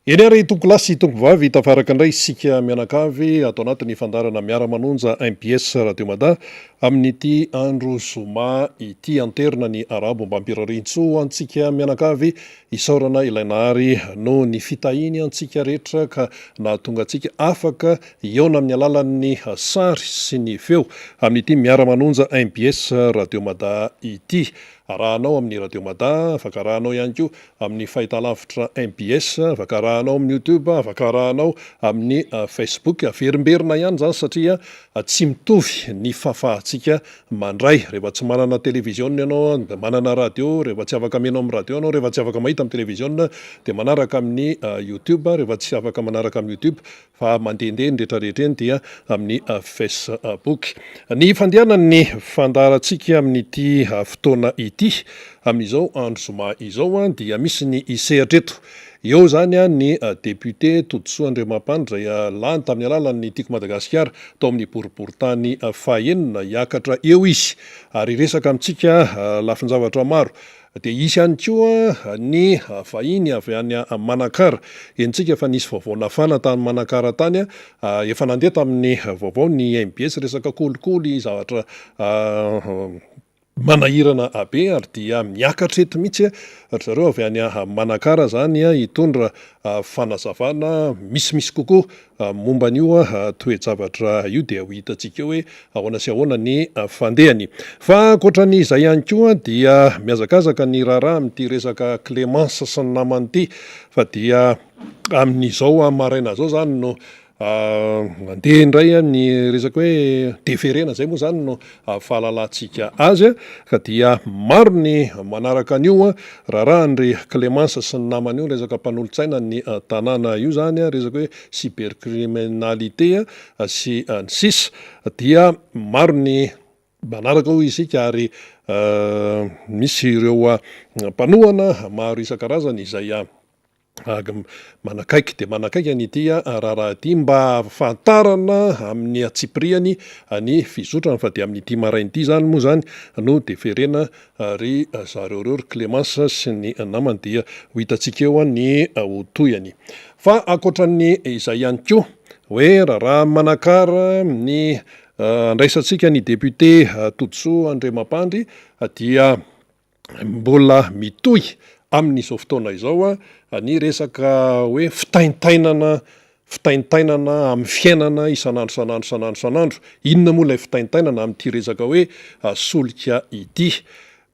Eny ary tompo lasy tompo vavy tafaraka indray sika mianakavy atao anatin'ny fandarana miara-manonja MBS Radio Mada amin'ity andro zoma ity anterina ny arabo mba ampirarintso antsika mianakavy isaorana ilainahary no ny fitahiny antsika rehetra ka nahatonga antsika afaka eona amin'ny alalan'ny sary sy ny feo amin'ity miara-manonja MBS Radio Mada ity. Arahanao amin'ny Radio Mada, afaka arahanao ihany koa amin'ny fahitalavitra MBS, afaka arahanao amin'ny YouTube, afaka arahanao amin'ny Facebook. Averimberina ihany zany satria tsy mitovy ny fahafahantsika mandray. Rehefa tsy manana televiziona ianao dia manana radio, rehefa tsy afaka menao amin'ny radio ianao, rehefa tsy afaka mahita amin'ny televiziona dia manaraka amin'ny YouTube, rehefa tsy afaka manaraka amin'ny YouTube fa mandehandeha ny rehetrarehetra eny dia amin'ny Facebook. Ny fandehanan'ny fandarantsika amin'ity fotoana ity amin'izao andro zoma izao dia misy ny isehatreto. Eo zany ny député Totosoa Andriamampandry izay lany tamin'ny alalan'ny Tiko Madagasikara tao amin'ny boriboritany fahaenina hiakatra eo izy ary resaka amintsika lafin-javatra maro. Dia isy ihany koa ny vahiny avy any Manakara. Entsika efa nisy vaovao nafana tany Manakara tany, efa nandeha tamin'ny vaovao ny MBS resaka kolikoly zavatra manahirana be ary dia miakatra eto mihitsy ary zareo avy any Manakara zany hitondra fanazavana misimisy kokoa momba an'io toe-javatra io dia ho hitantsika hoe ahoana sy ahoana ny fandehany. Fa ankoatran'izay ihany koa dia miazakazaka ny raharaha amin'ity resaka Clémence sy ny namany ity fa dia amin'izao maraina zao zany no mandeha indray ny resaka hoe deferena zay moa zany no fahalalantsika azy ka dia maro ny manaraka an'io raharahany Clémence sy ny namany io resaka mpanolontsaina ny tanàna io zany resaka hoe cybercriminalité sy ny sisa dia maro ny manaraka ho isika ary misy ireo mpanohana maro isan-karazany izay manakaiky dia manakaiky an'ity raharaha ity mba ahafantarana amin'ny atsipiriany ny fizotrana fa dia amin'ity maraina ity zany moa zany no deferena ry zareo Clémence sy ny namany dia ho hitantsika eo ny hotoyany. Fa ankoatran'ny izay ihany koa hoe raharaha Manakara ny andraisantsika ny député Totosoa Andriamampandry dia mbola mitohy amin'izao fotoana izao ny resaka hoe fitaintainana amin'ny fiainana isanandro. Inona moa ilay fitaintainana amin'ity resaka hoe solika ity?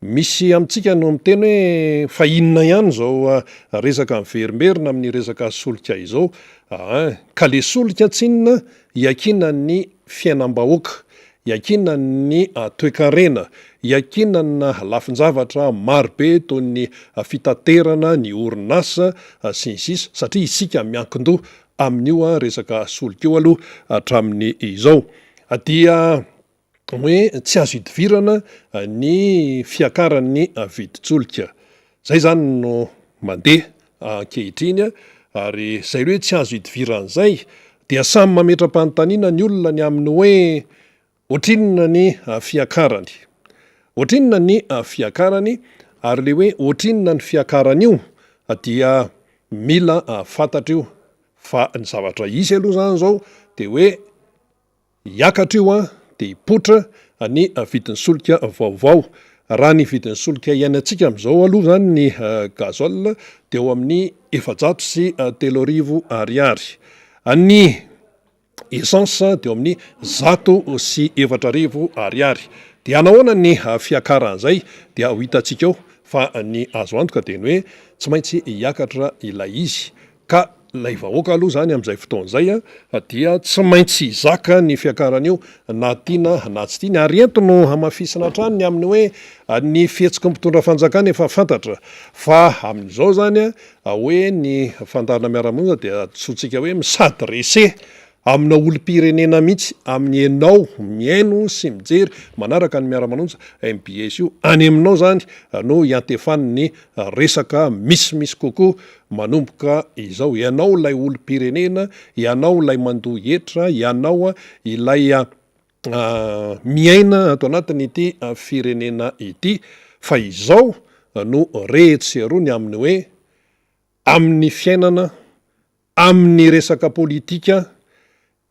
Misy amintsika no miteny hoe fa inona ihany zao resaka miverimberina amin'ny resaka solika izao ka le solika tsinona hiankina ny fiainam-bahoaka, hiankina ny toe-karena, hiankina na lafin-javatra marobe toy ny fitaterana, ny orinasa sy ny sisa satria isika miankin-doha amin'io resaka solika io aloha hatramin'ny izao. Dia hoe tsy azo hidivirana ny fiakaran'ny vidin-tsolika. Zay zany no mandeha ankehitriny ary zay hoe tsy azo hidiviran'izay dia samy mametra-panontaniana ny olona ny amin'ny hoe ohatrinona ny fiakarany. Ohatrinona ny fiakarany ary le hoe ohatrinona ny fiakarany io dia mila fantatra io fa ny zavatra isy aloha zany zao dia hoe hiakatra io dia hipotra ny vidin'ny solika vaovao. Raha ny vidin'ny solika iainantsika amin'izao aloha zany ny gazoil dia eo amin'ny 403 ariary. Ny essence dia eo amin'ny 104 ariary. Dia nahoana ny fiakaran'izay dia ho hitantsika eo fa ny azo antoka dia ny hoe tsy maintsy hiakatra ilay izy ka ilay vahoaka aloha zany amin'izay fotoan'izay dia tsy maintsy hizaka ny fiakaran'io na tiana na tsy tiany ary ento no hamafisina hatrany ny amin'ny hoe ny fihetsiky mpitondra fanjakana efa fantatra fa amin'izao zany hoe ny fandarana miara-monja dia antsointsika hoe misadrese amina olom-pirenena mihitsy amin'ny ianao miaino sy mijery manaraka ny miara-manonja MBS io any aminao zany no hiantefany ny resaka misimisy kokoa manomboka izao. Ianao ilay olom-pirenena, ianao ilay mandoha hetra, ianao ilay miaina ato anatin'ity firenena ity fa izao no rehetseroany amin'ny hoe amin'ny fiainana amin'ny resaka politika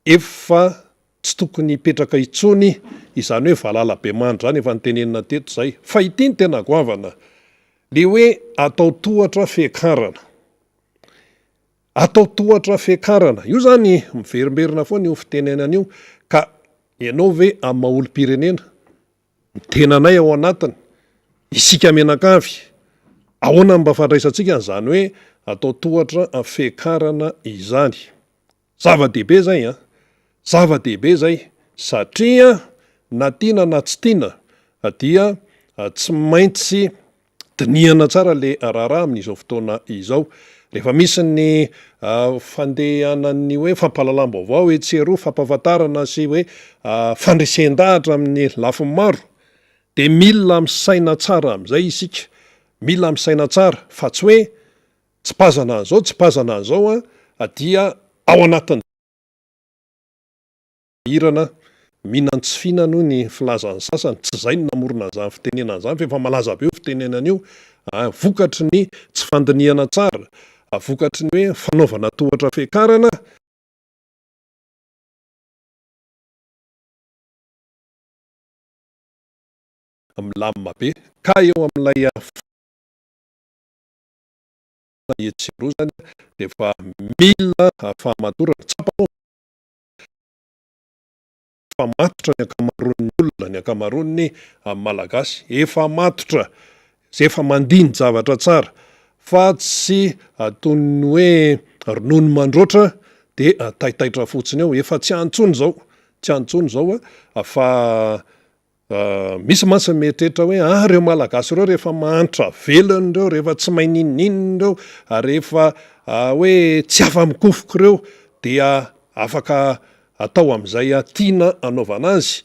efa tsy tokony hipetraka itsony izany hoe valalabe mandry zany efa nytenenina teto zay fa ity ny tena goavana le hoe atao tohatra fiakarana atao tohatra fiakarana io zany miverimberina foana io fitenenana io ka ianao ve amin'ny maolo-pirenena tenanay ao anatiny isika menakavy ahoana mba fandraisantsika n'izany hoe atao tohatra fiakarana izany zava-dehibe zay a zava-dehibe zay satria na tiana na tsy tiana dia tsy maintsy dinihana tsara le raharaha amin'izao fotoana izao rehefa misy ny fandehanan'ny hoe fampahalalam-baovao hoe tseroa fampahafantarana sy hoe fandresen-dahatra amin'ny lafiny maro de mila misaina tsara amin'izay isika mila misaina tsara fa tsy hoe tsy pazana an'izao tsy pazana an'izao dia ao anatin'ny irana mihinan tsy fina noho ny filazan'ny sasany tsy zay ny namorona zany fitenenana zany fa efa malaza be io fitenenana io vokatry ny tsy fandinihana tsara vokatry ny hoe fanaovana tohatra fiakarana milamina be ka eo amin'ilay etsero zany de efa mila fahamatorana tsapa fa matotra ny akamaroan'ny olona ny akamaroan'ny malagasy efa matotra zay efa mandiny zavatra tsara fa tsy atony hoe ronono mandroatra de taitaitra fotsiny eo efa tsy antsony zao tsy antsony zao fa misy mantsy mieritreritra hoe reo malagasy reo rehefa mahantra velony reo rehefa tsy mahay ninoninony reo rehefa hoe tsy afa-mikofoko reo dia afaka atao amin'izay tiana anaovana azy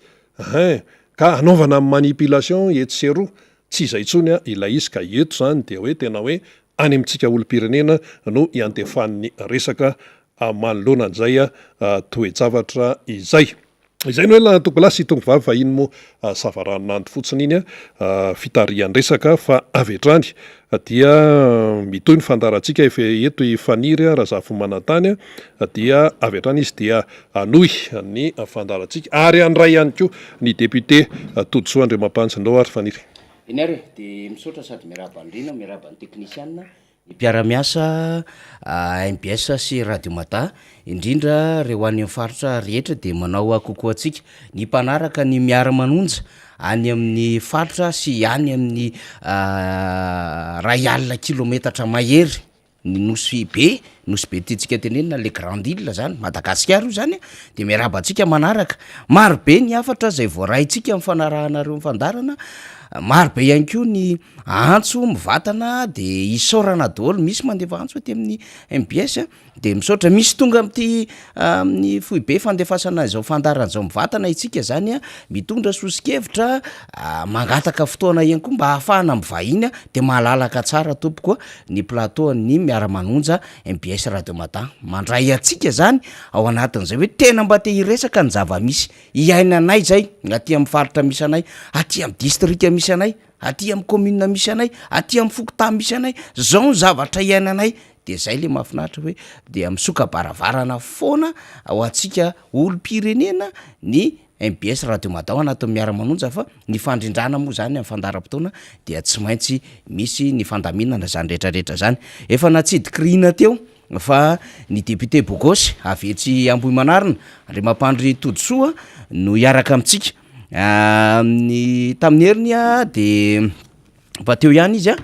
ka anaovana amin'ny manipulation eto sy eroa tsy izay tsony ilay izy ka eto zany de hoe tena hoe any amintsika olo-pirenena no iantefan'ny resaka manoloanan'izay toe-javatra izay izay no hoe la toko lasy tongo vavy va iny moa savaranandro fotsiny iny fitarihan'ny resaka fa avetrany dia mitoy ny fandarantsika eto ifaniry raha zafy manantany dia avetrany izy dia anohy ny fandarantsika ary andray ihany koa ny député Todsoa Andriamapandry ary faniry iny ary de misaotra sady miaraba andrina miaraba ny technicienne ny mpiara-miasa MBS sy Radio Mata indrindra reo any amin'ny faritra rehetra de manao akokoa antsika ny mpanaraka ny miara-manonja any amin'ny faritra sy any amin'ny ray alina kilometatra mahery ny nosy be titsika tenenina le grande île zany Madagasikara io zany de miaraba antsika manaraka maro be ny afatra zay voaraintsika amin'ny fanarahanareo mifandarana maro be ihany koa ny antso mivatana de isaorana daholo misy mandefa antso aty amin'ny MBS de misaotra misy tonga amty amin'ny fohy be fandefasana izao fandarana zao mivatana itsika zany mitondra sosikevitra mangataka fotoana ihany koa mba ahafahana mivahiny de mahalalaka tsara tompoko ny plateau ny miara-manonja MBS Radio Mata mandray atsika zany ao anatin'izay hoe tena mba te hiresaka ny zava-misy iainanay zay aty amin'ny faritra misy anay aty amin'ny district misy anay aty amin'ny commune misy anay aty amin'ny fokotà misy anay zao ny zavatra iainanay de zay le mahafinaritra hoe de misoka baravarana foana ao atsika olo-pirenena ny MBS Radio Mata anatin'ny miara-manonja fa ny fandrindrana moa zany amin'ny fandaram-potoana dia tsy maintsy misy ny fandaminana zany rehetrarehetra zany efa natsidikirina teo fa ny député Bogosy avy etsy Ambohimanarina Andriamapandry Todsoa no iaraka amintsika ny tamin'ny heriny de fa teo ihany izy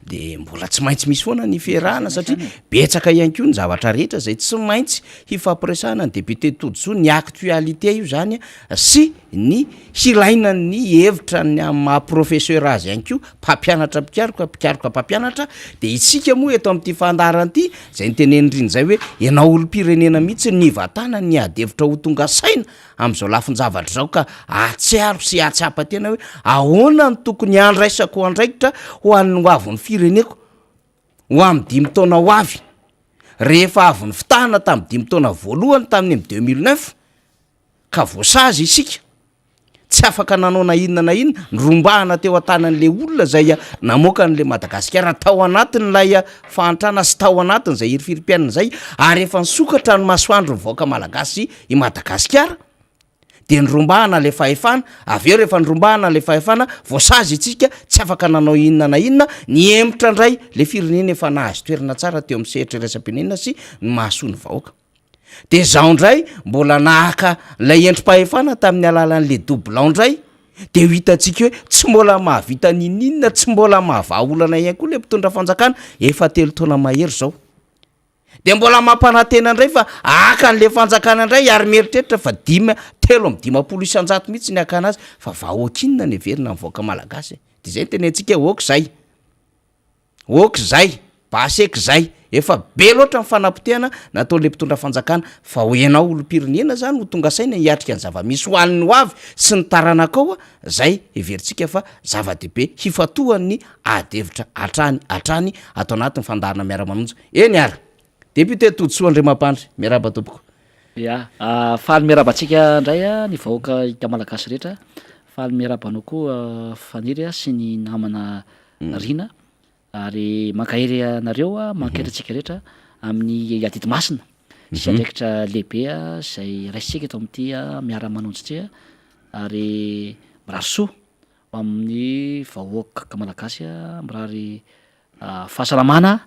de mbola tsy maintsy misy foana ny fiarahana satria betsaka ihany koa ny zavatra rehetra zay tsy maintsy hifampiresahana ny député Todsoa ny actualité io zany sy ny hilaina ny hevitra ny maha-professeur azy ihany koa mpampianatra pikaroka mpampianatra de isika moa eto amin'ity fandaran'ity zay nitenenindriny zay hoe ianao olo-pirenena mihitsy ny vatana ny adevitra ho tonga saina am'izao lafin-javatra zao ka atsiaro sy atsiapa tena hoe ahoana ny tokony andraisako andraikitra ho an'ny hoavy ny fireneko ho amin'ny 5 taona ho avy rehefa avy ny fitahana tamin'ny 5 taona voalohany tamin'ny 2009 ka voasazy isika tsy afaka nanao na inona na inona nrombahana teo an-tanan'le olona zay namoaka n'le Madagasikara tao anatin'lay fahantrana sy tao anatin' zay irifiripianina zay ary efa nisokatra ny masoandro nyvoaka malagasy i Madagasikara de nrombahana le fahefana avy eo rehefa nrombahana le fahefana voasazy itsika tsy afaka nanao inona na inona ny emitra ndray le firenena efa nahazo toerana tsara teo amin'ny sehatra iraisam-pirenena sy ny mahasoa ny vahoaka de zao ndray mbola nahaka lay endrim-pahefana tamin'ny alalan'le doublon ndray de ho hitantsika hoe tsy mbola mahavita nininona tsy mbola mahavaolana ihany koa le mpitondra fanjakana efa 3 taona mahery zao de mbola mampanantena ndray fa aka n'le fanjakana ndray ary mieritreritra fa 3 isanjato mihitsy ny aka anazy fa vahoakinona ny everina mivoaka malagasy de zay tenentsika okzay baseky zay efa be loatra ny fanapotehana nataon'le mpitondra fanjakana fa hoenao olom-pirenena zany ho tonga saina hiatrika ny zava-misy hoan'ny ho avy sy ny taranakao zay everitsika fa zava-dehibe hifatohan'ny adevitra atrany atao anatin'ny fandarana miara-manonja eny ary député Tontsoa Andriamampandry miaraba tompoko faly miarabantsika ndray ny vahoaka ika malagasy rehetra faly miarabanao koa faniry sy ny namana rina ary mankahery anareo mankaherytsika rehetra amin'ny adidy masina sy andraikitra lehibe zay raisika eto amin'ity miara-manonjy ary mirary soa amin'ny vahoaka malagasy mirary fahasalamana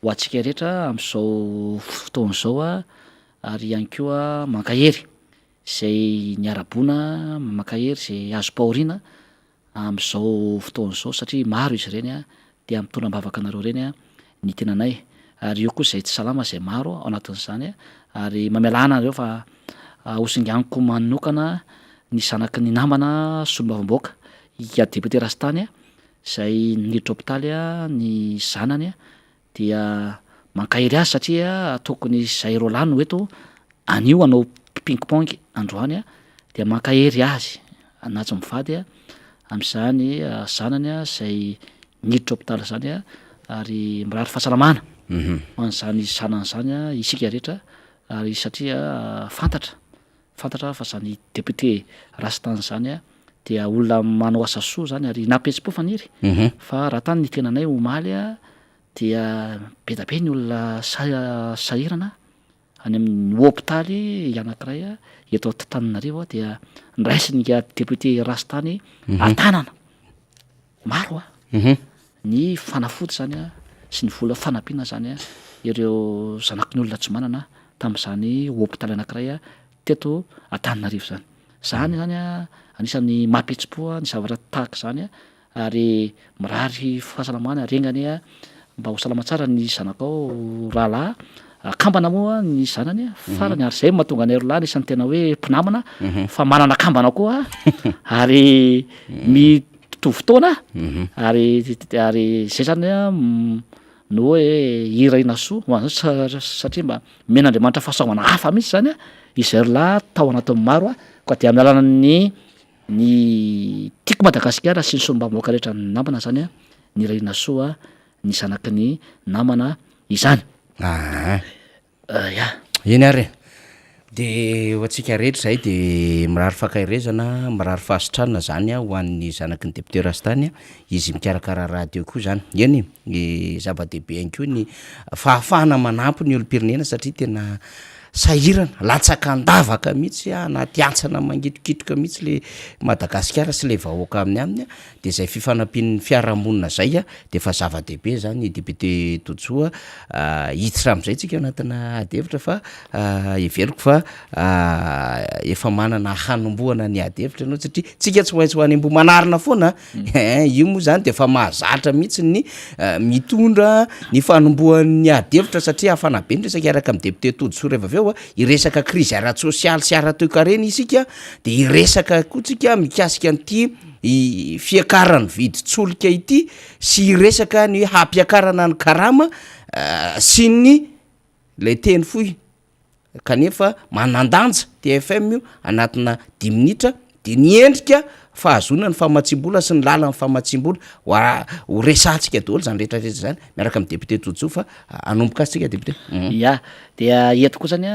ho atsika rehetra am'izao fotoana zao ary ihany koa mankahery zay niarabona mankahery zay azo pahoriana am'izao fotoana zao satria maro izy reny de mitondra mbavaka anareo reny ny tenanay ary io koa zay tsy salama zay maro ao anatin'izany ary mamelana anareo fa hosinganiko manokana ny zanaky ny namana solombavamboaka ika député Rastany zay niditra hôpitaly ny zanany dia mankahery azy satria tokony zay rolany eto anio anao ping-pong androany dia mankahery azy anatsy mivady am'izany zanany zay niditra hôpitaly zany ary mirary fahasalamana hoan'izany zanany zany isika rehetra ary satria fantatra fa zany député Rastany zany dia olona manao asa soa zany ary napetsi-po faniry fa raha tany ny tenanay omaly dia be da be ny olona sahirana any amin'ny hôpitaly anankiray eto Antananarivo dia ndraisinya député Rastany antanana maro ny fanafody zany sy ny vola fanampiana zany ireo zanaky ny olona tsy manana tamin'izany hôpitaly anankiray teto Antananarivo zany zany anisan'ny mampetsi-po ny zavatra tahaka zany ary mirary fahasalamana regnany mba ho salama tsara ny zanakao rahalahy kambana moa ny zanany farany ary zay mahatonga anay roalahy isan'ny tena hoe mpinamana fa manana kambana koa ary mitovy-taona ary zay zany no hoe iraina soa hoan'zao satria mba men'Andriamanitra fahasaomana hafa mihitsy zany izay roalahy tao anatin'ny maro koa dia amin'ny alalany ny tiako Madagasikara sy ny solombavamboaka rehetra ny namana zany ny iraina soa ny zanaky ny namana izany eny ary de ho atsika rehetra zay de mirary fankahirezana mirary fahasitranana zany ho an'ny zanaky ny député Rastany izy mikarakara radio koa zany eny zava-dehibe ihany koa ny fahafahana manampy ny olom-pirenena satria tena sahirana latsaka andavaka mihitsy anaty antsana mangitokitroka mihitsy le Madagasikara sy le vahoaka aminy de zay fifanampian'ny fiarahamonina zay de fa zava-dehibe zany député Tontsoa hiditra am'izay tsika anatina adevitra fa everiko fa efa manana hanomboana ny adevitra anao satria tsika tsy maintsy ho any ambo manarina foana io moa zany de fa mahazatra mihitsy ny mitondra ny fanomboan'ny adevitra satria hafana be ny resaka araka amin'ny député Tontsoa rehefa aveo iresaka crise ara-tsosialy sy ara-toekarena isika de iresaka koa tsika mikasika an'ity fiakarany vidy-tsolika ity sy iresaka ny hampiakarana ny karama sy ny le teny fohy kanefa manandanja TFM io anatina 10 minitra de niendrika fahazona ny famatsim-bola sy ny lala ny famatsim-bola ho resantsika daholo zany rehetrarehetra zany miaraka amin'ny député Tontsoa fa anomboka azy tsika député dia eto koa zany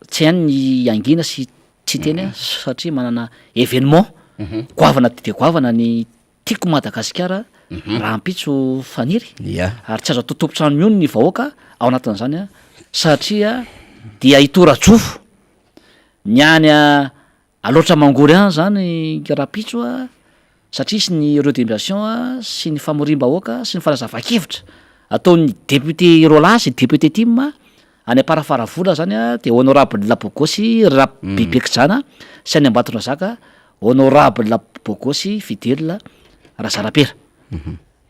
tsy hany ny angina sy tsy teny satria manana événement goavana de goavana ny tiako Madagasikara raha ampitso faniry ary tsy azo atao tompotrano miony ny vahoaka ao anatin'izany a satria dia itora-jofo ny any aloatra mangory any zany raha-pitso a satria sy ny redéviation a sy ny famorim-bahoaka sy ny fanazava-kevitra ataon'ny député Rola sy député Tim any Amparafaravola zany a de honorable Labogosy Bibekijana sy any Ambatondrazaka honorable Labogosy Fidèle Razarapera.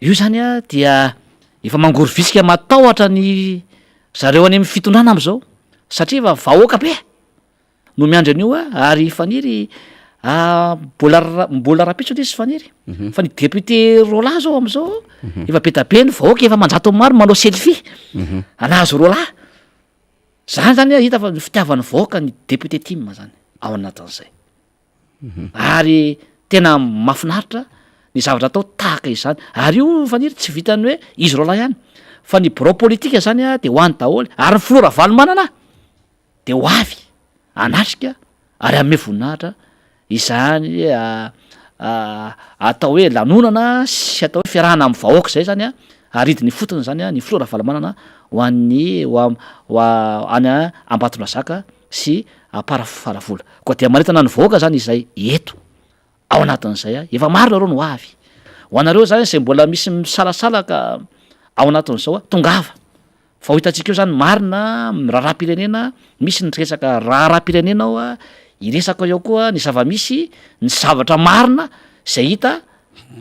Io zany a dia efa mangory visika matahotra ny zareo any amin'ny fitondrana am'zao satria efa vahoaka be no miandry an'io a ary faniry mbola rapitso le sy faniry fa ny député Rola zao am'zao efa be tabe ny vahoaka efa manjato maro manao selfie anazy Rola zany zany a hita fa ny fitiavan'ny vahoaka ny député Tim zany ao anatin'izay ary tena mahafinaritra ny zavatra atao tahaka izany ary io faniry tsy vitany hoe izy Rola ihany fa ny birao politika zany a de ho any daholo ary ny filora valomanana de ho avy anatrika ary ame voninahitra izany atao hoe lanonana sy atao hoe fiarahana amin'ny vahoaka zay zany a aridiny fotony zany a ny filora valomanana ho an'ny any Ambatondrazaka sy Amparafaravola koa dia manentana ny vahoaka zany izay eto ao anatin'izay a efa maro nareo no avy ho anareo zany zay mbola misy misalasalaka ao anatin'izao a tongava fa ho hitantsika eo zany marina raharaha-pirenena misy ny resaka raharaha-pirenena ao a iresaka eo koa ny zava-misy ny zavatra marina zay hita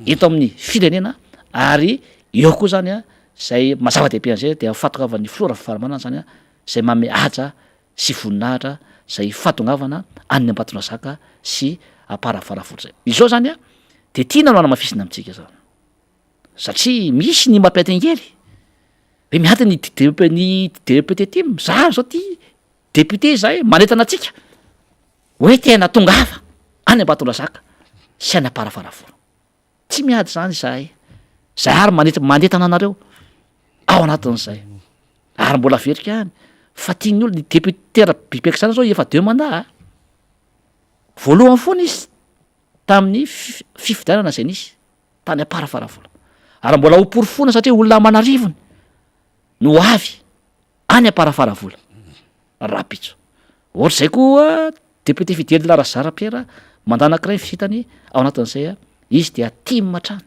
eto amin'ny firenena ary eo koa zany a zay mazava-dehibe an'izay de fatongavany filora falamanana zany a zay mame aja sy voninahitra zay fatongavana any Ambatondrazaka sy Amparafaravola zay izao zany a de tiana no anamafisina amitsika zany satria misy ny mampiatingely hoe miady ny député Tim za zao ty député zay manentana atsika hoe tena tongava any Ambatondrazaka sy any Amparafaravola tsy miady zany zahay ary manentana anareo ao anatin'izay ary mbola verika any fa tiany olo ny député Bibekijana zao efa 2 mandat voalohany foana izy tamin'ny fifidianana zay nisy tany Amparafaravola ary mbola ho porofona satria olona manarivony no avy any Amparafaravola rapitso ohatra zay koa député Fidèle Razarapera mandana anankiray fitany ao anatin'izay a izy dia Tim hatrany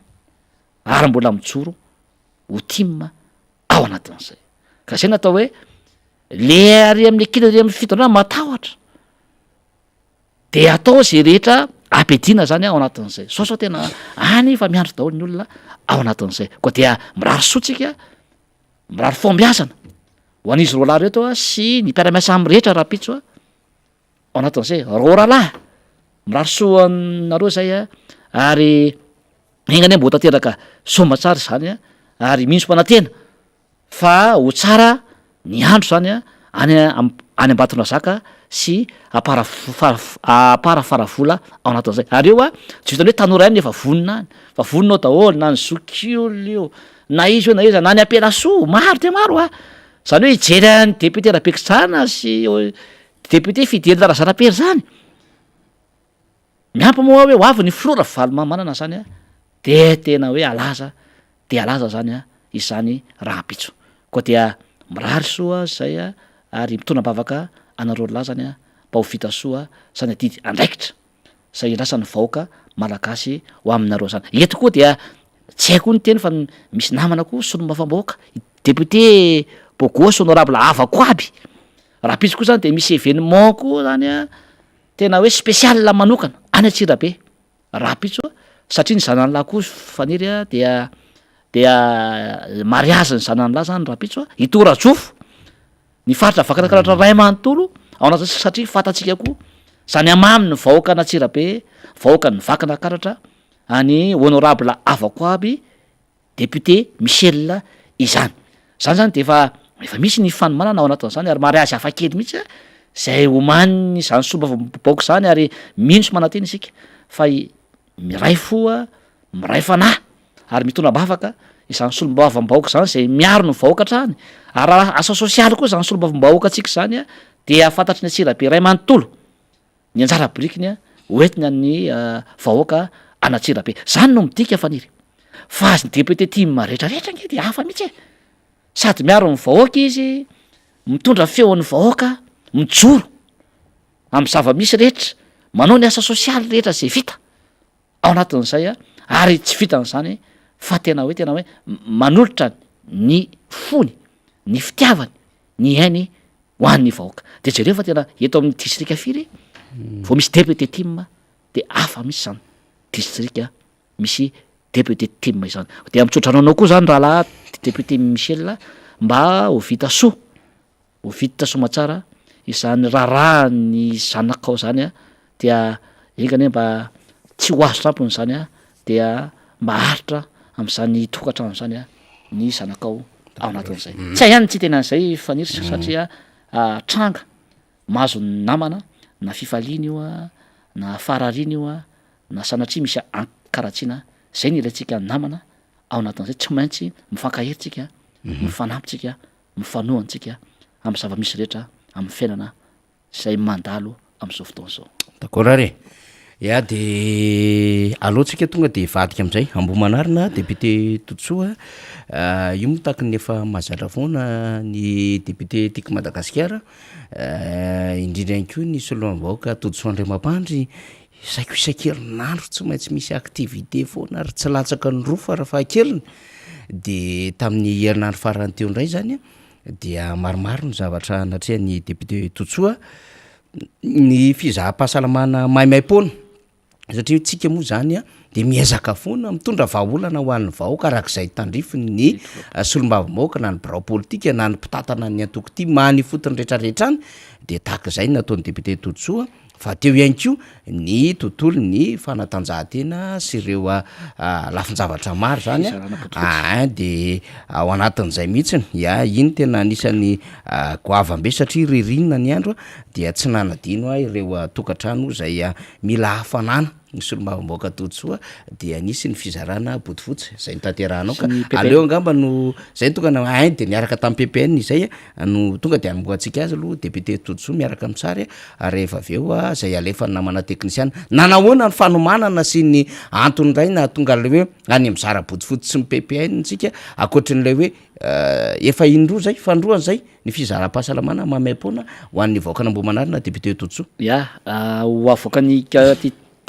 ary mbola mijoro ho Tim ao anatin'izay ka zay natao hoe le ary amin'ny akila ary amin'ny fitondrana matahotra de atao zay rehetra ampedina zany ao anatin'izay sao tena any fa miandro daholo ny olona ao anatin'izay koa dia mirary sotsika mirary fombiazana ho an'izy Rola reto a sy ny mpiara-miasa amin'ny rehetra rapitso a ao anatin'izay Rorala mirary soa nareo zay a ary egnany mbo tanteraka somatsara zany a ary minso-panantena fa ho tsara ny andro zany a any Ambatondrazaka sy Amparafaravola ao anatin'izay ary eo a tsy vitany hoe tanora ihany efa vonina any fa voninao daholo na ny zokiolo io na izy hoe na iza na ny Ampelasoa maro de maro a zany hoe hijery any député Rabekijana sy député Fidèle Razarapera zany miampy moa hoe ho avy ny filora valomanana zany a de tena hoe alaza zany a izany rahapitso koa dia mirary soa zay a ary mitona bavaka anareo lahy zany a mba ho vita soa zany adidy andraikitra zay lasan'ny vahoaka malagasy ho aminareo zany eto koa dia tsy haiko ny teny fa misy namana koa solomafam-bahoaka député Bogosy honorable Avako aby rapitso koa zany de misy événement koa zany a tena hoe spécial manokana any Antsirabe rapitso satria ny zanany lahy koa faniry a dia mariazy ny zanany lahy zany rapitso a itora-jofo ny faritra vakanakaratra ray manontolo ao anazy satria fatatsika koa zany amamy ny vahoaka an'Antsirabe vahoaka ny vakana karatra any honorable Avako aby député Michel izany zany de efa misy ny fanomanana ao anatin'izany ary mariazy hafakely mihitsy a zay omaniny zany sombavabaoko zany ary minso manantena isika fa miray foa miray fanahy ary mitona bavaka izany solombavambahoaka zany zay miaro ny vahoaka hatrany ary raha asa sosialy koa zany solombavambahoaka atsika zany a dia fantatry ny Antsirabe ray manontolo ny anjara birikiny a hoentina ny vahoaka anatsirabe zany no midika faniry fa azy ny député tima rehetrarehetra nge de hafa mihitsy e sady miaro ny vahoaka izy mitondra feon'ny vahoaka mijoro amy zava-misy rehetra manao ny asa sosialy rehetra zay vita ao anatin'izay ary tsy vitan'zany fa tena hoe manolotra ny fony ny fitiavany ny ainy ho an'ny vahoaka de jereo fa tena eto amin'ny distrika firy vao misy député tima de hafa misy zany distrika misy député tima izany de amitsotranao koa zany raha laha député Michel mba ho vita soa ho viditra somatsara izany raharaha ny zanakao zany dia engany mba tsy ho azo trampony zany dia maharitra am'izany tokatrano zany ny zanakao ao anatin'izay tsy ihany tsy tena an'izay fanirisa satria tranga mahazo ny namana na fifaliana io na farariana io na sanatria misy ankaratsiana zay ny ilayntsika namana ao anatin'izay tsy maintsy mifankaherintsika mifanampitsika mifanohantsika amy zava-misy rehetra amy fiainana zay mandalo am'izao fotoana zao d'accord are ya de alohantsika tonga de vadika am'izay ambomanarina député Totsoa io mitaky ny efa mazatra foana ny député tiako Madagasikara indrindra ihany koa ny soloam-bahoaka Totsoa Andriamampandry saiko isan-kerinandro tsy maintsy misy activité foana ary tsy latsaka ny roa farafahakeliny de tamin'ny herinandro farany teo indray zany dia maromaro ny zavatra natria ny député Totsoa ny fizaham-pahasalamana maimaim-poana satria tsika moa zany de miezaka foana mitondra vahaolana ho an'ny vahoaka arak'izay tandrifiny ny solombavambahoaka na ny birao politika na ny mpitatana ny antoko ty many fotony rehetrarehetra any de tahak'izay nataon'ny député Totsoa fa teo ihany ko ny tontolo ny fanatanjahantena sy ireo lafin-javatra maro zany de ao anatin'izay mihitsiny iny tena anisan'ny goavam-be satria ririnina ny andro dia tsy nanadino ireo tokatrano zay mila hafanana ny solombavambahoaka Totsoa dia anisy ny fizarana botifotsy zay nitanterahanao ka aleo angamba no zay tonga na de niaraka tamin'ny PPN zay no tonga de anomboantsika azy aloha député Totsoa miaraka amin'ny sary rehefa aveo zay alefa ny namana teknisiana nanahoana ny fanomanana sy ny antony ray na tonga le hoe any am'zara botifotsy sy ny PPN tsika akoatrin'lay hoe efa indroa zay fandroany zay ny fizara-pahasalamana mamaim-poana ho an'ny vahoaka Ambomanarina député Totsoa ho avoakany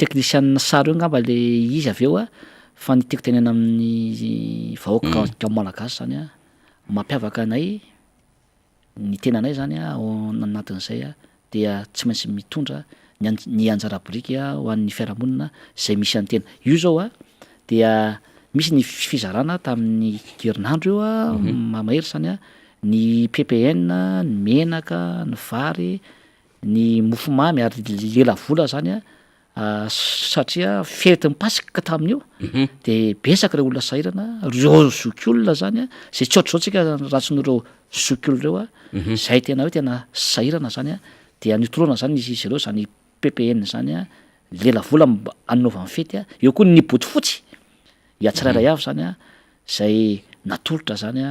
technicien sary io ngamba le izy aveo fa ny tiako tenena amin'ny vahoaka malagasy zany mampiavaka anay ny tenanay zany anatin'izay dia tsy maintsy mitondra ny anjara boriky ho an'ny fiarahamonina zay misy antena io zao dia misy ny fizarana tamin'ny herinandro io mamahery zany ny PPN ny menaka ny vary ny mofomamy ary lela vola zany satria fety mipasika tamin'io de besaka reo olona sahirana reo zokiolona zany zay tsy ohatr' zao tsika ratsin'ireo zokiolo reo zay tena hoe tena sahirana zany de nitorona zany izy ireo zany PPN zany lela vola anaovany fety eo koa ny botifotsy tsirairay avy zany zay natolotra zany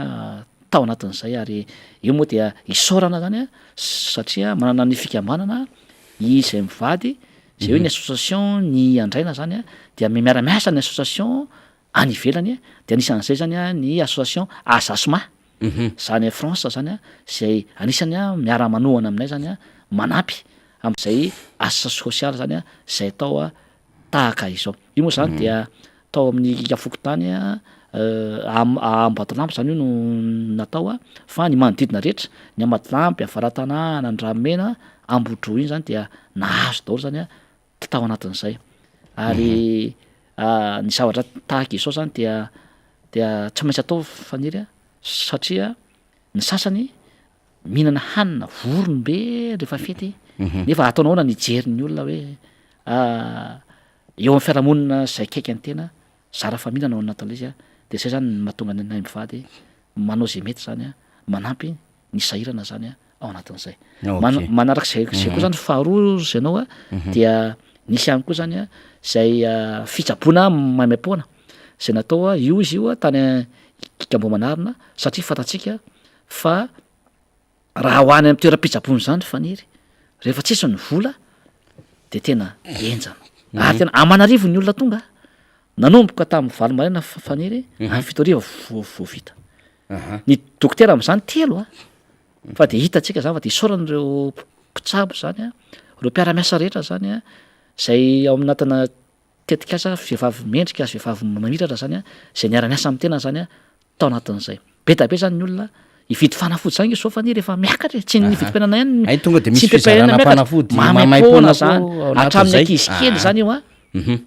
tao anatin'izay ary io moa dia isaorana zany satria manana ny fikambanana izay mivady zay hoe ny association ny andraina zany dia miara-miasa ny association any ivelany de anisan'izay zany ny association Asasma zany France zany zay anisany miara-manohana aminay zany manampy am'izay asa sosialy zany zay tao tahaka izao io moa zany dia tao amin'ny afokotany Ambatolampy zany io no natao fa ny manodidina rehetra ny Ambatolampy Avaratanana Andramena Ambodro iny zany dia nahazo daholo zany tao anatin'izay ary ny zavatra tahaka izao zany dia tsy maintsy atao faniry satria ny sasany mihinana hanina vorony be rehefa fety nefa ataonao na nijery ny olona hoe eo amin'ny fiarahamonina zay kaiky any tena zara familana ao anatin'ilay izy de zay zany mahatonga nay mivady manao zay mety zany manampy ny sahirana zany ao anatin'izay manarak'zay koa zany faharoa zay anao dia nisy ihany koa zany zay fitsaboana maimaim-poana zay natao io izy io tany Ambomanarina satria fatatsika fa raha ho any amin'ny toeram-pitsaboana zany faniry rehefa tsisy ny vola de tena enjana ary tena amanarivo ny olona tonga nanomboka tamin'ny valo maraina faniry amin'ny fito ariva voavita ny dokotera am'izany telo fa de hitantsika zany fa de isaoran'ireo mpitsabo zany reo mpiara-miasa rehetra zany zay ao aminatana tetikasa vehivavy mendrika azy vehivavy mamiratra zany zay niara-miasa amin'ny tena zany tao anatin'izay betabe zany ny olona ividy fanafody zany zao fa ny rehefa miakatra tsy nividim-pianana ihany ay tonga de misy fizarana fanafody mamaim-poana zany hatramin'ny ankizy kely zany io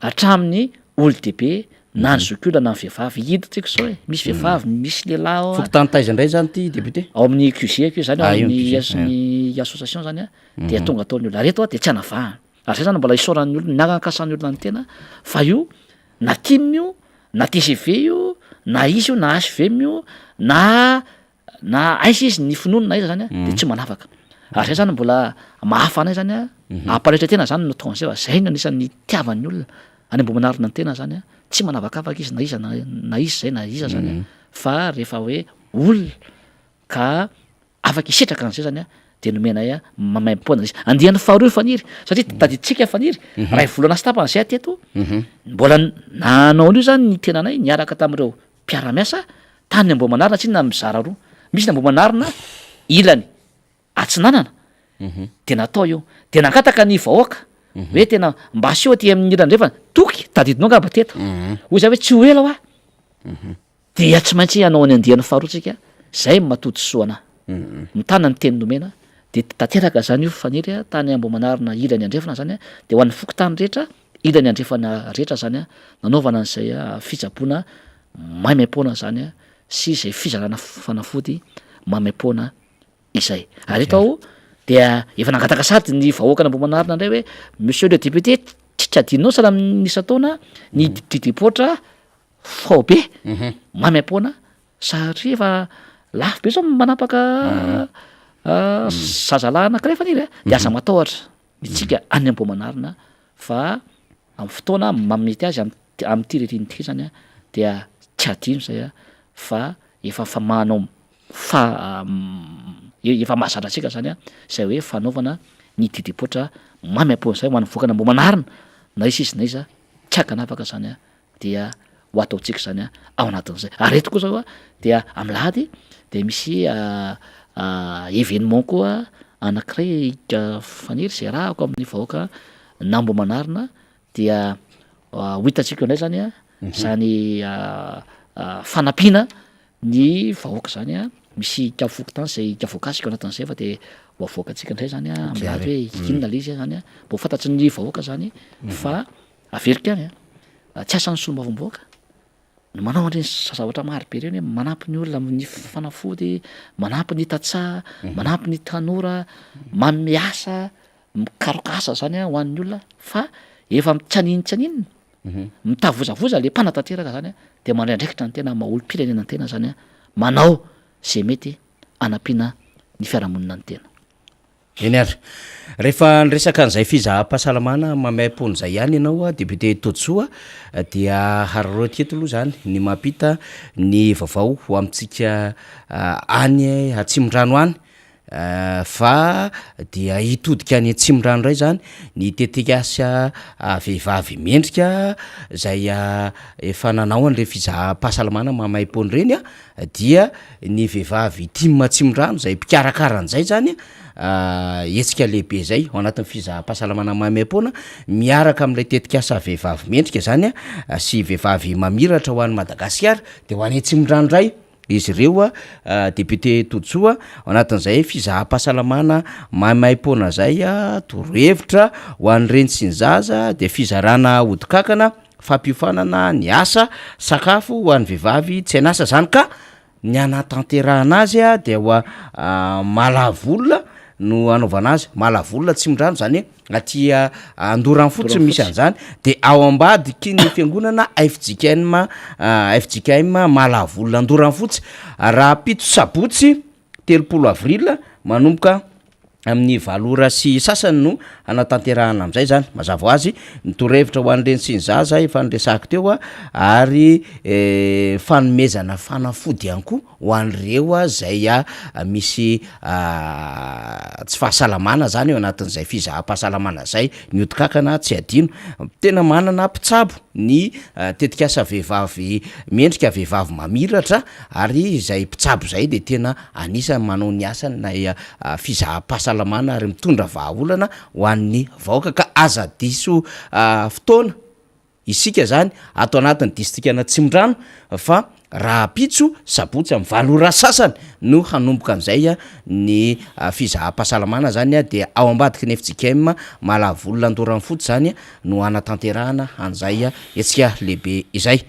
hatramin'ny olo-dehibe na ny zokiolona na ny vehivavy hiditsika zao misy vehivavy misy lehilahy ao fokotantaiza indray zany ty député ao amin'ny QG zany ao amin'ny association zany de tonga ataon'ny olona reto de tsy anavahana ary zay zany mbola isaoran'ny olona niagankasany olona ny tena fa io na TIM io na TCV io na izy io na HVM io na aiza izy ny finono na iza zany de tsy manavaka ary zay zany mbola mahafana ay zany amparetra tena zany no tonga zay zay no anisan'ny tiavan'ny olona any mbo manarina ny tena zany tsy manavakavaka izy na iza na izy zay na iza zany fa rehefa hoe olona ka afaka isitraka an'izay zany de nomenay mamaim-poana izy andian'ny faharoa faniry satria taditsika faniry raha volana sy tapany zay ateto mbola nanao an'io zany ny tenanay niaraka tamin'ireo mpiara-miasa tany ambo manarina tsy na mizara roa misy ny ambo manarina ilany atsinanana de natao io de nankataka ny vahoaka hoe tena mba asio aty amin'ny ilany rehefa toky tadidinao ngamba teto hoy zay hoe tsy ho ela ho dia tsy maintsy hanao any andian'ny faharoatsika zay matody soana mitana ny teny nomena de tanteraka zany io faniry tany ambo manarina ilany andrefana zany de ho an'ny fokotany rehetra ilany andrefana rehetra zany nanaovana an'izay fitsaboana maimaim-poana zany sy zay fizarana fanafody maimaim-poana izay ary eto ao dia efa nangataka sady ny vahoaka nambo manarina indray hoe monsieur le député tsy adinao sala nisa taona ny didipotra fao be maimaim-poana satria efa lafo be zao manapaka zazalahy anankiray faniry de aza matahotra mitsika any ambo manarina fa amin'ny fotoana mamety azy am'ty ririny ty zany dia tsy adino zay fa efa famanao efa mahazatra atsika zany zay hoe fanaovana ny didipotra maimaim-poana zay ho an'ny vokana mbo manarina na isa izy na iza tsy akanapaka zany dia ho ataotsika zany ao anatin'izay ary eto koa zao dia am'lahady de misy événement koa anankiray faniry zay rahako amin'ny vahoaka na mbo manarina dia ho hitantsika indray zany zany fanampiana ny vahoaka zany misy kavofokotany zay kavokasika ao anatin'izay fa de ho avoakatsika indray zany am'lahady hoe inona le izy zany mbo fantatry ny vahoaka zany fa averika any tsy asan'ny solomavomboaka no manao andreny zavatra maro be reny hoe manampy ny olona amin'ny fanafody manampy ny tatsà manampy ny tanora mamiasa mikarokasa zany ho an'ny olona fa efa mitsaninitsaninina mitavozavoza le mpanatanteraka zany de mandray andraikitra ny tena maolo-pirenena ny tena zany manao zay mety anampiana ny fiarahamonina ny tena eny ary rehefa nyresaka an'izay fizaham-pahasalamana mamaim-pony zay ihany ianao député Totsoa dia hararoty eto aloha zany ny mampita ny vaovao ho amintsika any Atsimon-drano any fa dia hitodika any Atsimon-drano indray zany ny tetikasa vehivavy mendrika zay efa nanao an'le fizaham-pahasalamana mamaim-pony reny dia ny vehivavy Tima Atsimon-drano zay mpikarakarany zay zany etsika lehibe zay ao anatin'ny fizaham-pahasalamana maimaim-poana miaraka amin'ilay tetikasa vehivavy mendrika zany sy vehivavy mamiratra ho an'ny Madagasikara de ho any Atsimon-drano indray izy ireo député Totsoa ao anatin'izay fizaham-pahasalamana maimaim-poana zay torohevitra ho an'ireny sy ny zaza de fizarana odikakana fampiofanana ny asa sakafo ho an'ny vehivavy tsy anasa zany ka ny anatanterahana azy de ho malavolona no anaovana azy malavolona Atsimon-drano zany aty Andorany fotsiny misy an'izany de ao ambadiky ny fiangonana FJKM malavolona Andorany fotsy raha pito sabotsy 30 avril manomboka amin'ny valora sy sasany no anatanterahana am'izay zany mazava ho azy nitorevitra ho an'ireny sy ny zaza efa nyresahako teo a ary fanomezana fanafody ihany koa ho an'ireo a zay misy tsy fahasalamana zany eo anatin'izay fizaham-pahasalamana zay ny odikakana tsy adino tena manana mpitsabo ny tetika asa vehivavy mendrika vehivavy mamiratra ary zay mpitsabo zay de tena anisany manao ny asany na fizaham-pahasalamana ary mitondra vahaolana ho an'ny vahoaka ka aza diso fotoana isika zany ato anatin'ny distrikana Tsimondrano fa raha pitso sabotsy amin'ny valora sasany no hanomboka an'izay ny fizaham-pahasalamana zany de ao ambadiky ny FJKM Malavolona Andoran'ny Foty zany no anatanterahana an'izay etsika lehibe izay.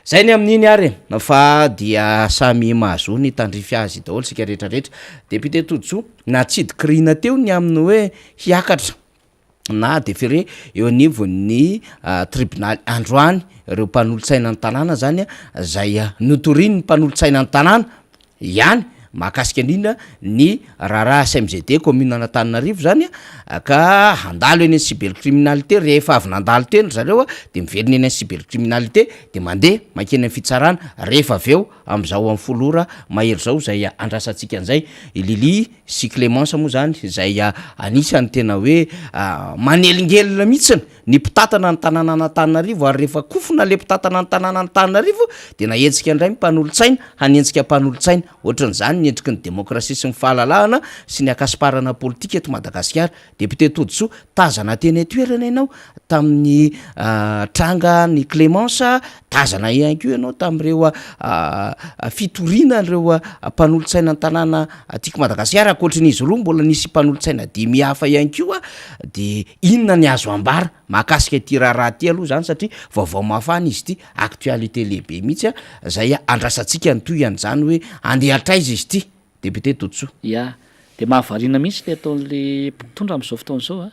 Zay ny amin'iny ary fa dia samy mahazo ny tandrify azy daholo sika rehetrarehetra. Député Tojoa natsidika rina teo ny amin'ny hoe hiakatra na déféré eo anivon'ny tribunal androany ireo mpanolotsaina ny tanàna zany zay notoriny ny mpanolotsaina ny tanàna ihany mahakasika an'ina ny raharaha CMGD commune Antananarivo zany ka handalo eny cybercriminalité rehefa avy nandalo teny zareo de miverina eny cybercriminalité de mandeha makeny amin'ny fitsarana rehefa aveo am'izao amin'ny folora mahery zao zay andrasantsika an'izay Lili sy Clémence moa zany zay anisany tena hoe manelingelina mihitsiny ny mpitatana ny tanàna Antananarivo ary rehefa kofona le mpitatana ny tanàna Antananarivo de nahentsika indray mpanolotsaina hanentsika mpanolotsaina ohatran'izany ny endriky ny demokrasia sy ny fahalalahana sy ny akasiparana politika eto Madagasikara. Député Tojoa tazana teny toerana ianao tamin'ny tranga ny Clémence tazana ihany koa ianao tamin'ireo fitorina ireo mpanolotsaina ny tanàna tiako Madagasikara ankoatran'izy roa mbola nisy mpanolotsaina dimy hafa ihany koa de inona ny azo ambara mahakasika ity raharaha ty aloha zany satria vaovao mafana izy ty actualité lehibe mihitsy zay andrasantsika ny toy an'izany hoe andeha atraiza izy ty député Tojoa. Ya de mahavarina mihitsy le ataon'le mpitondra am'izao fotoana zao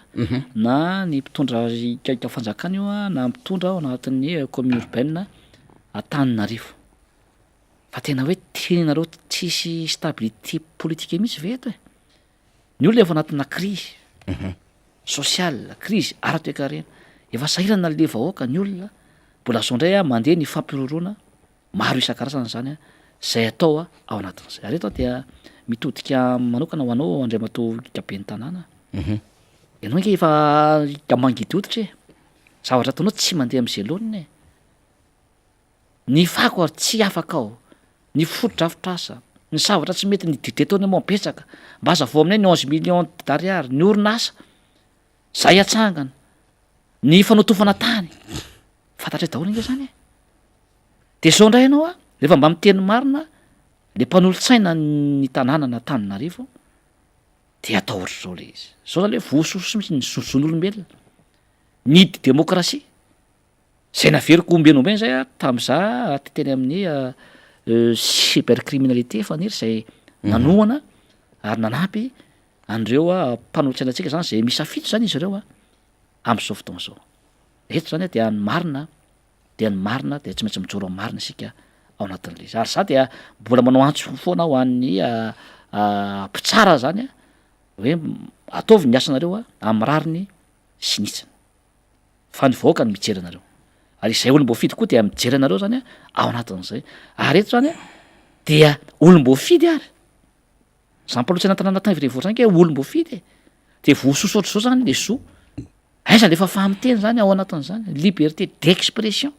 na ny mpitondra ikaika fanjakana io na mpitondra ao anatin'ny commune urbaine Antananarivo fa tena hoe tenareo tsisy stabilité politique mihitsy ve eto ny olona efa anatina crise social crise ara-toekarena efa sahirana le vahoaka ny olona mbola zao indray mandeha ny fampiroroana maro isan-karazana zany zay atao ao anatin'izay ary eto dia mitodika manokana ho anao Andriamatoa Gaben'ny tanàna ianao nge efa mangidy hoditra zavatra ataonao tsy mandeha am'izay loniny ny fako ary tsy afaka ao ny fotodrafitrasa ny zavatra tsy mety ny dité taony moa mipetsaka mba aza vao aminay ny 11 millions d'ariary ny orinasa zay atsangana ny fanotofana tany fantatra daholo nge zany de zao indray ianao rehefa mba miteny marina le mpanolotsaina ny tanàna na Antananarivo de atao ohatra zao le izy zao zany hoe voasoso mihitsy ny soson'olombelona ny demokrasia zay naveriko ombenombeny zay tam'za teteny amin'ny cybercriminalité faniry zay nanoana ary nanampy an'ireo mpanolotsaina antsika zany zay misafito zany izy ireo am'izao fotoana zao eto zany dia ny marina dia ny marina de tsy maintsy mijoro amin'ny marina isika ao anatin'le izy ary za dia mbola manao antso foana ho an'ny mpitsara zany hoe ataovy ny asanareo amin'ny rariny sy nitsiny fa ny vahoaka ny mijery anareo ary izay olom-boafidy koa dia mijery anareo zany ao anatin'izay ary eto zany dia olom-boafidy ary za mpalotsaina tanàna tany Virevoro zany ke olom-boafidy de voasoso ohatry zao zany le soa aiza lefa famiteny zany ao anatin'izany liberté d'expression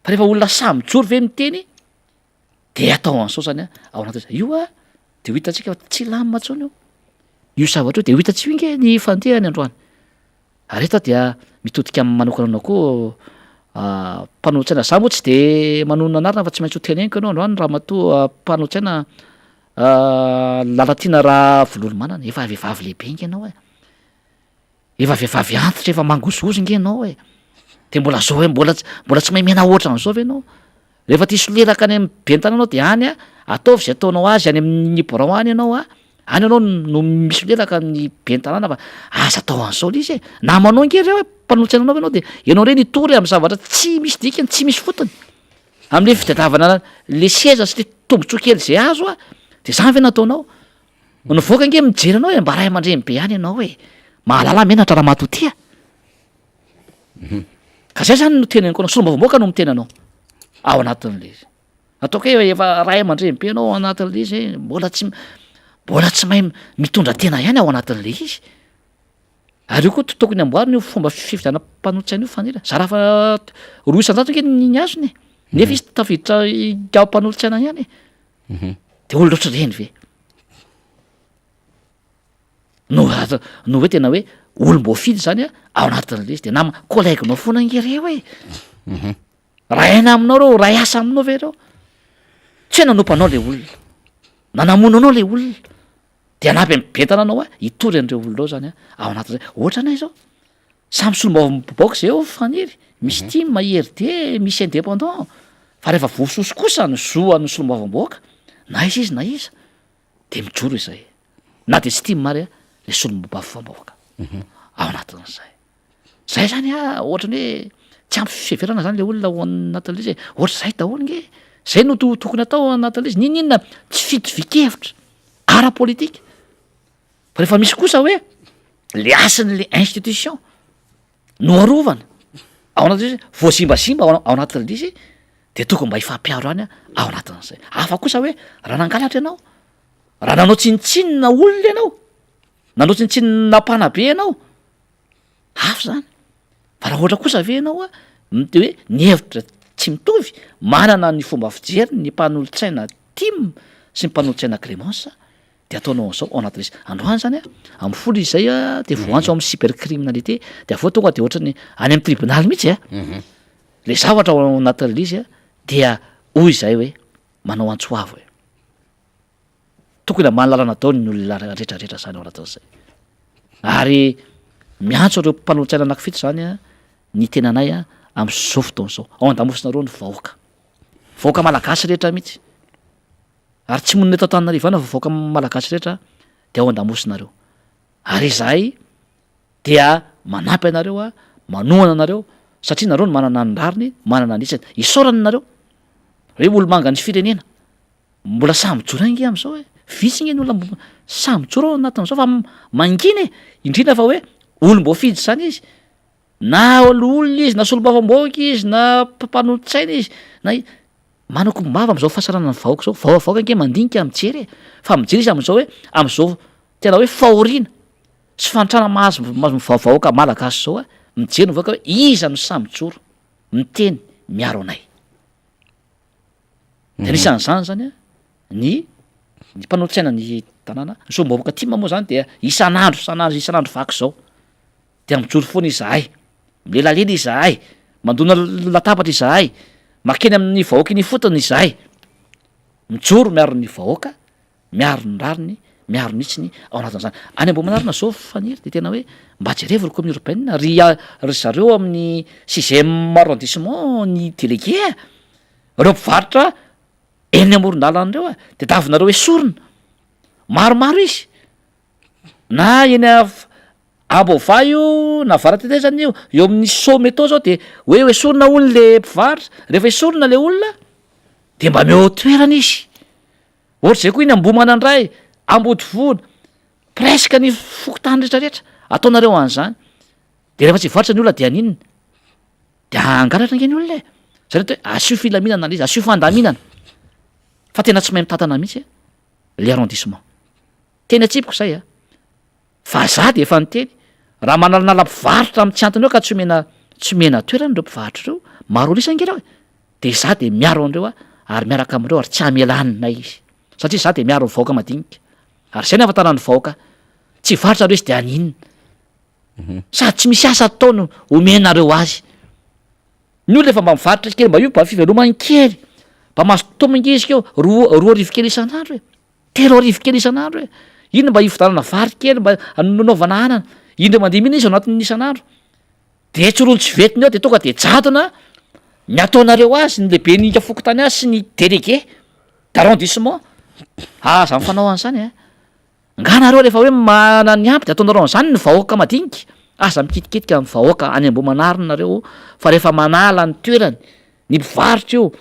fa rehefa olona samy mijoro ve miteny de atao an'izao zany ao anatin'izay io de ho hitantsika tsy lamina tsony io zavatra io de ho hitantsika inge ny fandehany androany ary eto dia mitodika manokana koa mpanolotsaina za moa tsy de manonona anarina fa tsy maintsy ho teneniko ianao androany raha matoa mpanolotsaina lalatiana raha vololomanana efa vehivavy lehibe inge ianao efa vehivavy antitra efa mangozogozo inge ianao de mbola zao hoe mbola tsy mahay mena oatra an'izao ve ianao rehefa ty soleraka any amin'ny ben'ny tanànao de any ataovy zay ataonao azy any amin'ny borao any ianao any ianao no misy leraka ny ben'ny tanàna fa aza atao an'izao le izy namanao nge reo mpanolotsaina anao ianao de ianao re nitory amin'ny zavatra tsy misy dikany tsy misy fotony amin'le fitadiavana le seza sy le tombontsoa kely zay azo de zany ve nataonao Nivoaka nge mijery anao hoe mba ray aman-dreny be any ianao hoe mahalala menatra raha matotia. Ka zay zany no tenany koa solombavam-boaka no mitena anao ao anatin'le izy. Ataoko hoe efa ray aman-dreny be anao ao anatin'le izy mbola tsy mahay mitondra tena ihany ao anatin'le izy. Ary io koa tokony amboarina io fomba fifidianana mpanolotsaina io fanira. Za raha fa roa isan-jato nge ny azony nefa izy tafiditra ao mpanolotsaina ihany de olo loatra reny ve no hoe tena hoe olom-boafidy zany ao anatin'le izy de nama kolaiginao foana ngereo hoe raha aina aminao reo raha asa aminao ve reo tsy hoe nanompanao le olona nanamona anao le olona de anampy mibentana anao hitory an'ireo olona ao zany ao anatin'zay ohatra anay zao samy solombavam-baoaka zay eo faniry misy tia mahery de misy indépendant fa rehefa vososo kosa ny zoan'ny solombavam-baoaka na izy na iza de mijoro izay na de tsy tia mary le solombavam-baoaka ao anatin'izay zay zany ohatra ny hoe tsy ampy fiheverana zany le olona ao anatin'le izy ohatra zay daholo nge zay no tokony atao anatin'le izy ninona tsy fitovik-hevitra ara-politika fa rehefa misy kosa hoe le asan'le institution no arovana ao anatin'izy voasimbasimba ao anatin'le izy de tokony mba hifampiaro any ao anatin'izay hafa kosa hoe raha nangalatra ianao raha nanao tsinitsinina olona ianao nanao tsinitsinina mpanabe ianao hafa zany fa raha ohatra kosa ave ianao de hoe ny hevitra tsy mitovy manana ny fomba fijery ny mpanolotsaina Tim sy ny mpanolotsaina Clémence de ataonao an'izao ao anatin'izy androany zany amin'ny folo izay de voantso amin'ny cybercriminalité de avao tonga de ohatra ny any amin'ny tribonaly mihitsy le zavatra ao anatin'le izy dia hoy izay hoe manao antsoavo hoe tokony mahalalana dao ny olona rehetrarehetra zany ao anatin'izay ary miantso ireo mpanolotsaina anankifito zany ny tenanay amin'izao fotoana zao ao an-damosina reo ny vahoaka malagasy rehetra mihitsy ary tsy monina eto Antananarivo fa vahoaka malagasy rehetra de ao an-damosinareo ary izahay dia manampy anareo manohana anareo satria nareo no manana ny rariny manana nisany isaorana nareo hoe olo manga ny firenena mbola samijoro ange am'izao hoe vitsy nge ny olona samijoro ao anatin'izao fa mangina indrindra fa hoe olom-boafidy zany izy na olona izy na solombavam-baoaka izy na mpanolotsaina izy na manako mava am'izao fahasarana ny vahoaka zao vahoaka nge mandinika mijery fa mijery izy am'izao hoe am'izao tena hoe fahoriana sy fantrana mahazo vahoaka malagasy zao mijery mivoaka hoe iza no samijoro miteny miaro anay de nisan'izany zany ny mpanolotsaina ny tanàna ny solombavam-baoaka Tim moa zany de isan'andro vaky zao de mijoro foana izahay milelalela izahay mandona latabatra izahay makeny amin'ny vahoaka iny fotony izahay mijoro miaro ny vahoaka miaro ny rariny miaro nitsiny ao anatin'izany any Ambohimanarina zao faniry de tena hoe mba jerevy ry commune urbaine ry zareo amin'ny 6e arrondissement ny délégué reo mpivarotra eny amoron-dalana reo de davinareo hoe sorona maromaro izy na eny Ambova io na Varatezany io eo amin'ny Someto zao de hoe esorina olona le mpivarotra rehefa esorina le olona de mba meo toerana izy ohatra zay koa iny Ambohimanandray Ambodivoana presque ny fokotany rehetrarehetra ataonareo an'izany de rehefa tsy varotra ny olona de aninona de angalatra nge ny olona zany hoe asio filaminana le izy asio fandaminana fa tena tsy mahay mitantana mihitsy le arrondissement tena tsipiko zay fa za de efa niteny raha manalanala mpivarotra amin'ny tsy antony eo ka tsy omena toerana reo mpivarotra reo maro olo isangereo de za de miaro an'ireo ary miaraka amindreo ary tsy amelanina izy satria za de miaro ny vahoaka madinika ary zay ny afatarany vahoaka tsy varotra reo izy de aninona sady tsy misy asa ataony omenareo azy ny olona efa mba mivarotra kely mba io mba fivelomany kely mba mahazo tombonge izy keo roa arivo kely isan'andro telo arivo kely isan'andro ino mba hividanana vary kely mba nanaovana anana indro mandeha mihina izy ao anatin'ny isan'andro de tsy rolo tsy vetiny ao de tonga de jadona ny ataonareo azy ny lehibe nika fokotany azy sy ny délégué d'arrondissement za mifanao an'izany nganareo rehefa hoe mana ny ampy de ataonareo an'izany ny vahoaka madinika aza mikitiketika amin'ny vahoaka any Ambohimanarina nareo fa rehefa manala ny toerany ny mpivarotra io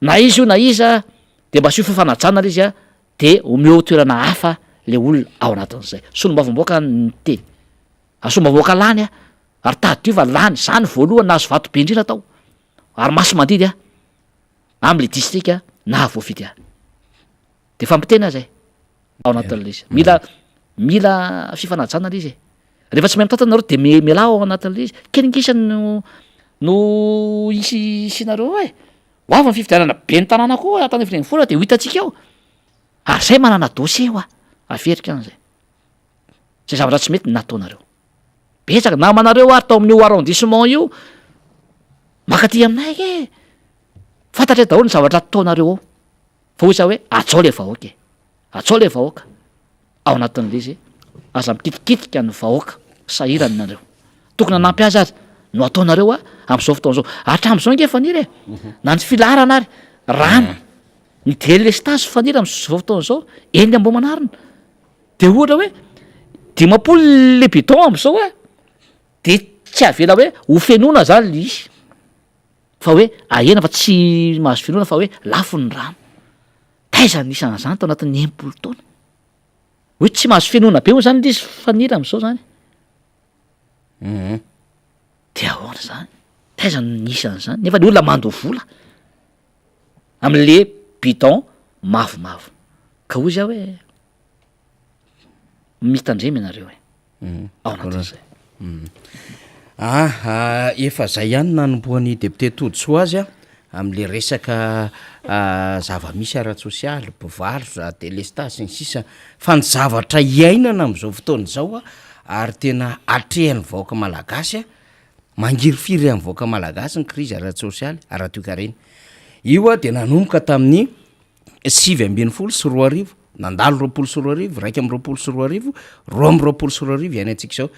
na izy io na iza de mba asio fafanajana izy de omeo toerana hafa le olona ao anatin'izay sonombavamboaka ny teny asombavoaka lany a ary tadiova lany zany voalohany nahazo vato be indrindra tao ary maso mandidy a am'le distrika na voafidy a de fampitena zay ao anatin'le izy mila fifanajana le izy rehefa tsy mahay mitantanareo de miala ao anatin'le izy keningisany no isinareo e hoavy ny fifidianana be ny tanàna koa atany fireny fola de ho hitatsika ao ary zay manana dosie o a averika an'zay zay zavatra tsy mety nataonareo betsaka namanareo ary tao amin'io arrondissement io makaty aminay ke fantatra daholo ny zavatra ataonareo ao fa hoy za hoe atsao le vahoaka atsao le vahoaka ao anatin'le izy aza mikitikitika ny vahoaka sahirany nareo tokony anampy azy azy no ataonareo a am'izao fotoana zao hatram'izao nge fanira e na ny filarana ary rano ny delestage fanira am'izao fotoana zao eny ambo manarina de ohatra hoe dimapolo le bidon am'izao a de tsy avela hoe ho fenona zany le izy fa hoe ahena fa tsy mahazo fenona fa hoe lafo ny rano taizany isana zany tao anatin'ny enimpolo taona hoe tsy mahazo fenona be ho zany le izy fanira am'izao zany de ahoana zany taizany nisany zany nefa le olona mando vola am'le bidon mavomavo ka hoy za hoe mitandremy ianareo e ao anatin'izay efa zay ihany nanomboan'ny député Toditsoa azy a am'le resaka zava-misy ara-tsosialy mpivarotra délestage ny sisa fa ny zavatra iainana am'izao fotoana zao a ary tena atrehan'ny vahoaka malagasy a mangirifiry amin'ny vahoaka malagasy ny krizy ara-tsosialy ara-toekarena io a de nanomboka tamin'ny 7 sy 4 nandalo 20 sy 4 raiky amy 20 sy 4 roa amy 20 sy 4 iainy antsika zao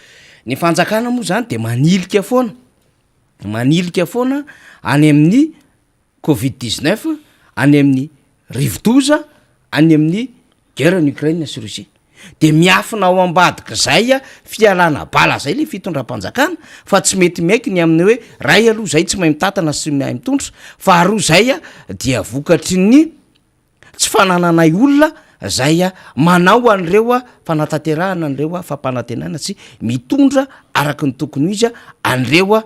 ny fanjakana moa zany de manilika foana any amin'ny covid-19 any amin'ny rivodoza any amin'ny guerre ny Ukraine sy Russie de miafina ao ambadika zay a fialana bala zay le fitondram-panjakana fa tsy mety maiky ny amin'ny hoe ray aloha zay tsy mahay mitatana sy mahay mitondra fa aroa zay a dia vokatry ny tsy fanananay olona zay a manao an'ireo a fanatanterahana an'ireo a fampanantenana sy mitondra araky ny tokony izy a an'ireo a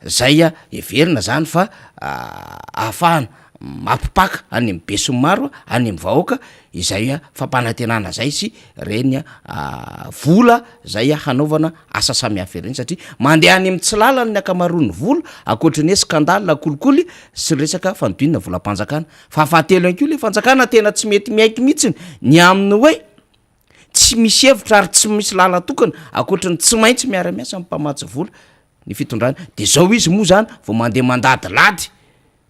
zay a everina zany fa ahafahana mampipaka any amy be sy maro any amy vahoaka izay a fampanantenana zay sy reny vola zay a hanaovana asa samihafa ireny satria mandeha any amy tsy lalany ny akamaroan'ny vola akoatrany hoe skandale kolikoly sy resaka fanodinana volam-panjakana fa fahatelo any ko le fanjakana tena tsy mety miaiky mihitsiny ny aminy hoe tsy misy hevitra ary tsy misy lala tokana akoatrany tsy maintsy miara-miasa mpamatsy vola ny fitondrana de zao izy moa zany vao mandeha mandadilady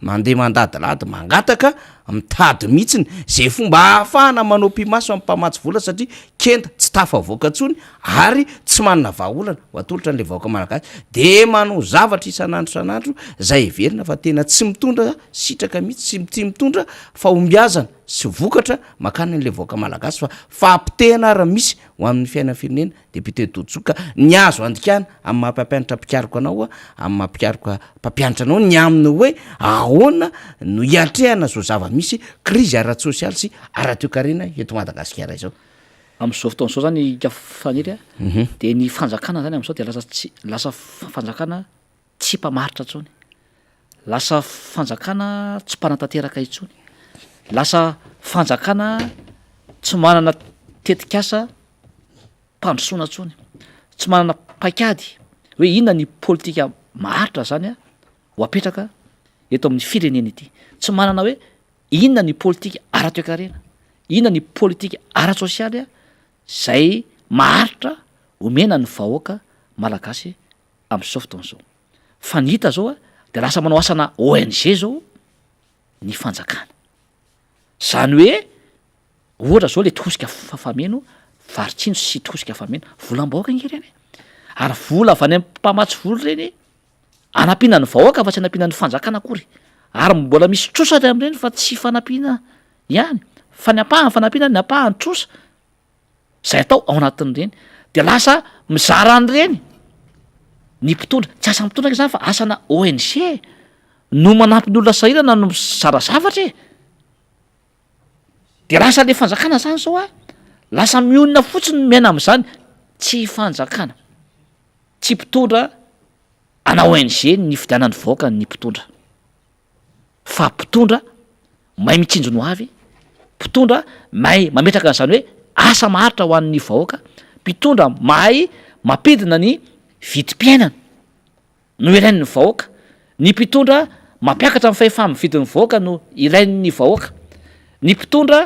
mangataka mitady mihitsiny zay fomba ahafahana manao mpimaso amin'ny mpamatsy vola satria kenda tsy tafavoaka tsony ary tsy manana vahaolana ho atolotra n'le vahoaka malagasy de manao zavatra isanandro zay everina fa tena tsy mitondra sitraka mihitsy tsy mitondra fahombiazana sy vokatra makany n'le vahoaka malagasy fa fampitehana raha misy ho amin'ny fiainana firenena député Toditsoa ny azo andikana amin'ny mampampianatra mpikaroko anao a amin'ny mampikaroko mpampianatra anao ny aminy hoe ahoana no hiatrehana zao zava-misy krizy ara-tsosialy sy ara-toekarena eto Madagasikara izao am'izao fotoana zao zany kafaniry a de ny fanjakana zany am'izao de lasa fanjakana tsy mpamaritra tsony lasa fanjakana tsy mpanantanteraka itsony lasa fanjakana tsy manana tetikasa mpandrosoana tsony tsy manana pakady hoe inona ny politika maharitra zany a ho apetraka eto amin'ny firenena ity tsy manana hoe inona ny politika ara-toekarena inona ny politika ara-tsosialy a zay maharitra omena ny vahoaka malagasy am'izao fotoana zao fa ny hita zao a de lasa manao asana ONG zao ny fanjakana zany hoe ohatra zao le tosika fameno varitsino sy tosika fameno volam-bahoaka nge reny ary vola avy any amin'ny mpamatsy vola reny anampiana ny vahoaka fa tsy anampiana ny fanjakana akory ary mbola misy trosatra am'ireny fa tsy fanampiana ihany fa ny ampahany fanampiana ny ampahany trosa zay atao ao anatin'ireny de lasa mizara an'ireny ny mpitondra tsy asa mpitondra zany fa asana ONG no manampy ny olona sahirana no mizara zavatra e de lasa le fanjakana zany zao a lasa mionina fotsiny miaina am'izany tsy fanjakana tsy mpitondra ana ONG ny fidianan'ny vahoaka ny mpitondra fa mpitondra mahay mitsinjony ho avy mpitondra mahay mametraka an'izany hoe asa maharitra ho an'ny vahoaka mpitondra mahay mampidina ny vidim-piainana no ilain'ny vahoaka ny mpitondra mampiakatra amin'ny fahefamividin'ny vahoaka no ilain'ny vahoaka ny mpitondra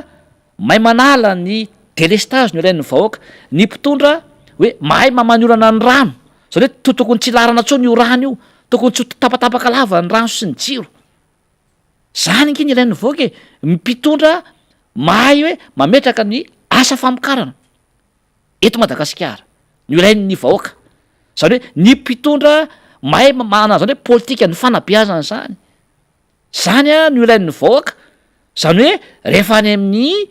mahay manala ny délestage no ilain'ny vahoaka ny mpitondra hoe mahay mamaniorana ny rano zany hoe tokony tsy larana tsony io rano io tokony tsy tapatapaka lava ny rano sy ny jiro zany nky ny ilain'ny vahoaka e mpitondra mahay hoe mametraka ny asa famokarana eto Madagasikara no ilain'ny vahoaka zany hoe ny mpitondra mahay mana zany hoe politika ny fanabeazana zany a no ilain'ny vahoaka zany hoe rehefa any amin'ny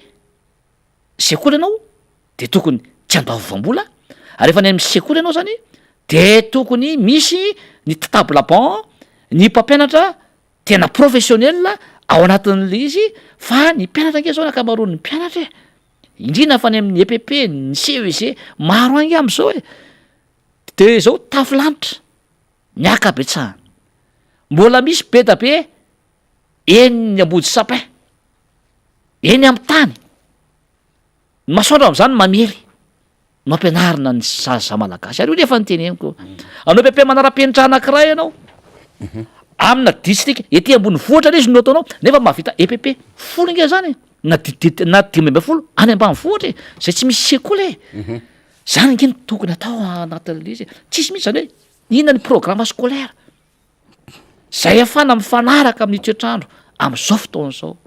sekoly ianao de tokony tsy andavovambola rehefa any amin'ny sekoly ianao zany de tokony misy ny table banc ny mpampianatra tena professionnel ao anatin'le izy fa ny mpianatra nke zao ny akamaroan'ny mpianatra indrina fa any amin'ny EPP ny CEG maro angy am'izao e de zao tafilanitra ny akabetsahana mbola misy be da be eny ny ambody sapin eny amin'ny tany masoandro am'izany mamely no ampianarina ny zaza malagasy ary io nefa nyteneniko anao EPP manara-penitra anankiray ianao amina district ety ambony vohatra le izy no ataonao nefa mahavita EPP folo nge zany na 5 any ambany vohatra zay tsy misy sekoly zany nge ny tokony atao anatin'le izy tsisy misy zany hoe inona ny programme scolaire zay afana mifanaraka amin'ny toetrandro am'izao fotoana zao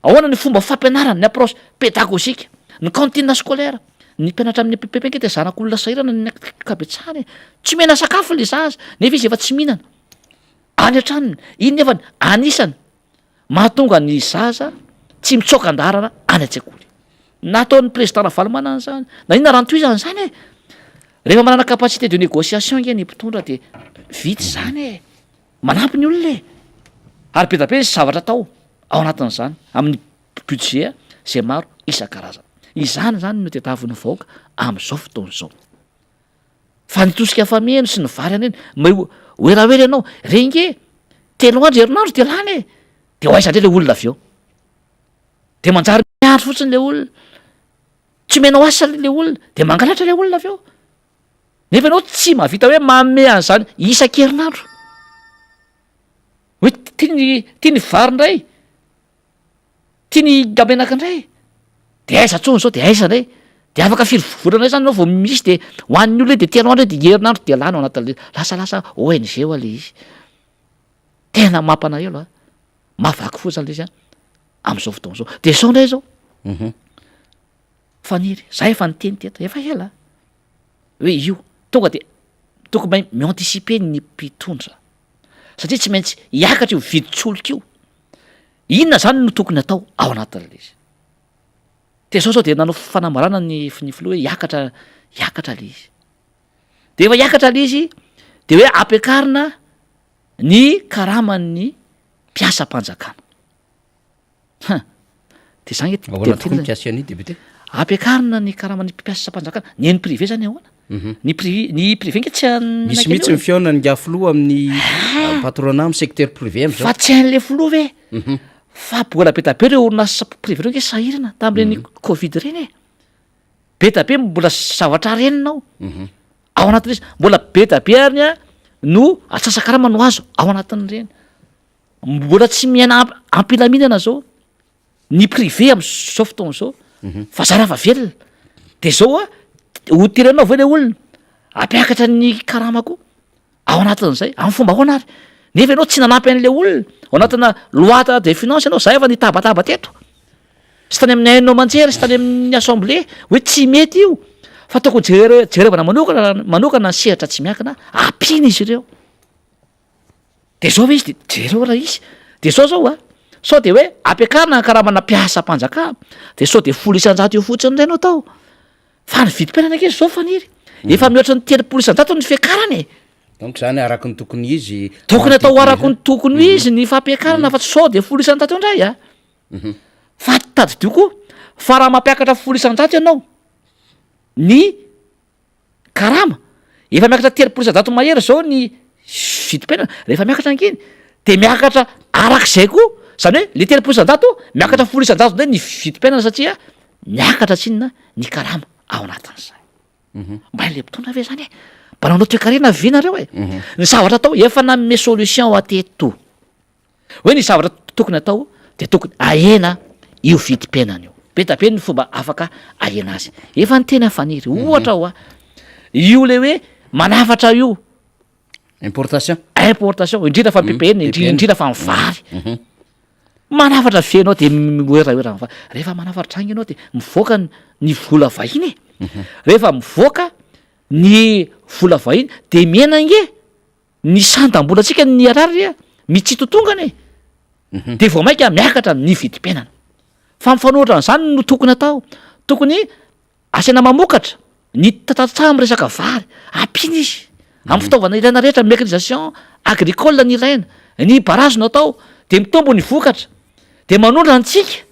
ahoana ny fomba fampianarana ny approche pédagogique ny cantine scolaire ny mpianatra amin'ny EPP nke de zanak'olona sahirana ny akabetsahany tsy mena sakafo le zaza nefa izy efa tsy mihinana any antranony iny nefa anisany mahatonga ny zaza tsy mitsoka andarana any an-tsekoly nataon'ny président Navalimana zany na inona rantoizany zany rehefa manana capacité de négociation nge ny mpitondra de vity zany manampy ny olona ary be da be izy zavatra atao ao anatin'izany amin'ny budget zay maro isan-karazana izany zany no tetavin'ny vahoaka am'izao fotoana zao fa nitosika fameno sy ny vary any eny oelaoela ianao renge telo andro herinandro de lany de ho aiza ndray le olona avy eo de manjary miandro fotsiny le olona tsy menao asa le olona de mangalatra le olona avy eo nefa ianao tsy mahavita hoe manome an'izany isan-kerinandro hoe tia ny vary indray tia ny gamenaka indray de aiza tsony zao de aiza indray de afaka firy volana zany anao vao misy de hoan'ny olona de telo andro de herinandro de lany ao anatin'le lasalasa ONG eo ale izy tena mampanaelo mavaky fotsiny le izy am'izao fotoana zao de sao ndray zao faniry za efa niteny teto efa ela hoe io tonga de tokony mahay mianticiper ny mpitondra satria tsy maintsy hiakatra io viditsoloka io inona zany no tokony atao ao anatin'le izy de sao de nanao fanambarana ny filoha hoe hiakatra le izy de efa hiakatra le izy de hoe ampiakarina ny karaman'ny mpiasa-panjakana de zany ampiakarina ny karaman'ny mpiasa-panjakana ny eny privé zany ahoana ny privé nke tsy misy mihitsy ny fiona nga filoha amin'ny patronat amin'ny secteur privé am'izao fa tsy hain'le filoha ve fa bola be da be reo orinasa privé reo nke sahirana tam'reny covid reny be da be mbola zavatra renina ao anatin'izy mbola be da be ary no atsasa-karama no azo ao anatin'reny mbola tsy miaina ampilaminana zao ny privé am'izao fotoana zao fa zarava velona de zao ho tirenao ve le olona ampiakatra ny karamako ao anatin'izay amin'ny fomba ahoana ary nefa ianao tsy nanampy an'le olona ao anatina loata de finance ianao za efa nitabataba teto sy tany amin'ny ainao manjery sy tany amin'ny assemblée hoe tsy mety io fa tokony jerevana manokana ny sehatra tsy miankina ampina izy ireo de zao ve izy de jereo raha izy de zao sao de hoe ampiakarina karamana mpiasa-panjakana de sao de 100 eo fotsiny ray anao tao fa ny vidim-piainana anke zao faniry efa mihoatra ny 300 ny fiakarany donc zany araka ny tokony izy tokony atao araka ny tokony izy ny fampiakarana fa sao de 100 indray fa tadidioko fa raha mampiakatra folo isan-jato ianao ny karama efa miakatra telopolo isan-jato mahery zao ny vidim-piainana rehefa miakatra ankiny de miakatra arak'izay koa zany hoe le telopolo isan-jato miakatra folo isan-jato ndray ny vidim-piainana satria miakatra tsinona ny karama ao anatin'izay mba le mpitondra ve zany e mbananao toe-karena ve nareo e ny zavatra atao efa nanome solution ateto hoe ny zavatra tokony atao de tokony ahena io vidim-piainana io be tabe ny fomba afaka ahena azy efa ny teny afaniry ohatra ao a io le hoe manafatra io importation indrindra fa ppn indrindra fa mivary manafatra fianao de oeraoera mivary rehefa manafatra tranga ianao de mivoaka ny vola vahiny e rehefa mivoaka ny vola vahiny de mienange ny sandam-bolatsika ny arary a mitsitotongana e de vao mainka miakatra ny vidim-piainana fa mifanohitra n'izany no tokony atao tokony asena mamokatra ny tatatsaha amy resaka vary ampina izy amin'ny fitaovana ilaina rehetra mécanisation agricole ny ilaina ny barazo no atao de mitombo ny vokatra de manondrana antsika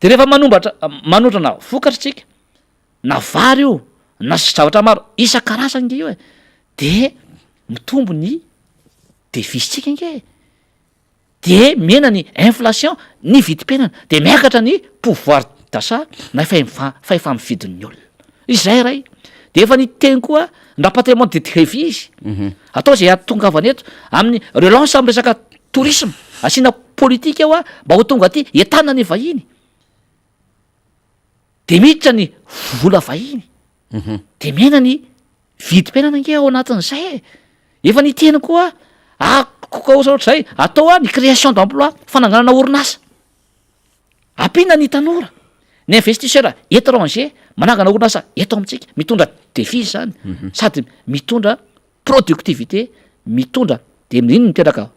de rehefa manondrana vokatra tsika na vary io na zavatra maro isan-karazany nge io e de mitombo ny devisitsika nge de miena ny inflation ny vidim-piainana de miakatra ny pouvoir d'achat na faefa mividin'ny olona izay ray de efa ny teny koa ndra patrimoine de devise atao zay atongavana eto amin'ny relance amy resaka tourisme asiana politika ao a mba ho tonga aty entana ny vahiny de miditra ny vola vahiny de miena ny vidim-piainana nge ao anatin'izay e efa ny teny koa kokaosaohatrazay atao a ny création d'emploi fananganana orinasa ampina ny tanora ny investisseur étranger manangana orinasa eto amintsika mitondra devise zany sady mitondra productivité mitondra de iny miteraka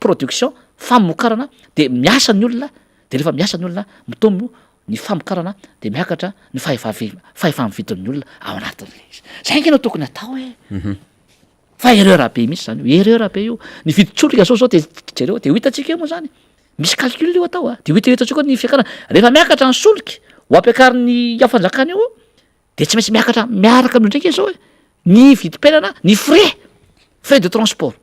production famokarana de miasa ny olona de rehefa miasa ny olona mitombo ny famokarana de miakatra ny fahefa mividin'ny olona ao anatin'le izy zay nge no tokony atao e fa erreur be misy zany erreur be io ny viditsolika zao de jereo de ho hitatsika io moa zany misy calcul io atao a de ho hitatsika ny fiakarana rehefa miakatra ny solika ho ampiakariny afanjakana io de tsy maintsy miakatra miaraka amio ndraiky zao e ny vidim-piainana ny frais de transport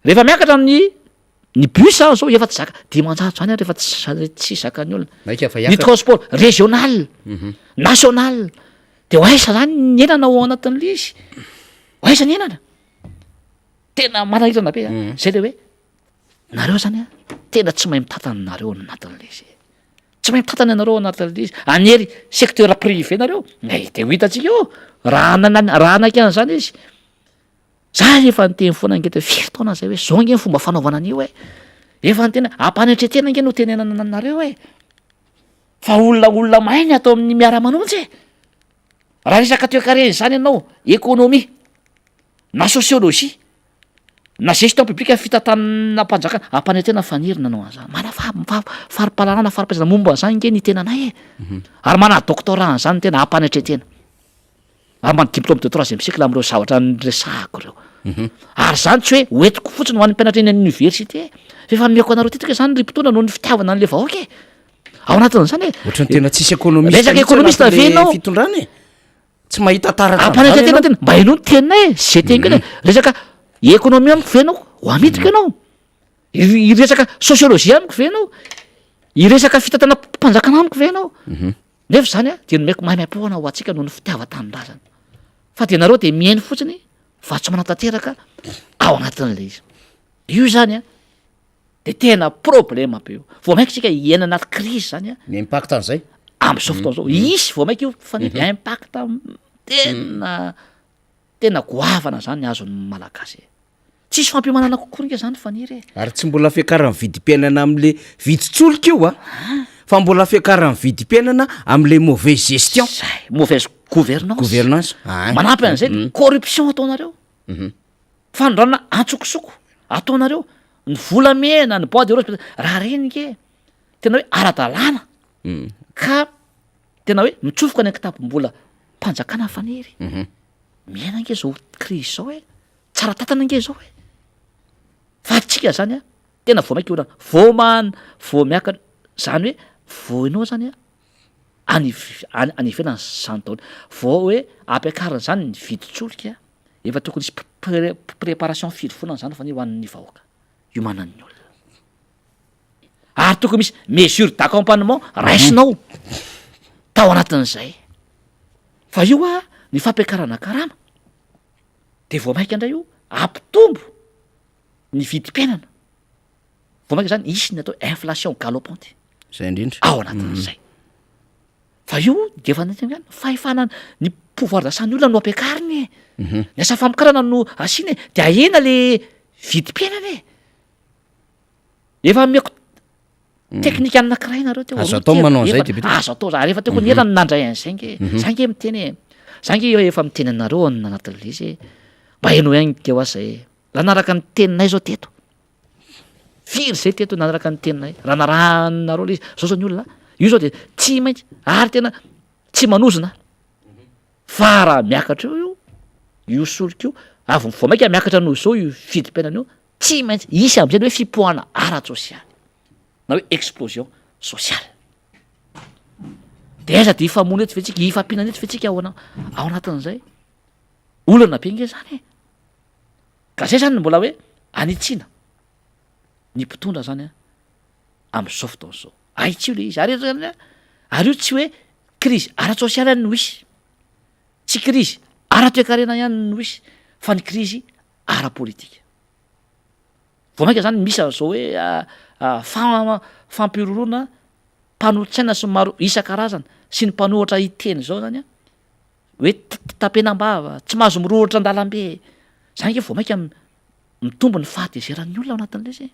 rehefa miakatra ny bus zao efa tsy zaka dimanjato zany rehefa tsy zakany olona ny transport régional national de oaisa zany ny enana ao anatin'le izy oaisa ny enana tena manahirana be zay le hoe nareo zany a tena tsy mahay mitatanynareo anatin'le izy tsy mahay mitatany anareo anatin'le izy anery secteur privé nareo de ho hitatsika io raha anaky an'zany izy za efa nyteny foana nge te firy taona zay hoe zao nge ny fomba fanaovana an'io e efa ny tena ampanetretena nge no tenenana nareo e fa olona mainy atao amin'ny miara-manonjy e raha resaka toe-kareny zany ianao économie na sociologie na gestion publique fitatana mpanjakana ampanetena fanirina anao an'zany mana faripalanana faripaizana momba zany nge ny tenanay e ary mana doctorat an'zany tena ampanetretena ary mana diplôme de troisième cycle am'ireo zavatra nyresahako reo ary zany tsy hoe hoentiko fotsiny ho an'ny mpianatra eny amin'ny université fefa nomeko anareo tetika zany ry mpitondra noho ny fitiavana an'le vahoaka e ao anatin'zany e ohatrany tena tsisy économiste resaka économiste avenao fitondrana e tsy mahita taratra ampanetretena tena mba hainao ny tenina e zay teny keny resaka économie amiko venao ho amidiko ianao iresaka sociologie amiko venao iresaka fitatana mpanjakana amiko venao nefa zany a de nomeko maimaipoana ho atsika noho ny fitiava-tanindrazana fa de nareo de mihainy fotsiny fa tsy manatanteraka ao anatin'le izy io zany a de tena problema be io vao mainky tsika hiaina anaty crise zany a ny impact an'izay am'izao fotoana zao isy vao mainky io fa ny impact tena goavana zany azon'ny malagasy tsisy fampimanana kokorinka zany faniry e ary tsy mbola fiakarany vidim-piainana am'le viditsolika io a fa mbola fiakarany vidim-piainana am'le mauvaise gestion zay mauvaise gouvernance manampy an'izay corruption ataonareo fanondrana antsokosoko ataonareo ny volamena ny bois de rose raha reny ke tena hoe ara-dalàna ka tena hoe mitsofoka ny ankitapom-bola mpanjakana faniry miaina nge zao crise zao e tsara tatana nge zao e fa tsika zany a tena vao mainky olana vao miakatra zany hoe vao ianao zany a any ivelany zany taona vao hoe ampiakarina zany ny vidin-tsolika efa tokony isy préparation firy foana zany fa ny ho an'ny vahoaka io manan'ny olona ary tokony misy mesure d'accompagnement raisinao tao anatin'izay fa io a ny fampiakarana karama de vao maika indray io ampitombo ny vidim-piainana vao maika zany isy ny atao inflation galopante zay indrindra ao anatin'izay fa io de efa nany fahefana ny pouvoir d'asany olona no ampiakariny ny asa famokarana no asiny de ahena le vidim-piainana efa meko teknika anankiray nareo teo azo atao manao an'izay de azo atao za rehefa teo koa ny elany nandray an'izay nge za nge miteny za nge efa miteny anareo anatin'le izy mba hainao ihany teo azay raha naraka ny teninay zao teto firy zay teto nanaraka ny teninay raha narahanareo le izy zao zao ny olona io zao de tsy maintsy ary tena tsy manozona fa raha miakatra io solika io avy vao maika miakatra noho zao io vidim-piainana io tsy maintsy isy am'izay ny hoe fipoahana ara-tsosialy na hoe explosion sociale de aiza de ifamono eto fetsika ifampihinana eto fetsika ao anatin'izay olana be nge zany ka zay zany mbola hoe anitsiana ny mpitondra zany am'zao fotoana zao aitsio le izy ary zany ary io tsy hoe crise ara-tsosialy ihany no isy tsy crise ara-toekarena ihany no isy fa ny crise ara-politika vao maika zany misy zao hoe fampirorona mpanolotsaina sy maro isan-karazana sy ny mpanohatra iteny zao zany hoe tapenam-bava tsy mahazo mirohatra an-dalambe zany nge vao maika mitombo ny fahatezeran'ny olona ao anatin'le izy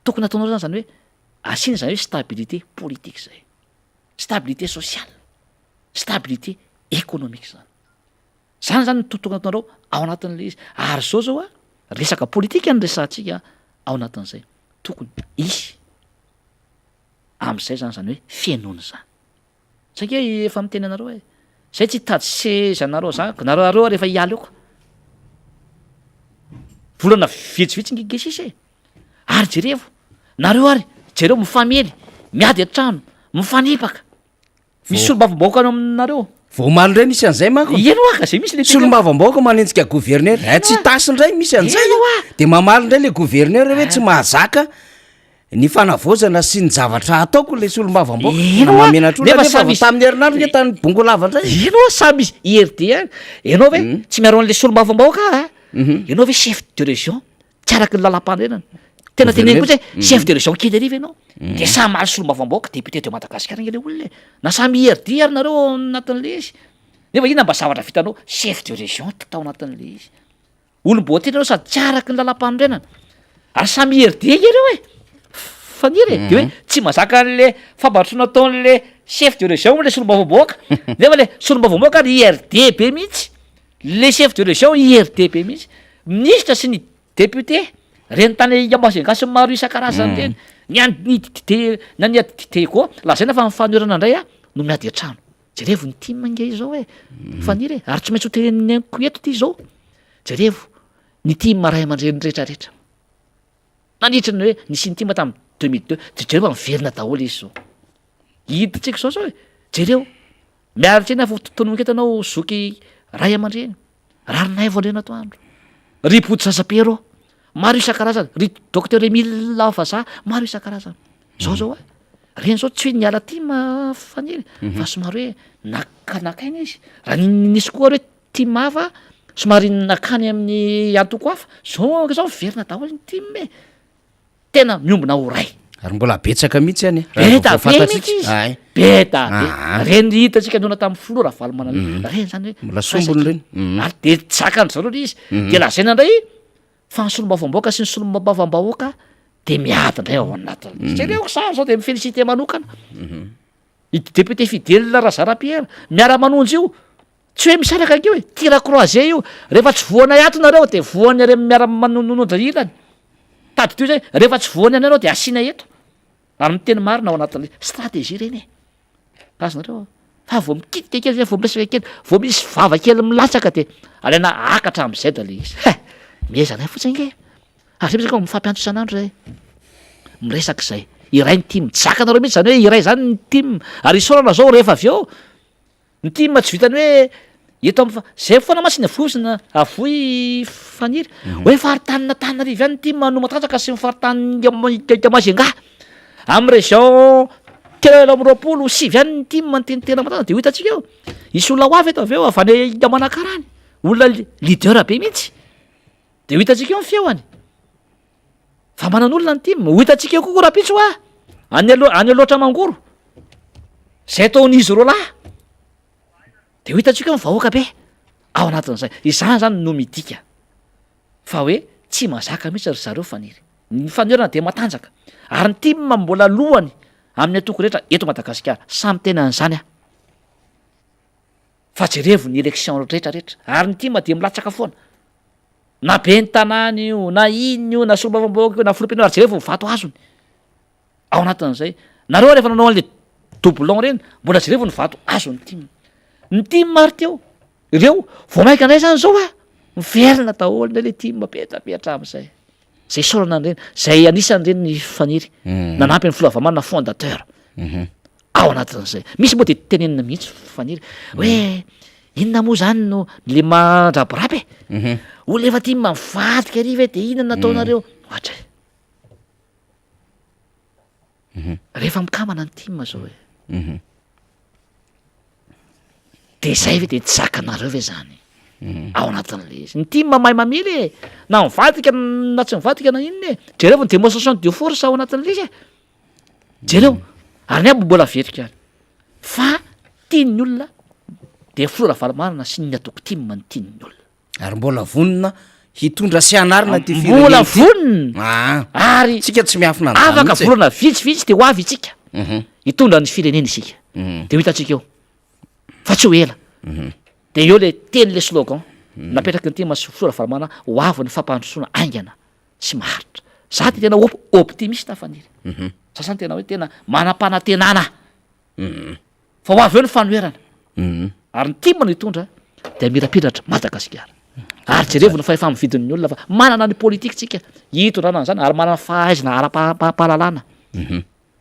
tokony ataonao zany hoe asiana zany hoe stabilité politique zay stabilité sociale stabilité économique zany zany tokony ataonareo ao anatin'le izy ary zao resaka politika ny resantsika ao anatin'izay tokony isy am'izay zany hoe fiainona zany saika efa miteny anareo hoe zay tsy tady seza anareo zany nareo rehefa hialy eo ka volana vitsivitsy ngegesisy ary jerevo nareo ary jereo mifamely miady an-trano mifanipaka misy solom-bavambaoka ano aminareo vao maly indray misy an'izay manko eno aka zay misy le solom-bavambaoka manenjika gouverneur tsy tasy indray misy an'izay de mamaly indray le gouverneur hoe tsy mahazaka ny fanavozana sy ny zavatra ataoko le solom-bavambaokamamenatr'olnefa tamin'ny herinandro nge tany bongolava indray eno samy izy IRD enao ve tsy miaro an'le solom-bavambaoka enao ve chef de région tsy araky ny lalam-pandrenana tena teneny koa zay chef de région kely ariva ianao de samy maly solom-bavambaoka député de Madagasikara nge le olona na samy IRD ary nareo anatin'le izy nefa ina mba zavatra vitanao chef de région tao anatin'le izy olom-boatena anao sady tsy araky ny lalam-pandrenana ary samy IRD ereo faniry de hoe tsy mahazaka an'le fambarotsona ataon'le chef de région le solom-bavambaoka nefa le solom-bavambaoka ary IRD be mihitsy le chef de région IRD be mihitsy ministre sy ny député reny tany iambasengasy maro isan-karazany teny nany dité koa lazaina fa mifanoerana indray no miady an-trano jerevo ny tia mange izao faniry ary tsy maintsy ho tereniko eto ty zao jerevo ny tia maray aman-dreny rehetrarehetra nandritra ny hoe nisy ny tima tamin'ny 2002 de jereo miverina daholo izy zao hiditsika zao jereo miaritra eny fotonoketanao zoky ray aman-dreny rarinay vo andrena atoandro ry pody sasapero maro isan-karazany ry docteur Emile Lavaza maro isan-karazany zao reny zao tsy hoe niala ty mafaniry fa somary hoe nakanakaina izy raha nisy koa hoe ty mava somary nakany amin'ny antoko hafa zao miverina daholo ny time tena miombona ho ray ary mbola betsaka mihitsy any beta beta reny hitatsika nona tamin'ny flora valomana reny zany hoe mbola sombony reny ary de tsakany zao loha izy de lazaina indray fa ny solom-bavambaoka sy ny solom-bavambahoaka de miady indray ao anatin' jereo sary zao de mifelicité manokana député fidèle Razara-Pierre miara-manonjy io tsy hoe misaraka ankeo tira croisé io rehefa tsy voana ato nareo de voany are miara-manononondra ilany tady toy zay rehefa tsy voany anareo de asiana eto ary miteny marina ao anatin'le stratégie reny kazonareo fa vao mikitika kely zay vao miresaka kely vao misy vava kely milatsaka de alaina akatra am'izay da le izy miezanay fotsiny nge ary misaka mifampiantso isan'andro zay miresaka zay iray ny team tsy zakanareo mihitsy zany hoe iray zany ny team ary isorana zao rehefa avy eo ny team tsy vitany hoe eto amin'ny zay foana masiny avosina avoy faniry hoe faritanina Tananarivo ihany ny team no matanjaka sy mifaritany Majunga amin'ny région telo amby roapolo sivy ihany ny team mantenitena matanjaka de ho hitantsika eo isy olona ho avy eto avy eo avy any Manakarany olona leader be mihitsy de ho hitantsika eo ny feoany fa manan'olona ny team ho hitantsika eo kokoa rapitso any aloatra mangoro zay taon'izy roalahy de ho hitantsika eo ny vahoaka be ao anatin'izay izany zany no midika fa hoe tsy mazaka mihitsy ry zareo faniry ny fanerana de matanjaka ary ny team mbola lohany amin'ny atoko rehetra eto Madagasikara samy tena an'izany fa jerevo ny élection rehetrarehetra ary ny team de milatsaka foana na be ny tanàna io na iny io na solombavam-bahoaka io na filompena ary jerevo vato azony ao anatin'izay nareo rehefa nanao an'le doublon reny mbola jerevo ny vato azony ny team maro teo ireo vao maika anay zany zao miverina daholo ndray le team mapetrapetra amin'izay zay sorana an'ireny zay anisan'ireny ny faniry nanampy ny filovamanana fondateur ao anatin'izay misy moa de tenenina mihitsy faniry hoe inona moa zany no le mandraborapy olona efa team mivadika ariva de inona nataonareo ohatra rehefa mikamana ny team zao hoe de zay ve de tsy zakanareo ve zany ao anatin'le izy ny team mahay mamily na mivadika na tsy mivadika na inona jereo ny démonstration de force ao anatin'le izy jereo ary ny aby mbola vetrika ary fa tiany olona de Flora Valomarana sy ny atoko team ny tiany olona ary mbola vonona hitondra sy anarina ty mbola vonona ary tsika tsy miafina afaka volana vitsivitsy de ho avy itsika hitondra ny firenena isika de ho hitantsika eo fa tsy ho ela de eo le teny le slogan napetraky ny team sy Flora Valomarana ho avy ny fampandrosoana aingana sy maharitra za de tena optimiste faniry sasany tena hoe tena manam-panantenana fa ho avy eo ny fanoerana ary ny team no hitondra de mirapiratra Madagasikara ary jerevo no fa efa mividin'ny olona fa manana ny politika tsika hitondrana zany ary manana fahaizana ara-pahalalana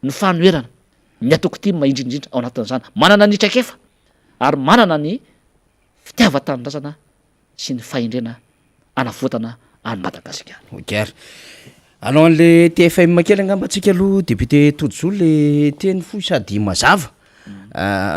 ny fanoerana ny atoko team indrindrindra ao anatin'izany manana ny traikefa ary manana ny fitiava-tanindrazana sy ny fahendrena anavotana any Madagasikara okary anao an'le TFM kely angambatsika aloha député Tojoa le teny foy sady mazava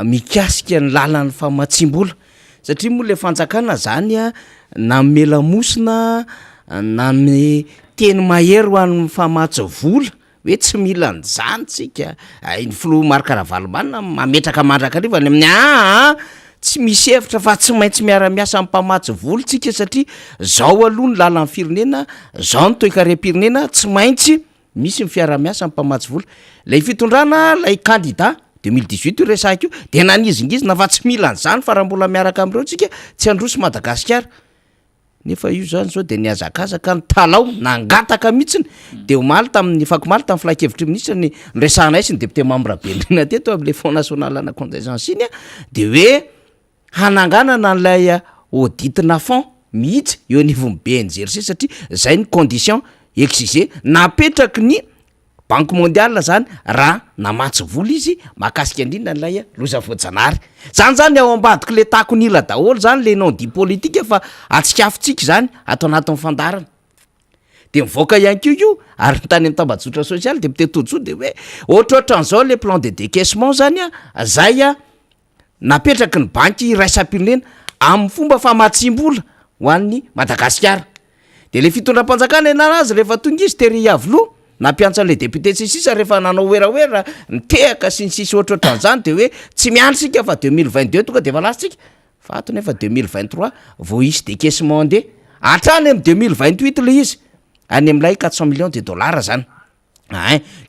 mikasika ny lalan'ny famatsimbola satria moa le fanjakana zany na melamosina na ny teny mahery ho an'ny famatsy vola hoe tsy mila nyzany tsika ny filo Marc Ravalomanina mametraka mandrakariva any amin'ny tsy misy hevitra fa tsy maintsy miara-miasa amin'ny mpamatsy vola tsika satria zao aloha ny lalan'ny firenena zao ny toe-karem-pirenena tsy maintsy misy ny fiara-miasa amin'ny mpamatsy vola lay fitondrana lay candidat 2018 io resaka io de nanizingizina fa tsy mila an'izany fa raha mbola miaraka am'ireo tsika tsy androso Madagasikara nefa io zany zao de niazakazaka ny talao nangataka mihitsiny de omaly tamin'ny fakomaly tamin'ny filakevitry ministra ny resahana sy ny député membre Belina teto amin'le Fonds national ana contingence iny de hoe hananganana n'lay audit na fond mihitsy eo anivon'ny BNGRC satria zay ny condition exigé napetraky ny Banque mondiale zany raha namatsy vola izy makasika indrindra n'lay loza voajanahary zany ao ambadika le takonila daholo zany le non dit politique fa atsikafitsika zany atao anatin'ny fandarana de mivoaka ihany ko io ary tany amin'ny tambazotra social député Tojoa de hoe ohatrohatran'izao le plan de décaissement zany zay napetraky ny banky raisam-pirenena amin'ny fomba famatsim-bola ho an'ny Madagasikara de le fitondram-panjakana enana azy rehefa tonga izy tery avloa nampiantsan'le député tsisisa rehefa nanao oeraoera nitehaka sy ny sisy ohatrohatran'izany de hoe tsy miandry sika fa 2022 tonga de efa lasitsika fa ato nefa 2023 vao isy décaissement nde hatrany amin'ny 2028 le izy any amin'ilay 400 millions de dollars zany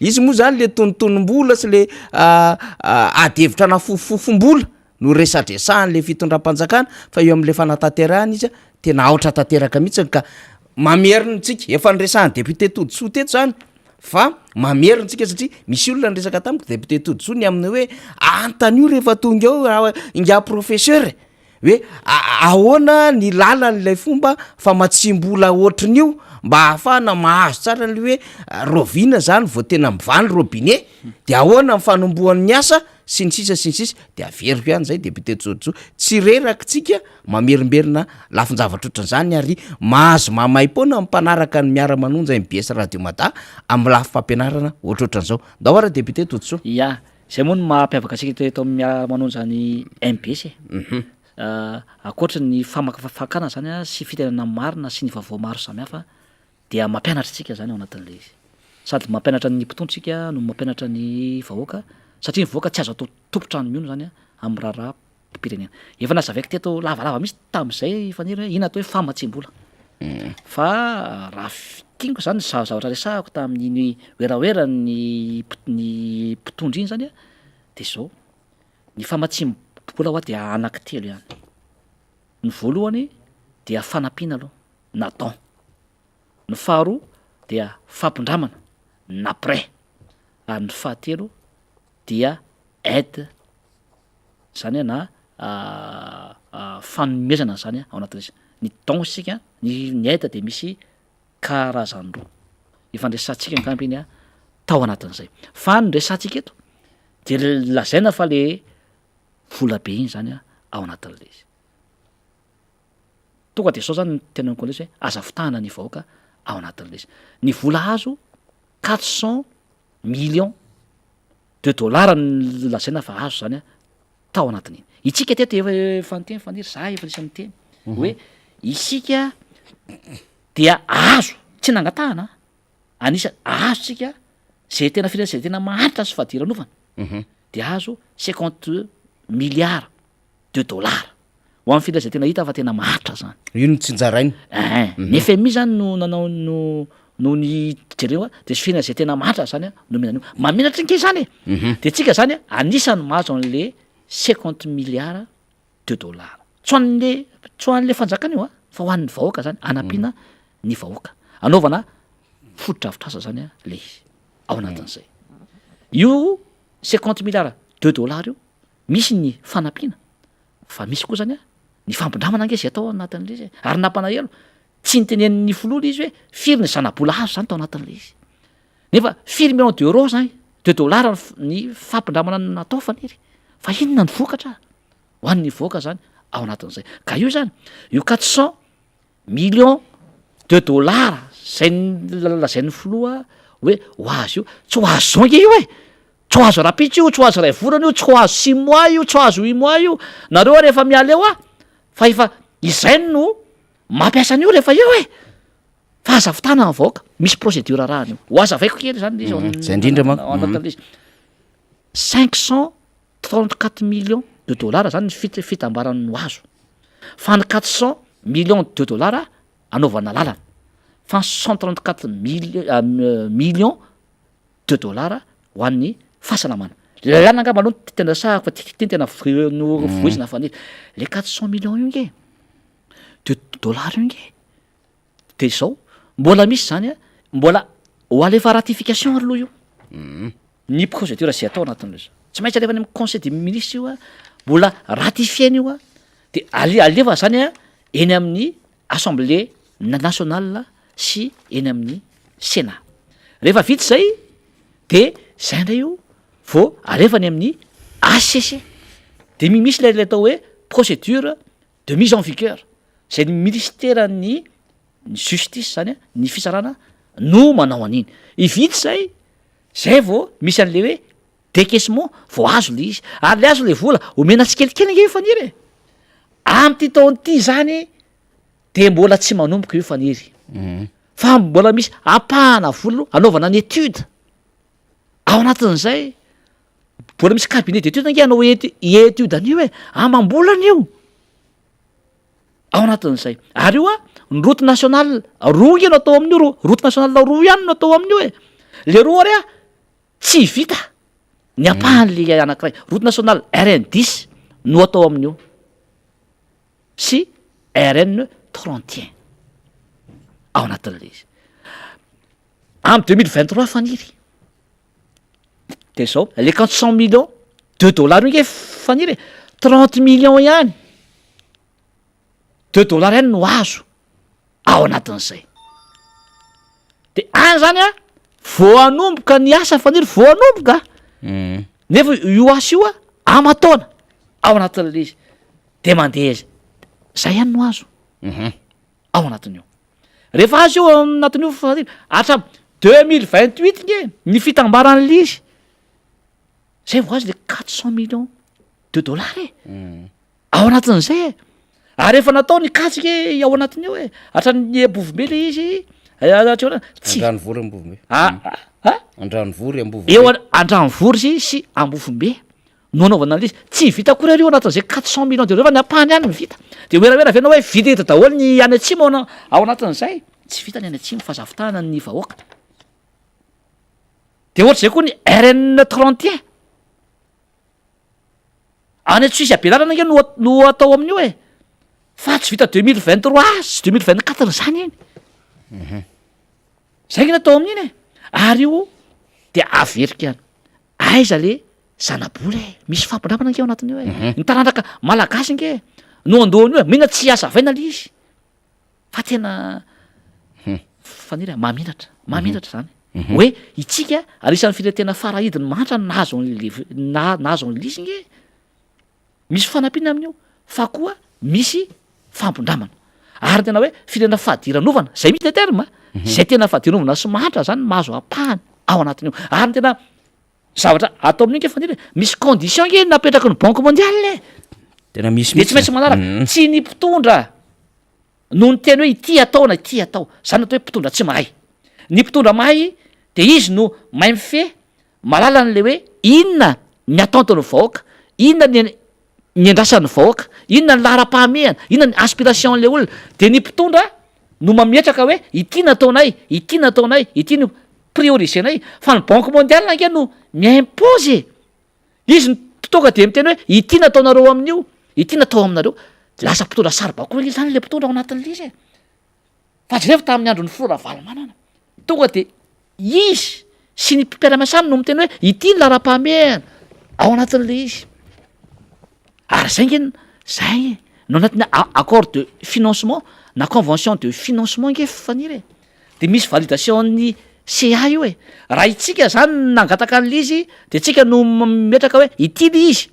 izy moa zany le tonotonom-bola sy le adevitra na fofombola no resadresahan'le fitondram-panjakana fa eo amin'le fanatanterahana izy tena aotra tanteraka mihitsy ka mameriny tsika efa nyresahan'ny député Tojoa teto zany fa mameriny tsika satria misy olona nyresaka tamiko député Tojoa ny amin'ny hoe antany io rehefa tonga eo raha inga professeur hoe ahoana ny lalan'ilay fomba famatsimbola ohatrin'io mba ahafahana mahazo tsara le hoe rovina zany vao tena mivany robinet de ahoana mifanombohan'ny asa sy ny sisa de averiko ihany zay député Jojo tsy rerakintsika mamerimberina lafin-javatra ohatran'izany ary mahazo mamay-poana mpanaraka ny miara-manonja MBS Radio Mata amin'ny lafy fampianarana ohatrohatran'izao ndao ara député Jojo ya zay moa no mampiavaka antsika teto amin'ny miara-manonja ny MBS akoatra ny famakafakana zany a sy fitenenana marina sy ny vaovao maro samihafa dia mampianatra tsika zany ao anatin'le izy sady mampianatra ny mpitondritsika no mampianatra ny vahoaka satria ny vahoaka tsy azo atao tompotrano miono zany a amin'ny raharaha mpirenena efa nazavaiko teto lavalava misy tam'izay faniry ina atao hoe famatsim-bola fa raha tianiko zany zavatra resahako tamin'iny oeraoera ny mpitondry iny zany a de zao ny famatsim-bola hoa dia anankitelo ihany ny voalohany dia fanampiana aloha natao ny faharoa dia fampindramana na prêt ary ny fahatelo dia aide zany a na fanomezana zany a ao anatin'izy ny don sika ny aide de misy karazany roa ifandraisantsika angambiny a tao anatin'izay fa nyresantsika eto de lazaina fa le vola be iny zany a ao anatin'le izy tonga de sao zany ny tenaniko an'izy hoe azavotahana ny vahoaka ao anatin'le izy ny vola azo 400 millions de dollars ny lazaina fa azo zany a tao anatin'iny itsika teto efa nyteny faniry za efa nisy nyteny hoe isika dia azo tsy nangatahana anisa azo tsika zay tena firena zay tena maharitra sy fadiranofana de azo 50 milliards de dollars ho amin'ny firena zay tena hita fa tena maharitra zany io no tsinjarainy ny FMI zany no nanao no ny jereo a de sy firena zay tena maharitra zany a no menan'io mamenatra nke zany de tsika zany a anisany mahazo an'le 50 milliards de dollars tsy hoan'le fanjakana io a fa ho an'ny vahoaka zany anampiana ny vahoaka anaovana fotodrafitrasa zany a le izy ao anatin'izay io 50 milliards de dollars io misy ny fanampiana fa misy koa zany a ny fampindramana ange zay atao anatin'le izy ary nampanaelo tsy nitenen'ny fololy izy hoe firy ny zanabola azo zany tao anatin'le izy nefa firy millions d'euros zany de dollars ny fampindramana natao faniry fa inona ny vokatra ho an'ny voaka zany ao anatin'izay ka io zany io 400 millions de dollars zay lazain'ny filoa hoe ho azo io tsy ho azo zao nge io e tsy ho azo rapitra io tsy ho azo ray volana io tsy ho azo 6 mois io tsy ho azo 8 mois io nareo a rehefa miala eo a fa efa izay no mampiasa an'io rehefa eo e fa azavotana ny vahoaka misy procédure rahany io ho azavaiko kely zany le izy zay indrindra ma anatin'le izy 534 millions de dollars zany ny fitambarany no azo fa ny 400 millions de dollars anaovana lalana fa 134 millions de dollars ho an'ny fahasalamana lalana angamba aloha tena sahako fa tiny tena no voizina faniry le 400 millions io nge de dollars io nge de zao mbola misy zany a mbola ho alefa ratification aloha io ny procédure zay atao anatin'le izy tsy maintsy alefa any amin'ny conseil des ministres io a mbola ratifiena io a de alefa zany a eny amin'ny assemblée nationale sy eny amin'ny sénat rehefa vita zay de zay ndray io vao alefa any amin'ny ACC de misy lay atao hoe procédure de mise en vigueur zay ny ministère ny justice zany a ny fisarana no manao an'iny ivity zay vao misy an'le hoe décaissement vao azo le izy ary le azo le vola omena tsikelikely nge io faniry e am'ty taon'ty zany de mbola tsy manomboka io faniry fa mbola misy apahana vola anaovana ny étude ao anatin'izay mbola misy cabinet d'étude nge anao étude an'io e amam-bolana io ao anatin'izay ary io a ny route nationale roa nge no atao amin'io route nationale roa ihany no atao amin'io e le roa ary a tsy vita ny apahan'le anankiray route nationale RN10 no atao amin'io sy RN 31 ao anatin'le izy am 2023 faniry de zao le 400 millions de dollars io nge faniry 30 millions ihany $2 ihany no azo ao anatin'izay de any zany a vao anomboka ny asa faniry vao anomboka nefa io asa io a amataona ao anatin'le izy de mandeha izy zay ihany no azo ao anatin'io rehefa azo io anatin'io faniry hatramy 2028 nge ny fitambaran'le izy zay vo azy le 400 millions $2 ao anatin'izay ary rehefa natao ny katsika ao anatin'io e hatrany ambovombe le izy tsy andranovory ambovombe andranovory ambovombe eo andranovory izy sy ambovombe no anaovana an'le izy tsy vita kory io anatin'izay 400 millions de refa ny ampahany any ny vita de oeraera avena hoe vita eto daholo ny any atsimo ao anatin'izay tsy vita ny any atsimo fa zavitahana ny vahoaka de ohatra zay koa ny RN 31 any Suisse abelarana nge no atao amin'io e fa tsy vita 2023 sy 2024 zany iny zay nge natao amin'iny e ary io de averika any aiza le zanabola e misy fampindramana nke ao anatin'io e ny tarandraka malagasy nge no andohan'io e mihina tsy asa vaina le izy fa tena faniry maminatra zany hoe itsika ary isan'ny firetena farahidiny mantra nahazo an'le izy nge misy fanampiana amin'io fa koa misy fampindramana ary tena hoe firena fahadiranovana zay misy le terme zay tena fahadiranovana sy mahantra zany mahazo apahany ao anatin'io ary tena zavatra atao amin'io nke faniry misy condition nge napetraka ny banque mondiale tena misy de tsy maintsy manaraka tsy ny mpitondra no ny teny hoe ity ataona ity atao zany atao hoe mpitondra tsy mahay ny mpitondra mahay de izy no mahay mifehy malala n'le hoe inona ny ataonton'ny vahoaka inona ny andrasan'ny vahoaka inona ny lahara-pahamehana inona ny aspiration le olona de ny mpitondra no mametraka hoe ity nataonay ity nataonay ity no priorisenay fa ny banque mondiale ange no miimpose izy ny tonga de miteny hoe ity nataonareo amin'io ity natao aminareo lasa mpitondra saribako izy zany le mpitondra ao anatin'le izy e fa zy refa tamin'ny andro ny flora valomanana tonga de izy sy ny mpiara-miasamy no miteny hoe ity ny lahara-pahamehana ao anatin'le izy ary zay nge zay no anatin'ny accord de financement na convention de financement nge faniry e de misy validation-ny CA io e raha itsika zany nangataka an'le izy de tsika no metraka hoe ity le izy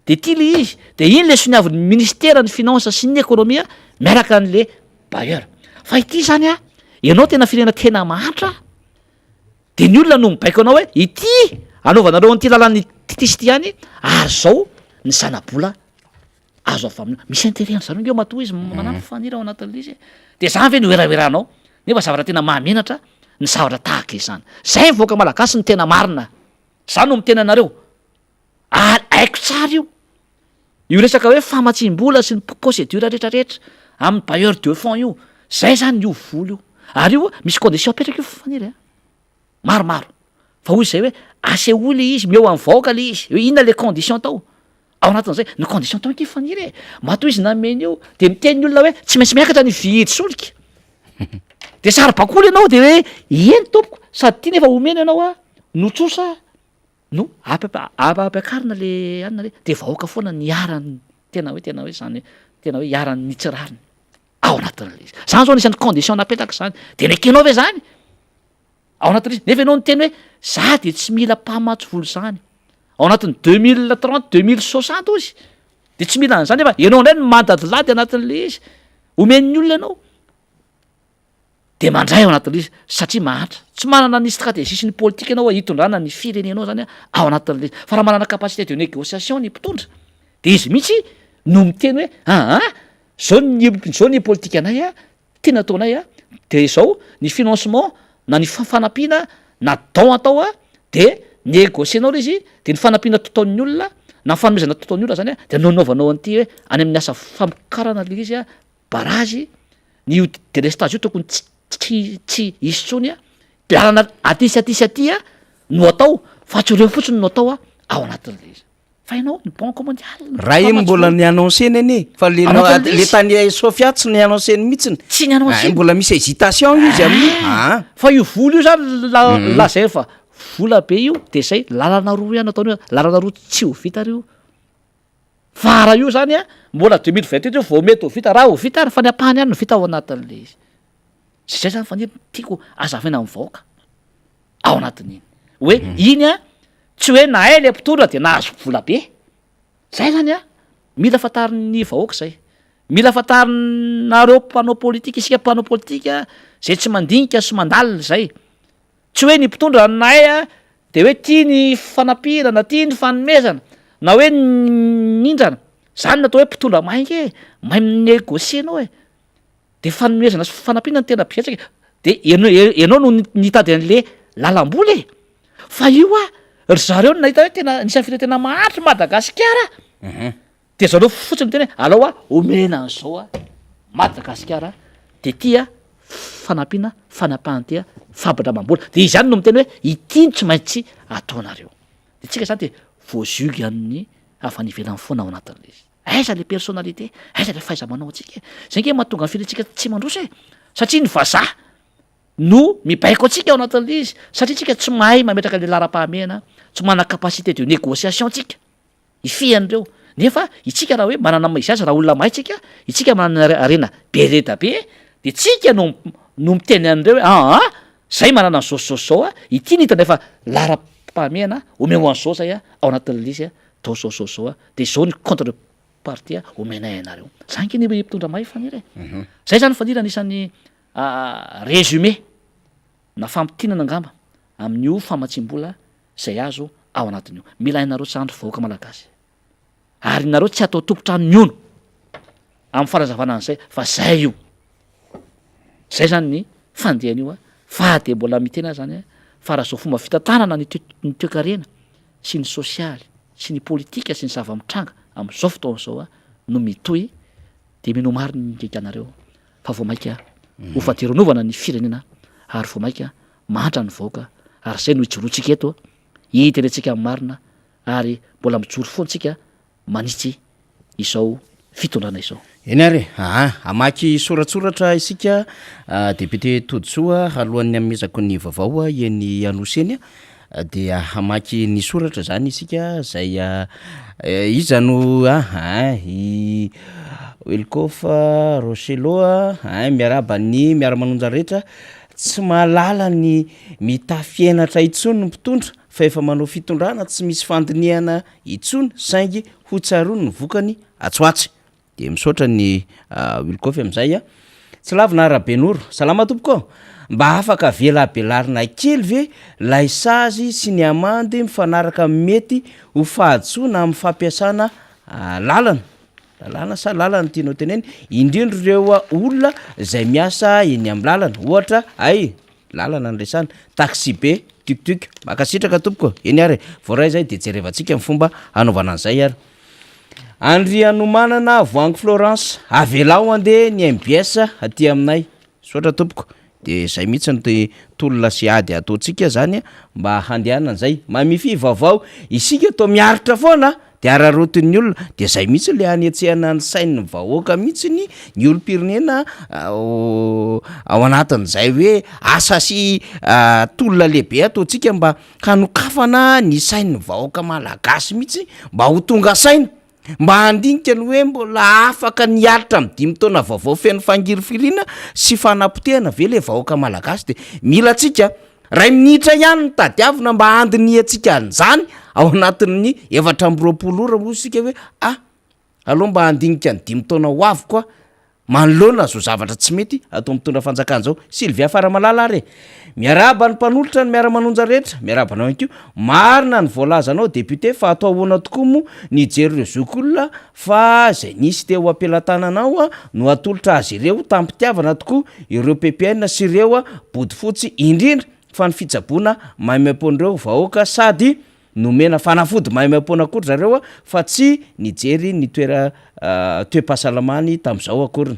de ity le izy de iny le soniavin'ny ministera ny finance sy ny ekonomia miaraka an'le bailleur fa ity zany a ianao tena firena tena mahantra de ny olona no mibaiko anao hoe ity anaovanareo an'ity lalan'ny titisy ty any ary zao ny zanabola azo avy amin'io misy intérêt zareo nge matoa izy manano faniry ao anatin'le izy de zany ve ny oeraoeranao nefa zavatra tena mahamenatra ny zavatra tahaka izany zay mivoaka malagasy ny tena marina zany no mitena anareo ary aiko tsara io resaka hoe famatsim-bola sy ny procédure rehetrarehetra amin'ny bailleur de fonds io zay zany io vola io ary io misy condition apetraka io faniry a maromaro fa hoy zay hoe aseo le izy meo amin'ny vahoaka le izy hoe inona le condition atao ao anatin'izay ny condition tao nke faniry e matoa izy nameny io de miteny olona hoe tsy maintsy miakatra ny vihidy solika de sary bakoly ianao de hoe eny tompoko sady tia nefa omena ianao a notsosa no apampiakarina le anina le de vahoaka foana ny arany tena hoe zany tena hoe iarany nitsirariny ao anatin'le izy zany zao nisan'ny condition napetraka zany de nekenao ve zany ao anatin'le izy nefa ianao ny teny hoe za de tsy mila mpamatsy volo zany ao anatin'ny 2030 2060 ozy de tsy mila an'izany nefa ianao indray ny mandadilady anatin'le izy omen'ny olona ianao de mandray ao anatin'le izy satria mahantra tsy manana ny stratégie sy ny politika ianao hitondrana ny firenenao zany ao anatin'le izy fa raha manana capacité de négociation ny mpitondra de izy mihitsy no miteny hoe zao ny politika anay a tia nataonay a de zao ny financement na ny fanampiana na don atao a de négocienao le izy de ny fanampiana totaon'ny olona na fanomezana totaon'ny olona zany a de nanaovanao an'ity hoe any amin'ny asa famokarana le izy a barazy ny délestage io tokony tsy isy tsony a lalana aty a no atao fa tsy reo fotsiny no atao a ao anatin'le izy fa ianao ny banque mondiale raha iny mbola ny annonceny eny fa le tany Sofia tsy ny annonceny mihitsiny tsy ny annonceny mbola misy hésitation izy amin'ny fa io vola io zany lazay fa vola be io de zay lalana roa ihany ataon'io lalana roa tsy ho vita reo fa raha io zany a mbola 2028 io vao mety ho vita raha ho vita ary fa ny ampahany ihany no vita ao anatin'le izy zay zany faniriana tiako azavaina amin'ny vahoaka ao anatin'iny hoe iny a tsy hoe na hay le mpitondra de nahazo vola be zay zany a mila fantarin'ny vahoaka zay mila fantarinareo mpanao politika isika mpanao politika zay tsy mandinika sy mandalina zay tsy hoe ny mpitondra nay a de hoe tia ny fanampirana tia ny fanomezana na hoe nindrana zany natao hoe mpitondra mainky mahay négocienao de fanomezana sy fanampirana ny tena betsaka de ianao no nitady an'le lalam-boly fa io a ry zareo no nahita hoe tena nisan'ny firenena mahatry Madagasikara de zareo fotsiny tena hoe alao a omena an'izao a Madagasikara de tia fanampina fanapahan-tia fambondramam-bola de izany no miteny hoe ity no tsy maintsy ataonareo de tsika zany de voazugy amin'ny avy any ivelany foana ao anatin'le izy aiza le personnalité aiza le fahaiza-manao antsika zay nge mahatonga ny firentsika tsy mandrosa satria ny vazaha no mibaiko atsika ao anatin'le izy satria tsika tsy mahay mametraka le lara-pahamena tsy mana capacité de négociation tsika ifian'ireo nefa itsika raha hoe manana izy azy raha olona mahay tsika itsika manana arena be reda be de tsika no miteny an'ireo hoe zay manana ny zaozao a ity ny hitana efa lara-pahamena omeo an'izao zay a ao anatin'le izy a tao zaozao a de zao ny contre partie omenay anareo zany ke ny mpitondra mahay faniry zay zany fanira anisan'ny résumé na fampitinana angamba amin'io famatsim-bola zay azo ao anatin'io mila hainareo tsandro vahoaka malagasy ary nareo tsy atao tompotrano ny ono amin'ny farazavana an'izay fa zay io zay zany ny fandehany io a fa de mbola mitena zany a fa raha zao fomba fitantanana ny toekarena sy ny sosialy sy ny politika sy ny zava-mitranga amin'izao fotoan'izao a no mitohy de minomary ny ndreky anareo fa vao mainka ho fateronovana ny firenena ary vao mainka mantra ny vahoaka ary zay no ijorotsika eto hitenentsika amin'ny marina ary mbola mijoro foantsika manitsy izao fitondrana izao eny ary amaky soratsoratra isika député Todsoa alohan'ny amezako ny vaovao eny Anosy eny de hamaky ny soratra zany isika zay iza no i Wilkofa Rochelo miaraba ny miara-manonja rehetra tsy mahalala ny mitafienatra itsony ny mpitondra fa efa manao fitondrana tsy misy fandiniana itsony saingy ho tsarony ny vokany atsoatsy de misaotra ny Wilkofa am'izay tsy lavina Arabenoro salama tompoko mba afaka velabelarina kely ve lay sazy sy ny amandy mifanaraka mety ho fahadsoana amin'ny fampiasana lalana sa lalana tianao teneny indrindro ireo olona zay miasa eny amin'ny lalana ohatra lalana nresana taxi be tuk makasitraka tompoko eny ary voaray zay de jerevantsika ny fomba anaovana an'izay ary Andry Anomanana Voangy Florence avelao andeha ny MBS aty aminay sotra tompoko de zay mihitsy ny tolona sy ady ataotsika zany mba handehanana zay mamify vaovao isika to miaritra foana de ararotin'ny olona de zay mihitsy le anetsehana ny sain'ny vahoaka mihitsy ny olom-pirenena ao anatin'izay hoe asa sy tolona lehibe ataotsika mba hanokafana ny sain'ny vahoaka malagasy mihitsy mba ho tonga saina mba handinika ny hoe mbola afaka niaritra amin'ny 5 taona vaovao feno fangirifirina sy fanapotehana ve le vahoaka malagasy de mila tsika ray minitra ihany ny tadiavina mba andiny atsika an'izany ao anatin'ny 420 ora moa sika hoe aloha mba handinika ny 5 taona ho avy koa manoloana zo zavatra tsy mety atao mitondra fanjakana zao Sylvia Faramalala ary miaraba ny mpanolotra ny miara-manonja rehetra miarabanao ihany koa marina ny voalazanao député fa atao ahoana tokoa moa ny jery ireo zokolona fa zay nisy teo ampelantananao no atolotra azy ireo tampitiavana tokoa ireo PPN sy ireo body fotsy indrindra fa ny fitsaboana maimaipon'ireo vahoaka sady nomena fanafody maimaimpona akory zareo fa tsy nijery ny toe-pahasalamany tam'izao akoriny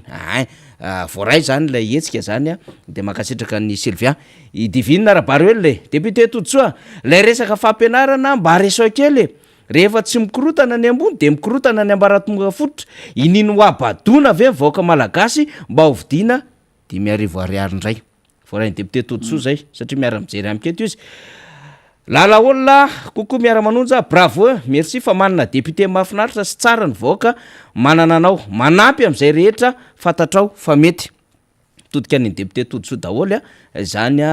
voaray zany lay etsika zany de makasitraka ny Sylvia idivinina rabary hoe le député Todsoa lay resaka fampianarana mba resao kely rehefa tsy mikorotana ny ambony de mikorotana ny ambaratonga fototra inino ho abadona ve vahoaka malagasy mba ho vidiana 5 arivo indray voaray ny député Todsoa zay satria miara-mijery amiketo izy lala olona kokoa miara-manonja bravo merci fa manana député mahafinaritra sy tsara ny vahoaka manana anao manampy am'izay rehetra fantatrao fa mety todika ny député Todosoa daholy zany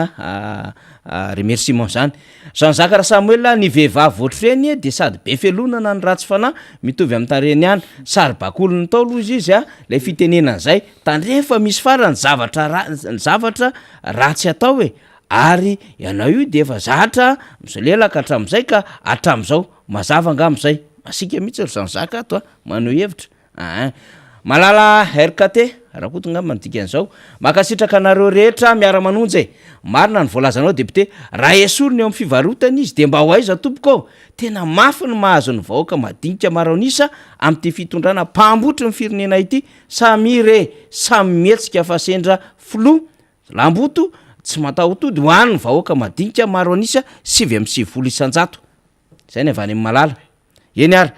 remerciement zany Jean-Jacques Samuel ny vehivavy ohatreny de sady be felonana ny ratsy fanahy mitovy amin'ny tareny ihany sary bakolony tao aloha izy lay fitenenana zay tandrefa misy farany zavatra ratsy atao ary ianao io de efa zatra misolelaka hatram'izay ka hatram'izao mazava angam'izay masika mihitsy Jean-Jacques ato maneho hevitra malala RKT raha koa tonga manodika an'izao makasitraka anareo rehetra miara-manonjy marina ny voalazanao député raha esoriny eo amin'ny fivarotana izy de mba ho aiza tompoko tena mafy ny mahazo ny vahoaka madinika maronisa am'ty fitondrana mpambotra ny firenena ity samy mihetsika fa sendra flo lamboto tsy matahotody ho an'ny vahoaka madinika maronisa 7 isanjato zay ny avy any amin'ny malala eny ary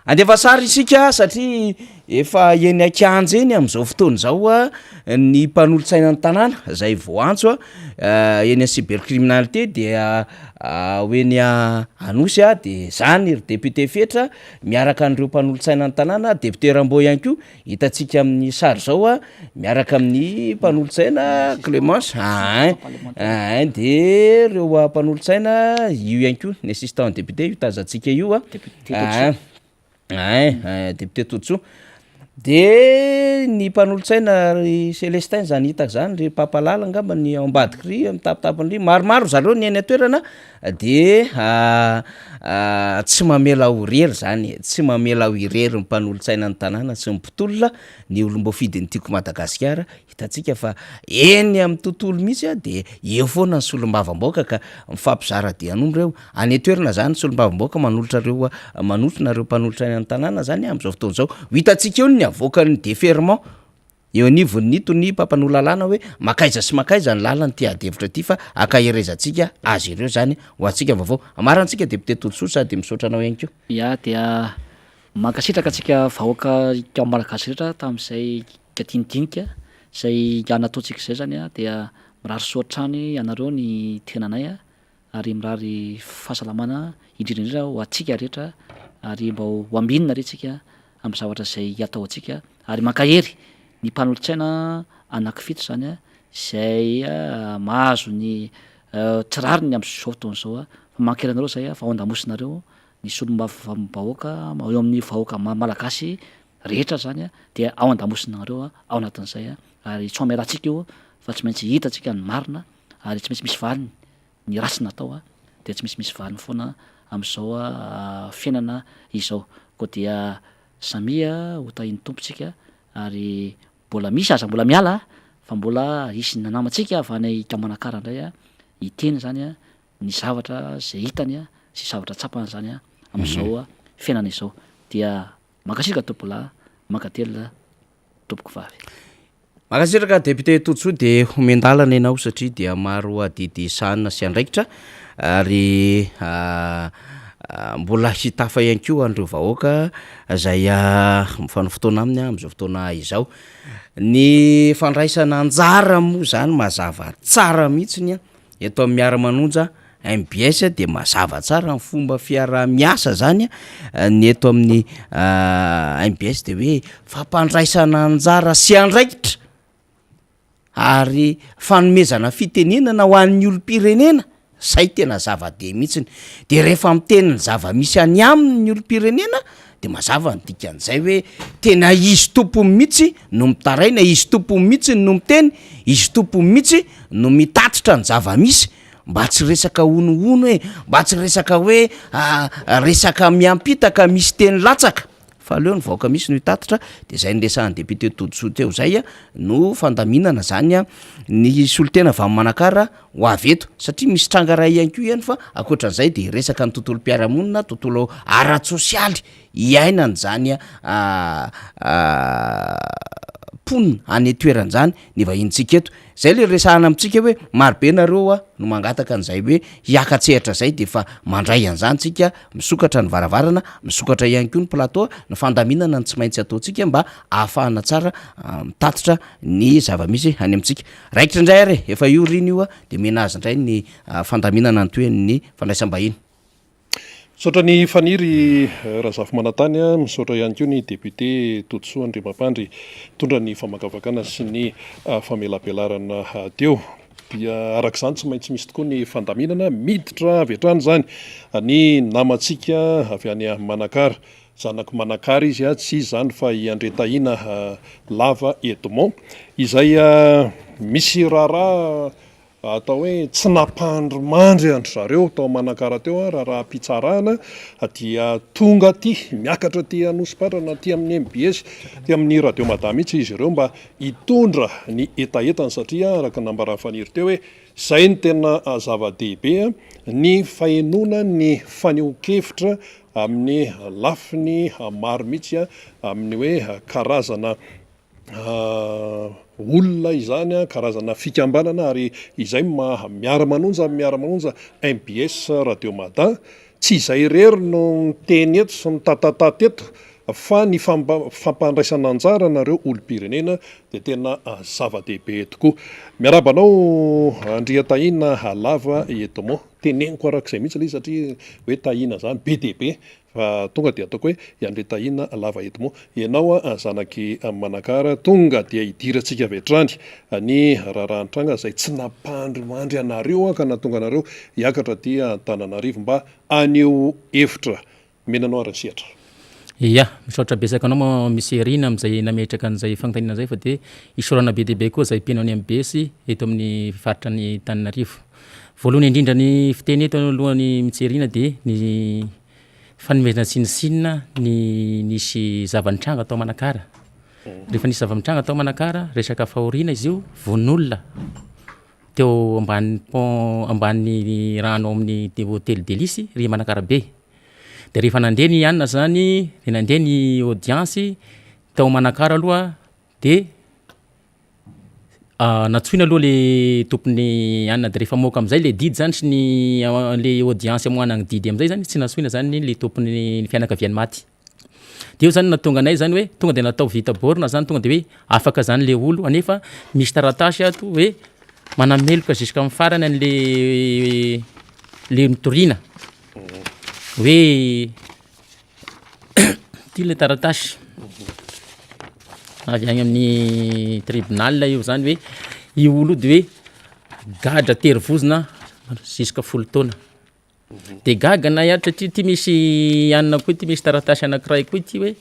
andefa sary isika satria efa eny akanjy eny am'izao fotoana zao ny mpanolotsaina ny tanàna zay voantso eny a cybercriminalité dia hoeny anosy de zany ry député fetra miaraka an'ireo mpanolotsaina ny tanàna député Rambo ihany koa hitantsika amin'ny sary zao miaraka amin'ny mpanolotsaina Clémence de reo mpanolotsaina io ihany koa ny assistant député io tazantsika io député Todosoa de ny mpanolotsaina ry Célestin zany hitaka zany ry papalala angamba ny ao ambadiky ry mitapitapiny ry maromaro zareo ny eny atoerana de tsy mamela horery zany tsy mamela horery ny mpanolotsaina ny tanàna sy mipitolona ny olombo fidiny tiako Madagasikara hitantsika fa eny amin'ny tontolo mihitsy de eo foana ny solombavamboaka ka mifampizara de anombo reo any atoerana zany solombavamboaka manolotra nareo mpanolotsaina ny tanàna zany am'izao fotoana zao hitantsika eo ny avoakany déferment eo anivon'ny tony mpampanolo-lalàna hoe makaiza sy makaiza ny lalany ty adevitra ty fa akaherezantsika azy ireo zany ho antsika vaovao amarantsika député Todosoa sady misaotra anao ihany koa ia dia mankasitraka atsika vahoaka kao malagasy rehetra tamin'izay katinidinika zay anataontsika zay zany dia mirary soatrany ianareo ny tenanay ary mirary fahasalamana indrindraindrindra ho atsika rehetra ary mba ho ambinina retsika amin'ny zavatra zay atao atsika ary mankahery ny mpanolotsaina anakifito zany zay mahazo ny tsirariny am'zao fotoana zao fa mankeranareo zay fa ao andamosinareo ny solombavam-bahoaka eo amin'ny vahoaka malagasy rehetra zany de ao andamosinareo ao anatin'izay ary tsy ameratsika io fa tsy maintsy hitatsika ny marina ary tsy maintsy misy valiny ny rasy natao de tsy misy valiny foana am'izao fiainana izao koa dia samia ho tahiny tompotsika ary mbola misy aza mbola miala fa mbola isy nanamantsika avy any kamanakara indray hiteny zany ny zavatra zay hitany sy zavatra tsapany zany am'izao fiainana izao dia makasitraka tompolahy mankatelina tompoko vavy makasitraka député Todosoa de homendalana ianao satria dia maro adidy sanina sy andraikitra ary mbola hitafa ihany koa andreo vahoaka zay mifano fotoana aminy am'izao fotoana izao ny fandraisana anjara moa zany mazava tsara mihitsiny eto amin'ny miara-manonja MBS de mazava tsara ny fomba fiara-miasa zany ny eto amin'ny MBS de hoe fampandraisana anjara sy andraikitra ary fanomezana fitenenana ho an'ny olom-pirenena zay tena zava-de mihitsiny de rehefa miteniny zava-misy any aminy olom-pirenena de mazava ny dikan'izay hoe tena izy tompony mihitsy no mitaraina izy tompony mihitsy no miteny izy tompony mihitsy no mitatitra ny zava-misy mba tsy resaka onohono mba tsy resaka hoe resaka miampitaka misy teny latsaka fa aleo ny vahoaka misy no hitatitra de zay nresahan'ny député Todosoa teo zay no fandaminana zany ny solotena avy amin'ny Manakara ho avy eto satria misy trangaray ihany koa ihany fa akoatran'izay de resaka ny tontolo mpiaramonina tontolo ara-tsosialy iainany zany ponina any toeran'zany ny vahintsika eto zay le resahana amitsika hoe marobe nareo a no mangataka an'izay hoe hiakatsehatra zay de fa mandray an'zany tsika misokatra ny varavarana misokatra ihany koa ny plateau ny fandaminana ny tsy maintsy ataontsika mba ahafahana tsara mitatitra ny zava-misy any amitsika raikitra indray ary efa io riny io a de mena azy indray ny fandaminana ny toen'ny fandraisam-bahiny. Misaotra ny faniry Razafy Manantany a, misaotra ihany koa ny député Totosoa Andriamampandry tondra ny famakavakana sy ny famelabelarana teo. Dia arak'izany tsy maintsy misy tokoa ny fandaminana miditra avy hatrany zany ny namantsika avy any Manakara, zanaky Manakara izy a, tsy zany fa i Andretaina Lava Edmond izay misy raharaha atao hoe tsy nampandromandry andry zareo tao Manakara teo a, raha-pitsarahana dia tonga ty miakatra ty Anosipatra ty amin'ny MBS ty amin'ny Radio Mada mihitsy izy ireo mba hitondra ny etaetany satria araka nambara faniry teo hoe zay ny tena zava-dehibe ny fahenona ny faneho-kevitra amin'ny lafiny maro mihitsy amin'ny hoe karazana olona izany karazana fikambanana ary izay miara-manonja MBS Radio Mada tsy izay rery no teny eto sy ny tatataty eto fa ny fampandraisana anjara nareo olo-pirenena de tena zava-dehibe tokoa. Miarabanao Andria Tahina Lava Edmond, teneniko arak'izay mihitsy le satria hoe Tahina zany be dehibe fa tonga dia ataoko hoe Andria Tahina Lava Edmond, ianao zanaky Manakara tonga dia hidirantsika avy hatrany ny raharahanitranga zay tsy nampandromandry anareo ka natonga anareo hiakatra ty Antananarivo mba aneo hevitra. Menanao arasehatra. Ia, misaotra besaka anao misy Rina am'izay nametraka an'izay fagnontaniana zay fa de isorana be dehibe koa zay mpianao ny MBS eto amin'ny faritra ny Tananarivo. Voalohany indrindra ny fiteny eto alohany mitserina de ny fanomezana sinisinina ny nisy zava-nitranga atao Manakara. Rehefa nisy zava-nitranga atao Manakara, resaka fahoriana izy io von'olona teo ambany rano amin'ny hôtely Delisy ry Manakara be. De rehefa nandeha ny anina zany de nandeha ny audience tao Manakara aloha de natsoina aloha le tompony anina de rehefa moka am'izay le didy zany sy ny le audience amoanagny didy am'izay zany tsy natsoina zany le tompony ny fianakaviany maty. De io zany natonga anay zany hoe tonga de natao vita borna zany tonga de hoe afaka zany le olo anefa misy taratasy ato hoe manameloka jusqu'à amin'ny farany an'le mitorina hoe ty le taratasy avy agny amin'ny tribunal io zany hoe io olo de hoe gadra terivozina jusqu'à 10 taona. De gaga na iary satria ty misy anina koa ty misy taratasy anankiray koa ty hoe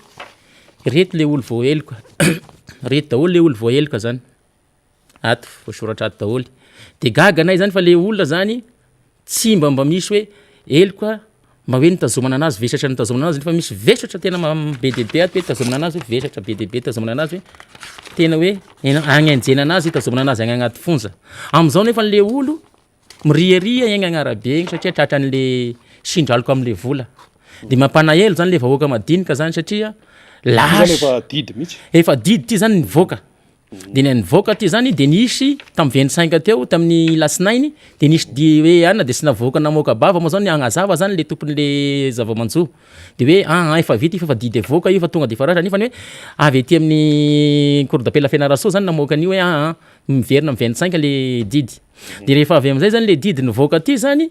reto le olo voaheloka reto daholo le olo voaheloka zany ato voasoratra ato daholo. De gaga nay zany fa le olona zany tsy mba misy hoe heloka mba hoe nitazomana anazy vesatra nitazomana anazy fa misy vesatra tena be dehibe ato hoe tazomana anazy hoe vesatra be dehibe tazomana anazy hoe tena hoe agnenjena anazy tazomana anazy agny agnaty fonja. Am'izao nefa le olo miriaria egny agnarabe egny satria tratran'le sindraloko am'le vola. De mampanaelo zany le vahoaka madinika zany satria efa didy ty zany nivoaka. De nivoaka ty zany de nisy tam 25 teo tamin'ny lasinainy de nisy di hoe anna de sy navoaka namoaka bava moa zany agnazava zany le tompon'le zava-manjo de hoe efa vita fa didy avoaka io fa tonga de faratra nefa hoe avy aty amin'ny cour d'appel Fianarantsoa zany namoaka an'io hoe miverina am 25 le didy. De rehefa avy am'izay zany le didy nivoaka ty zany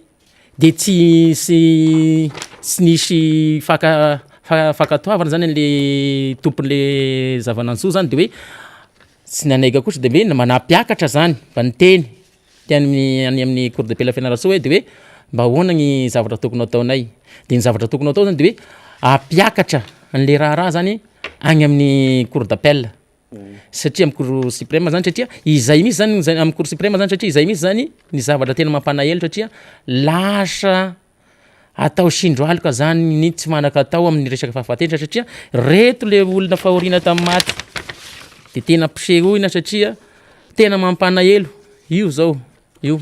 de tsy nisy fakatoavana zany an'le tompon'le zava-nanso zany de hoe tsy nanaiga kosa de hoe manapiakatra zany mba niteny ty amin'ny cour d'appel Fianarantsoa hoe de hoe mba ahoana gny zavatra tokony ataonay. De ny zavatra tokony atao zany de hoe apiakatra an'le raha zany agny amin'ny cour d'appel satria amin'ny cour suprême zany satria izay misy zany amin'ny cour suprême zany satria izay misy zany ny zavatra tena mampanaelo satria lasa atao sindroaloka zany ny tsy manaka atao amin'ny resaka fahafatesatra satria reto le olona fahoriana tamin'ny maty de tena pisehoina satria tena mampanaelo io zao io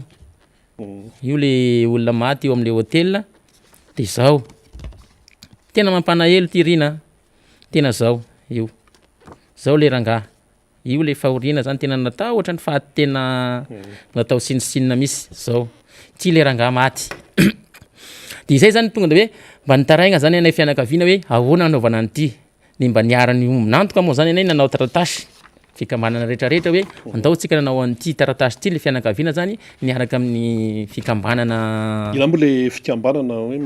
le olona maty eo amin'le hôtel de zao tena mampanaelo ty Rina tena zao io zao le rangaha io le fahoriana zany tena natao ohatra ny fahatena natao sinisinina misy zao ty le rangah maty de izay zany tonga de hoe mba nitaraigna zany anay fianakaviana hoe ahoana anaovana an'ity ny mba niarany nantoka moa zany anay nanao taratasy fikambanana rehetrarehetra hoe andao tsika nanao an'ity taratasy ty le fianakaviana zany niaraka amin'ny fikambanana ina moa le fikambanana hoe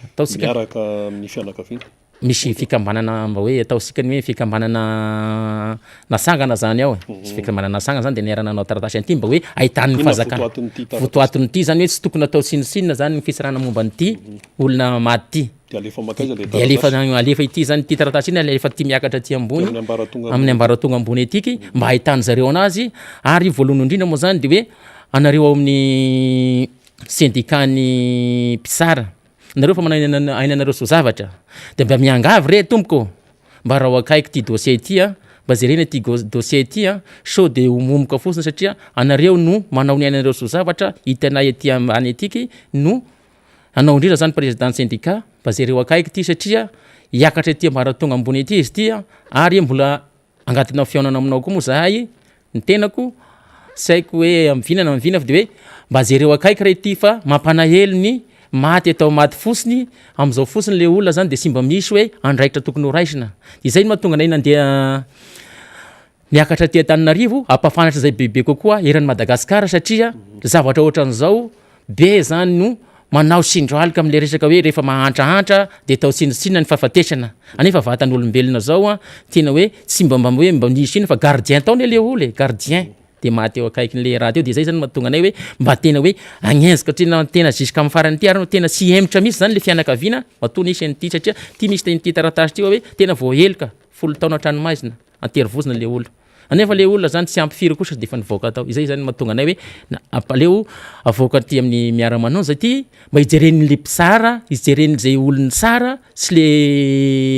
ataotsika miaraka amin'ny fianakaviana misy fikambanana mba hoe ataosika ny hoe fikambanana nasangana zany ao sy fikambanana nasangana zany de niarana nanao taratasy an'ity mba hoe ahitany fahazakana fotoaton'ity zany hoe tsy tokony atao sinisinina zany ny fisarana momba n'ity olona maty ty de alefa makaiza le de alefa ity zany ty taratasy iny alefa ty miakatra ty ambony amin'ny ambaratonga ambony etiky mba ahitany zareo anazy ary voalohany indrindra moa zany de hoe anareo ao amin'ny syndicany mpisara nareo fa manana ainanareo so zavatra de mba miangavy re tompoko mba raha akaiky ty dossier ity mba jerena ty dossier ity sao de homomoka fosiny satria anareo no manao ny ainanareo so zavatra hitanay ety ambany etiky no anao indrindra zany président syndicat mba jereo akaiky ty satria hiakatra ety ambaratonga ambony ety izy ty ary mbola angatinao fiaonana aminao koa moa zahay ny tenako saiko hoe amvinana amvina fa de hoe mba jereo akaiky re ty fa mampanahelo ny maty atao maty fosiny am'izao fosiny le olona zany de sy mba misy hoe andraikitra tokony ho raisina izay no mahatonga anay nandeha niakatra ty Antananarivo ampafanatra zay bebe kokoa eran'ny Madagasikara satria zavatra ohatran'izao be zany no manao sindroalika am'le resaka hoe rehefa mahantrahantra de tao sinisinina ny fahafatesana anefa vatan'olombelona zao tena hoe tsy mba hoe mba nisy iny fa gardien taony le olo gardien de maty eo akaikin'le raha teo de zay zany mahatonga anay hoe mba tena hoe agnezaka tena ziska amin'ny farany ty ary tena sy emitra misy zany le fianakaviana matony isy an'ity satria ty misy ty taratasy ty hoe tena voaheloka 10 taona hatranomaizina anterivozina le olo anefa le olona zany tsy ampifiry kosa de fa nivoaka tao izay zany mahatonga anay hoe apaleo avoaka ty amin'ny miara-manonja ty mba hijeren'le mpisara hijeren'zay olony tsara sy le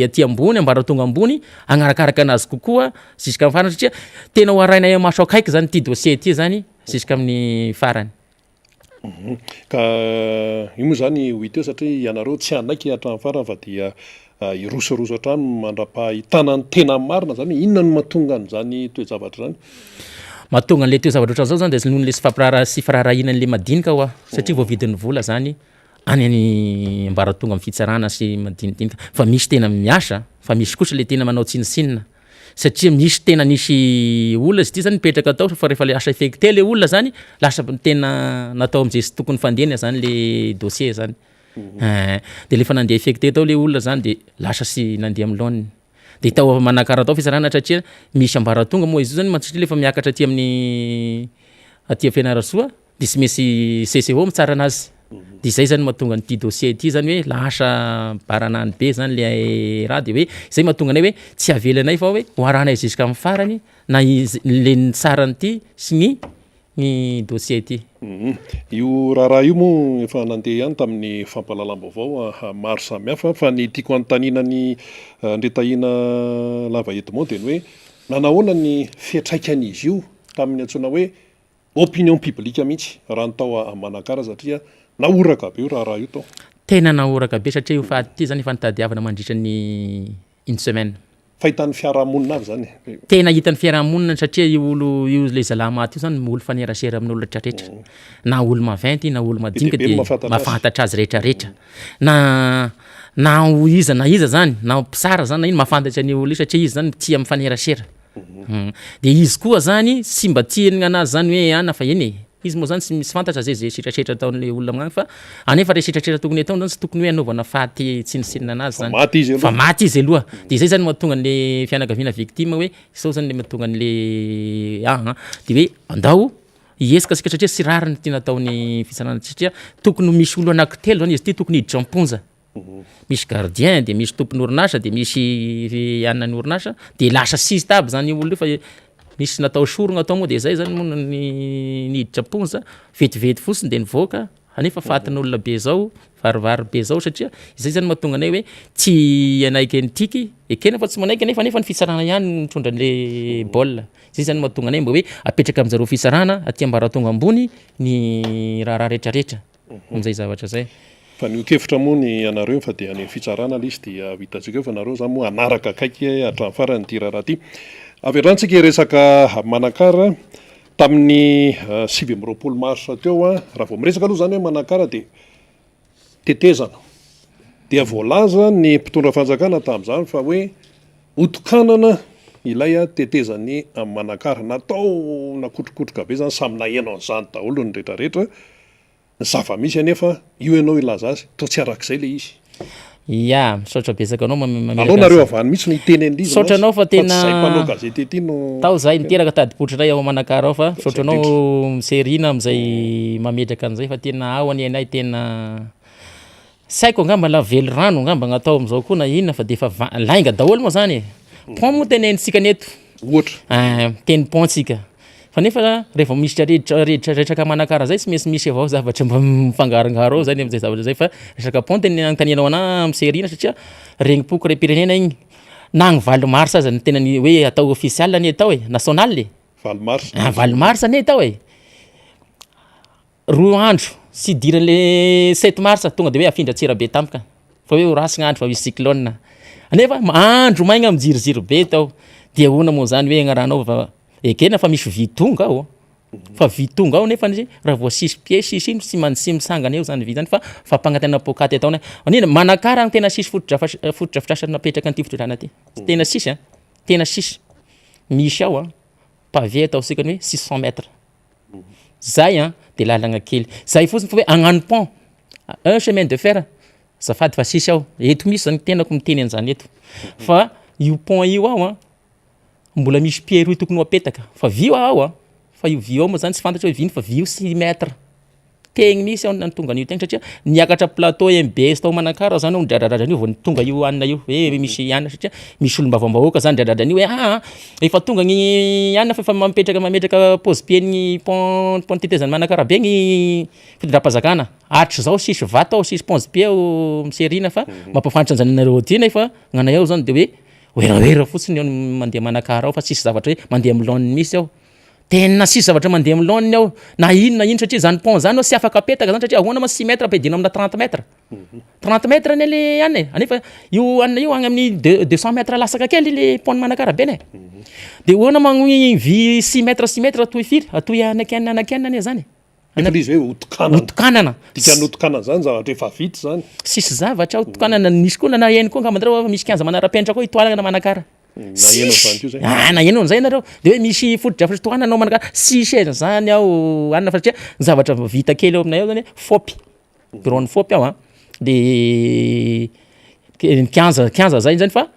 aty ambony ambaratonga ambony agnarakaraka anazy kokoa ziska amin'ny farany satria tena ho arainay maso akaiky zany ty dossier ty zany ziska amin'ny farany ka io moa zany ho iteo satria ianareo tsy anaiky hatramin'ny farany fa dia irosarosa hatrany mandra-pahitana ny tena marina zany inona no mahatonga an'zany toe-javatra zany mahatonga an'le toe-zavatra ohatran'izao zany de nohon'le sy firarahinan'le madinika ho satria voavidin'ny vola zany any any ambaratonga amin'ny fitsarana sy madinidinika fa misy tena miasa fa misy kosa le tena manao tsinisinina satria misy tena nisy olona izy ty zany mipetraka tao fa rehefa le asa effecté le olona zany lasa tena natao am'zay sy tokony fandehana zany le dossier zany de lefa nandeha effecté tao le olona zany de lasa sy nandeha amin'ny laoniny de tao manakara tao fisarana satria misy ambaratonga moa izy io zany matsatria lefa miakatra aty amin'ny aty Fianarantsoa de sy misy CCO mitsara anazy de zay zany mahatonga nyty dossier ty zany hoe lasa baranany be zany le raha de hoe zay mahatonga anay hoe tsy avelanay fa hoe hoaranay ziska amin'ny farany na le nitsarany ty sy ny dossier ty io raha io moa efa nandeha ihany tamin'ny fampalalam-baovao maro samihafa fa ny tiako anotaniana ny ndretahina lava Edmond de hoe nanahoana ny fiatraikan'izy io tamin'ny antsoina hoe opinion publique mihitsy raha nytao Manakara satria naoraka be io raha io tao tena naoraka be satria io faty ty zany efa nitadiavana mandritra ny une semaine fahitan'ny fiarahamonina avy zany tena hitan'ny fiarahamonina satria io olo io le zalamaty io zany olo fanerasera amin'ny olo rehetrarehetra na olo maventy na olo madinika de mafantatra azy rehetrarehetra na iza zany na mpisara zany na ino mafantatra ny olo io satria izy zany tia mifanerasera de izy koa zany sy mba tianina anazy zany hoe ana fa eny izy moa zany sy misy fantatra zay sitrasetra ataon'le olona magnany fa anefa re sitrasetra tokony atao zany sy tokony hoe anaovana faty tsinisinina anazy zany fa maty izy aloha de zay zany mahatonga an'le fianakaviana victime hoe sao zany le mahatonga an'le de hoe andao iesika sika satria sy rariny ty nataony fisarana satria tokony misy olo anankitelo zany izy ty tokony hiditra amponja misy gardien de misy tompony orinasa de misy anany orinasa de lasa sisy taby zany olo io fa misy natao sorogna atao moa de zay zany moa niditra amponja vetivety fosiny de nivoaka anefa fatin'olona be zao varivary be zao satria izay zany mahatonga anay hoe tsy anaiky an'tiky ekena fa tsy manaiky anefa ny fisarana ihany mitondra an'le baolina zay zany mahatonga anay mba hoe apetraka amin'zareo fisarana aty ambaratonga ambony ny raha rehetrarehetra am'zay zavatra zay fa ny okevitra moa ny anareo fa dia any fitsarana le izy dia vitantsika eo fa anareo zany moa anaraka akaiky hatramin'ny farany ty raha ty Averantsika resaka Manakara tamin'ny 20 marsa teo a raha vao miresaka aloha zany hoe Manakara de tetezana dia voalaza ny mpitondra fanjakana tamin'izany fa hoe otokanana ilay a tetezany amin'ny Manakara natao nakotrokotroka be zany samy naheno an'izany daholo ny rehetrarehetra ny zava-misy anefa io ianao ilaza azy toa tsy arak'izay le izy ya misaotra besaka anao anao nareo avany mihitsy no iteny an'ilay izy Misaotra anao fa tena zay mpanao gazety ety no tao zahay niteraka tadipotra ray ao Manakara ao fa misaotra anao miserina am'izay mametraka an'izay fa tena ao any anay tena saiko angamba la velo rano angamba gnatao am'izao koa na inona fa de efa lainga daholo moa zany pont moa tenenitsika neto ohatra teny pontsika fa nefa rehefa misy retraka Manakara zay tsy maintsy misy avao zavatra mba mifangarongaro ao zany am'izay zavatra zay fa resaka pont teny agnontanianao ana miserina satria regnipoky re-pirenena igny na gny 20 mars aza ny tena ny hoe atao official ny atao national le 20 mars ny atao roa andro sy diran'le 7 mars tonga de hoe afindra tsirabe tampoka fa hoe rasigna andro fa misy cyclone nefa andro maigna mijiriziro be tao dia hoana moa zany hoe agnaranao fa ekena fa misy vitonga ao fa vitonga ao nefa raha vao sisy pièce sisy ino sy misangana eo zany vitany fa fampangatana pokaty ataona anina Manakara tena sisy fotodrafitrasana napetraka an'ity fotodrana ty tena sisy tena sisy misy ao pavé ataosika ny hoe 600 mètres zay de lalagna kely zay fotsiny fa hoe agnano pont un chemin de fer zafady fa sisy ao eto misy zany tenako miteny an'izany eto fa io pont io ao mbola misy pied roy tokony ho apetaka fa vy ao fa io vy ao moa zany tsy fantatra hoe vy fa vy 6 mètres tegny misy ao tonga an'io tegny satria niakatra plateau MBS tao Manakara zany ao nidradradrany io vao tonga io anina io hoe misy iana satria misy olombavambahoaka zany dradradrany io hoe efa tonga gny iana fa mametraka pose pied ny pont tetezany Manakara be gny fitondram-pazakana atry zao sisy vata ao sisy pose pied ao miserina fa mampafantatra an'zany ty nefa gnanay ao zany de hoe oeraoera fotsiny ao mandeha Manakara ao fa sisy zavatra hoe mandeha milôny misy ao tena sisy zavatra mandeha milôny ao na ino satria zany pont zany ao sy afaka apetaka zany satria ahoana ma 6 mètres ampidino amina 30 mètres 30 mètres ny le anay anefa io anina io agny amin'ny 200 mètres lasaka kely le pont Manakara be de ahoana magny vy 6 mètres atoy firy atoy anakenana ne zany izy hoe otokanana dikany otokanana zany zavatra efa vita zany sisy zavatra otokanana nisy koa na eny koa ngambandreo misy 15 manara-penitra koa itoalagna na Manakara nahenao an'izay nareo de hoe misy fotodrafitra tohananao Manakara sisy zany ao anina fa satria ny zavatra vita kely ao aminay ao zany fopy grande fopy ao de 15 zay zany fa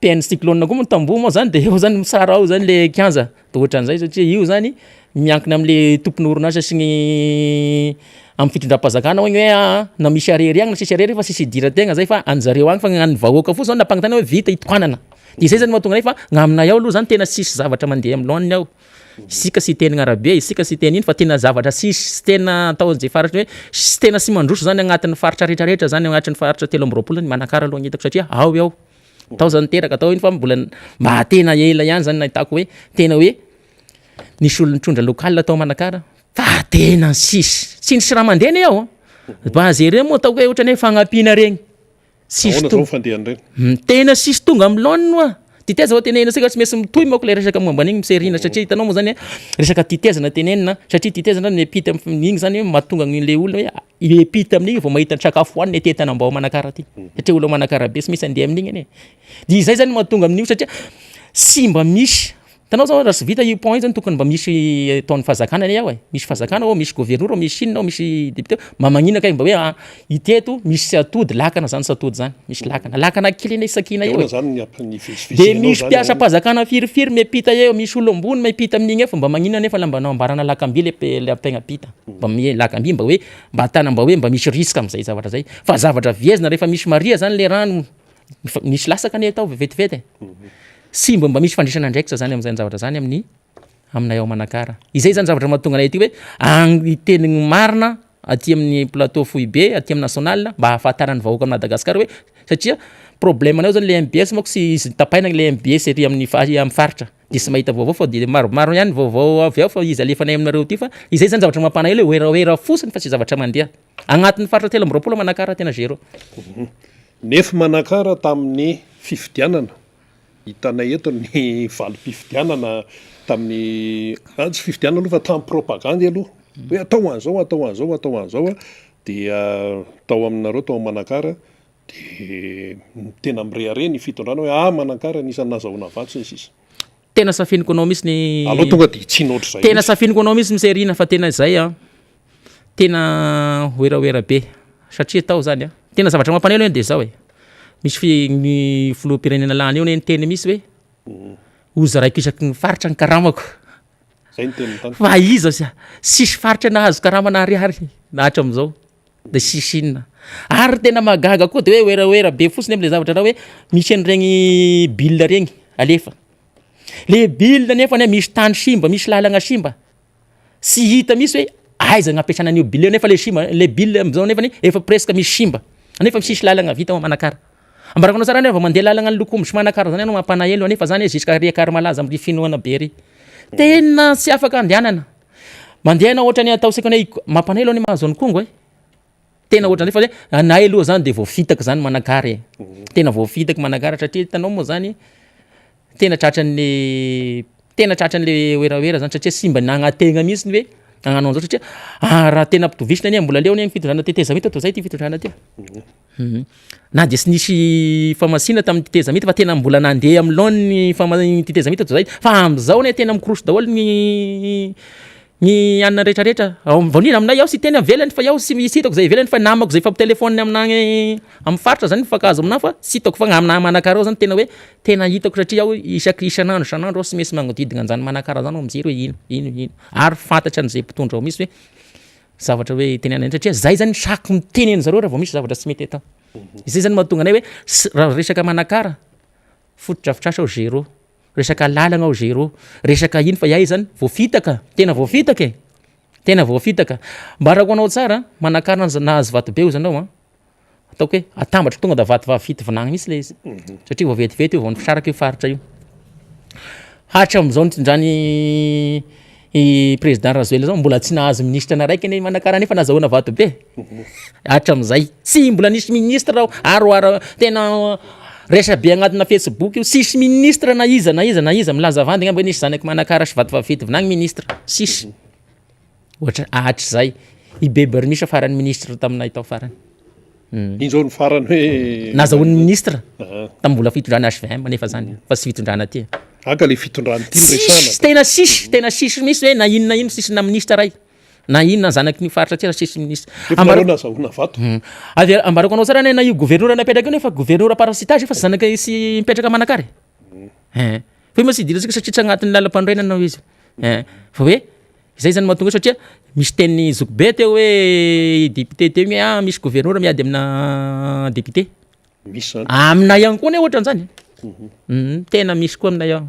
peine cyclone koa mitambo moa zany de eo zany misara ao zany le 15 de ohatran'izay satria io zany miankina am'le tompony orinasa sy ny amin'ny fitondram-pazakana igny hoe na misy arery agny na sisy arery fa sisy idira-tegna zay fa anjareo agny fa gnan'ny vahoaka fo zao nampagnatana hoe vita itokanana de izay zany mahatonga fa gn'aminay ao aloha zany tena sisy zavatra mandeha am'lôny ao isika sy teny arabe isika sy teny iny fa tena zavatra sisy sy tena atao zay faritra hoe sy tena sy mandroso zany agnatin'ny faritra rehetrarehetra zany agnatin'ny faritra 13 ny Manakara aloha hitako satria ao tao zany teraka atao iny fa mbola mba tena ela ihany zany nahitako hoe tena hoe nisy olo nitondra local atao Manakara fa tena sisy tsy nisy raha mandeha ne ao baze reny moa ataoko hoe ohatrany hoe fagnampiana regny sisy tena sisy tonga am'lôny noa titeza ho tenena sika tsy maintsy mitohy mako le resaka momba an'igny miserina satria hitanao moa zany resaka titezana tenenina satria titezana miepita amin'igny zany mahatonga le olona hoe iepita amin'igny vao mahita ny sakafo hoaniny etetana mbao Manakara ty satria olo Manakara be sy misy andeha amin'igny ane de izay zany mahatonga amin'io satria sy mba misy tanao zao raha sy vita io pont io zany tokony mba misy ataon'ny fazakana ny ao misy fazakana ao misy gouverneur misy inona ao misy député mamanina kay mba hoe iteto misy sy atody lakana zany sy atody zany misy lakana kely ina isakina eo de misy mpiasa fazakana firifiry miapita eo misy olo ambony miapita amin'igny fa mba magnina nefa la mba nambarana lakamby le apegna pita mba lakamby mba hoe mba atana mba hoe mba misy risque am'izay zavatra zay fa zavatra viezina rehefa misy maria zany le rano misy lasaka ne atao vetivety sy mba misy fandrisana ndraikitra zany am'izay zavatra zany aminay ao Manakara izay zany zavatra mahatonga anay aty hoe agny marina aty amin'ny plateau Foibe aty amin'ny national mba ahafantarany vahoaka amin'ny Madagasikara hoe satria problème anao zany le MBS mako sy izy tapaina le MBS ery amin'ny faritra de sy mahita vaovao fa de maromaro ihany vaovao avy ao fa izy alefanay aminareo ty fa izay zany zavatra mampanay hoe oeraoera fosiny fa tsy zavatra mandeha agnatin'ny faritra 13 Manakara tena zéro nefa Manakara tamin'ny fifidianana hitanay eto ny valim-pifidianana tamin'ny tsy fifidianana aloha fa tamin'ny propagande aloha hoe atao an'izao atao an'izao atao an'izao a dia tao aminareo tao Manakara de tena mirehare ny fitondrana hoe Manakara nisan'ny nazahoana vatsy ny sisa tena safiniko anao misy ny aloha tonga de tsy notra zay tena safiniko anao misy miserina fa tena zay a tena oeraoera be satria tao zany a tena zavatra mampanelo de zao misy ny filoham-pirenena lany eo ny teny misy hoe ozy raiky isaky ny faritra ny karamako zay ny teny tany fa iza sisy faritra nahazo karama nahariary na hatram'izao de sisy inona ary tena magaga koa de hoe oeraoera be fotsiny am'le zavatra raha hoe misy an'iregny bille regny alefa le bille nefa misy tany simba misy lalagna simba sy hita misy hoe aiza gn'ampiasana an'io bille nefa le simba le bille am'izao nefa efa presque misy simba nefa misy lalagna vita Manakara ambarako anao tsara nefa mandeha lalagna ny lokombotry Manakara zany anao mampanaelo nefa zany jusqu'à riakary malaza amin'ny finoana be ry tena tsy afaka andehanana mandeha na ohatra ny atao seka hoe mampanelo ny mahazo ny kongo tena ohatra nefa hoe anay aloha zany de voafitaka zany Manakara tena voafitaka Manakara satria hitanao moa zany tena tratran'le oeraoera zany satria simba nagnategna mihitsy ny hoe agnano an'izao satria raha tena ampitovisina any mbola leo ny fitondrana tetezamita toa zay ty fitondrana ty na de sy nisy famasina tamin'ny titezamita fa tena mbola nandeha amin'ny titezamita toa zay fa am'izao ne tena mikorosy daholo ny anina rehetrarehetra vaonina aminay iaho sy teny avelany fa iaho sy misy hitako zay ivelany fa namako zay fampitelefony aminagny amin'ny faritra zany fakazo amina fa sy hitako fa amina Manakara zany tena hoe tena hitako satria iaho isanandro sy mesy magnodidina an'izany Manakara zany mijery hoe ino ary fantatra an'izay mpitondra ao misy hoe zavatra hoe tenenany satria zay zany saky miteneny zareo raha vao misy zavatra tsy mety atao izay zany mahatonga anay hoe raha resaka Manakara fotodrafitrasa ao zéro resaka lalagna ao zéro resaka ino fa iay zany voafitaka tena voafitaka mbarako anao tsara Manakara nahazo vato be ozy anao ataoko hoe atambatra tonga da vato vavafity vinagny misy le izy satria vao vetivety io vao nifisaraka io faritra io hatram'izao nitondrany i président Razoelina zao mbola tsy nahazo ministre na raiky ny Manakara nefa nazahoana vato be hatram'izay tsy mbola nisy ministre raha aroara tena resa be agnatina Facebook io sisy ministre na iza milaza vandy ngamba nisy zanaky Manakara sy vato vavafity vinagny ministre sisy ohatra zay i Bebe Rymisa farany ministre taminay tao farany inzao ny farany hoe nazahoany ministre tamin'ny mbola fitondrana HVM nefa zany fa sy fitondrana ty aka le fitondrany ty resana tena sisy misy hoe na inona ino sisy na ministre ray na inona zanaky ny faritra ty raha sisy ministre nazahoana vato avy ambarako anao tsara na io gouverneur napetraka io nefa gouverneur parasitage fa sy zanaky sy mipetraka Manakara fa moa sy idira sika satria tsy agnatin'ny lalam-panorenana izy fa hoe zay zany mahatonga satria misy teny zokibe teo hoe député teo hoe misy gouverneur miady amina député misy zany amina ihany koa ne ohatran'izany tena misy koa amina ihany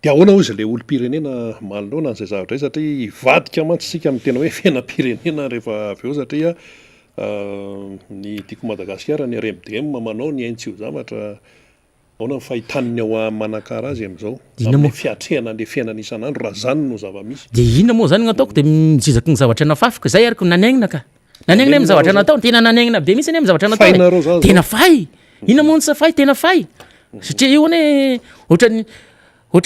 de ahoana ozy le olo-pirenena manoloana an'izay zavatra izay satria hivadika mantsy sika amin'ny tena hoe fiainam-pirenena rehefa avy eo satria ny tiako Madagasikara ny RMDM manao ny NCO zavatra ahoana ny fahitaniny ao Manakara azy am'izao amin'ny fiatrehana an'le fiainana isan'andro raha zany no zava-misy de inona moa zany gn'ataoko de mijizaky ny zavatra nafafika zay ariko nanaignina ka nanaignina amin'ny zavatra natao tena nanaignina be mihitsy any amin'ny zavatra natao tena fay inona moa ny safay tena fay satria io ane ohatrany hoe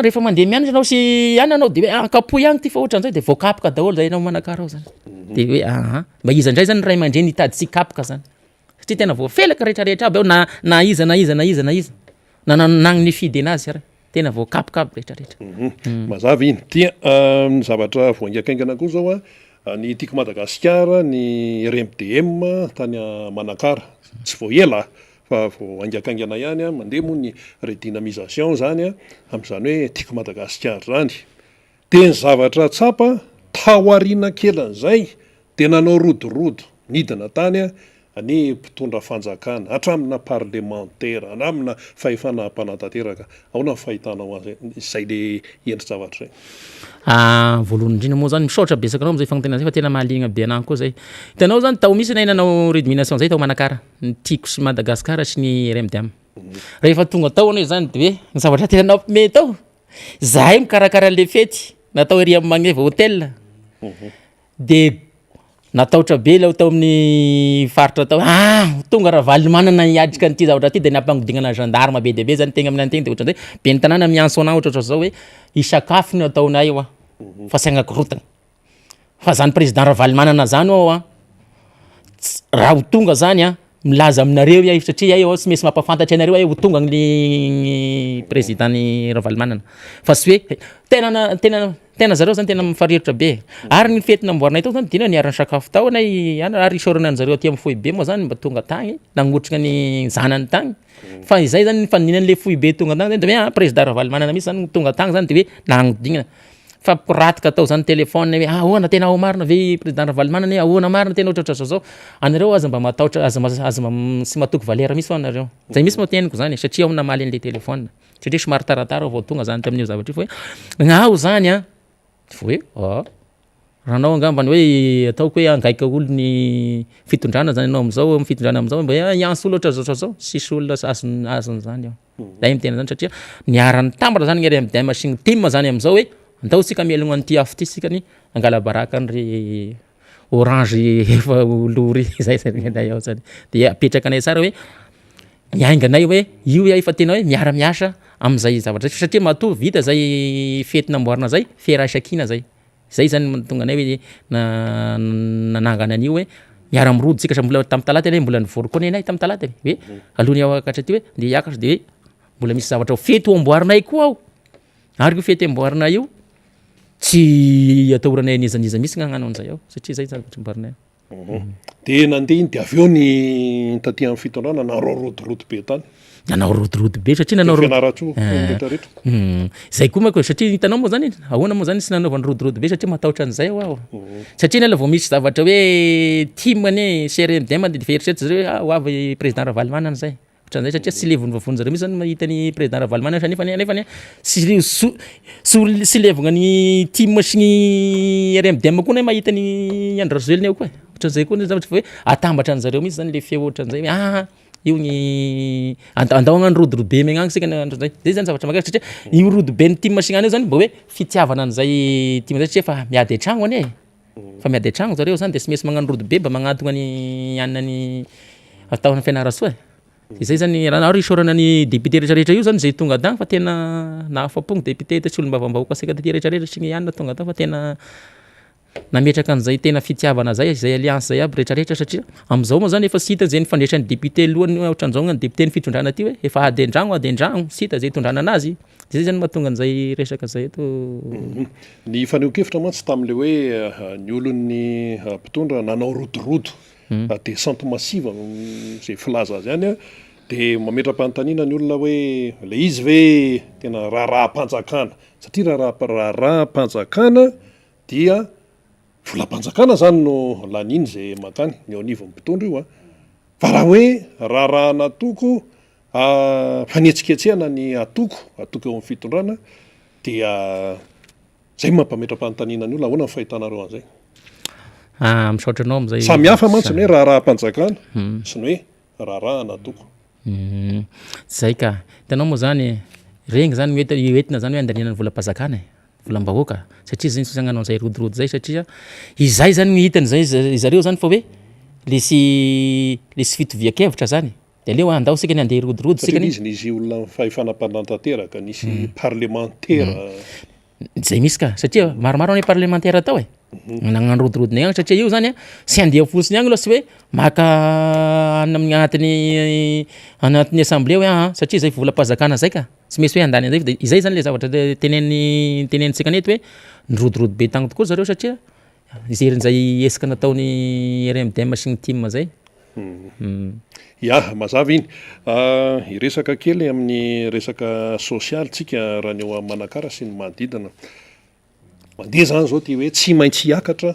rehefa mandeha mianatra anao sy any anao de hoe kapo ihany ty fa ohatran'izay de voakapoka daholo zay anao Manakara ao zany de hoe mba iza indray zany ray aman-dreny hitady sy kapoka zany satria tena voafelaka rehetrarehetra aby ao na iza na nanagny ny fidy anazy ary tena voakapoka aby rehetrarehetra mazava iny dia ny zavatra voaingakaingana koa zao ny tiako Madagasikara ny RMDM tany Manakara tsy voaela fa vao aingakaingana ihany mandeha moa ny redynamisation zany am'izany hoe tiako Madagasikara zany de ny zavatra tsapa tahoarina kelan'izay de nanao rodorodo nidina tany any mpitondra fanjakana hatramina parlementaire anamina fahefana mpanantanteraka ahoana fahitanao azy izay le endry zavatra zay voalohany indrindra moa zany misaotra besaka anao am'zay fagnotena zay fa tena mahaligna be anahy koa zay hitanao zany tao misy na nanao rédomination zay tao Manakara ny tiako sy Madagasikara sy ny RMDM rehefa tonga tao anao zany de hoe ny zavatra tena nampime tao zahay mikarakara le fety natao ery amin'ny magneva hôtel de nataotra be lao tao amin'ny faritra tao tonga raha valy manana hiadrika an'ity zavatra ty de nampanodignana gendarme be de be zany tegna amin'ny antegna de ohatran'izay be ny tanàna miantso anah ohatra zao hoe hisakafo ny ataonay io fa saignakorotana fa zany président raha valy manana zany ao raha ho tonga zany milaza aminareo iah satria iah tsy maintsy mampafantatra anareo ho tonga ny président-ny Ravalomanana fa sy hoe tena zareo zany tena mifarirotra be ary ny fety namboarinay tao zany dina niarany sakafo tao anay ary isaorana anjareo aty amin'ny fohy be moa zany mba tonga tagny nagnotrika ny zanany tagny fa izay zany faninan'le fohy be tonga tagny de hoe président Ravalomanana mihitsy zany tonga tagny zany de hoe nagnodignana fa piratika tao zany téléphone hoe ahoana tena ao marina ve président Ravalomanana ahoana marina tena ohatratra zao anareo aza mba matahotra aza sy matoko valera misy fa anareo zay misy mateniko zany satria ao namaly an'le téléphone satria somary taratara vao tonga zany tamin'io zavatra io fa hoe gnao zany hoe rahanao angambany hoe ataoko hoe angaika olo ny fitondrana zany anao am'zao fitondrana am'zao mba hianso olo ohatra zao sisy olona azony zany ao zay mitena zany satria niarany tambatra zany ny RMDM sy ny team zany am'zao hoe andao sika mielogno an'ity afo ty sika ny angala baraka ny orange efa lory zay zanay ao zany de apetraka anay tsara hoe miainganay hoe io efa tena hoe miara-miasa am'zay zavatra satria matoa vita zay fety namboarina zay feraisakina zay zany mahatonga anay hoe nanangana an'io hoe miara-mirodo tsika sa mbola tamin'ny talata mbola nivory koa nenay tamin'ny talata hoe alohany ao akatra ty hoe de hiakatra de hoe mbola misy zavatra fety ho amboarinay koa ao ary ko fety amboarina io tsy atahoranay nizaniza misy gn'agnano an'izay ao satria zay zavatra amboarinay de nandeha iny de avy eo ny taty amin'ny fitondrana nanao rodorodo be tany nanao rodorodo be satria nanao fianaratso rehetrarehetra zay koa mako satria hitanao moa zany ahoana moa zany sy nanaovany rodorodo be satria matahotra an'izay ao satria nala vao misy zavatra hoe timane CRMDM de feritreritra zay hoe ho avy président Ravalomanana zay zay satria sy levony vavony zareo misy zany mahita ny président Ravalomanana nefa sy levogna ny team sy ny RMDM koa na mahita ny André Rajoelina eo koa ohatran'izay koa ny zavatra fa hoe atambatra an'zareo misy zany le feo ohatran'izay hoe io ny andao agnano rodorodo be megnagny sika zay zany zavatra makasy satria io rodo be ny team sy gnany io zany mba hoe fitiavana an'izay team zay satria fa miady an-tragno anie fa miady an-tragno zareo zany de sy maintsy magnano rodo be mba magnatogna ny anany ataony fianarasoa izay zany raha ary isaorana ny député rehetrarehetra io zany zay tonga tagny fa tena nahafapogny député sy olombavambahoaka asika taty rehetrarehetra sy ny ianina tonga tagny fa tena nametraka an'izay tena fitiavana zay alliance zay aby rehetrarehetra satria am'zao moa zany efa sy hita zay ny fandraisan'ny député lohany ohatran'izao ny député ny fitondrana ty hoe efa ady an-dragno sy hita zay itondrana anazy zay zany mahatonga an'izay resaka zay eto ny faneho-kevitra mantsy tam'le hoe ny olon'ny mpitondra nanao rodorodo descente massive zay filaza azy any de mametra-panontaniana ny olona hoe le izy ve tena raharaha-panjakana satria raharaha-panjakana dia volam-panjakana zany no laniny zay makany ny anivo mpitondra io fa raha hoe raharaha natoko fanetsiketsehana ny atoko eo amin'ny fitondrana dia zay mampametra-panontaniana ny olona ahoana ny fahitanareo an'izay misaotranao am'zay samy hafa mantsy ny hoe raharaha-panjakana sy ny hoe raharaha natoko zay ka hitanao moa zany regny zany hoentina zany hoe andaniana ny volam-panjakana volam-bahoaka satria zay sagnanao an'izay rodorodo zay satria izay zany hitany zay zareo zany fa hoe le sy fitovian-kevitra zany de leo andao sika ny andeha rodorodo sika izy nisy olona fahefanam-panantanteraka nisy parlementaire zay misy ka satria maromaro ny parlementaire atao nagnano rodorodo agny satria io zany sy andeha fosiny agny loha sy hoe maka anatin'ny assemblée hoe satria zay volam-panjakana zay ka sy maintsy hoe andany an'izay izay zany le zavatra tenenitsika nety hoe nyrodorodo be tagny tokoa zareo satria izerin'izay esika nataony RMDM sy ny team zay ya mazava iny iresaka kely amin'ny resaka social tsika raha ny eo amin'ny manakara sy ny manodidina mandeha zany zao ty hoe tsy maintsy hiakatra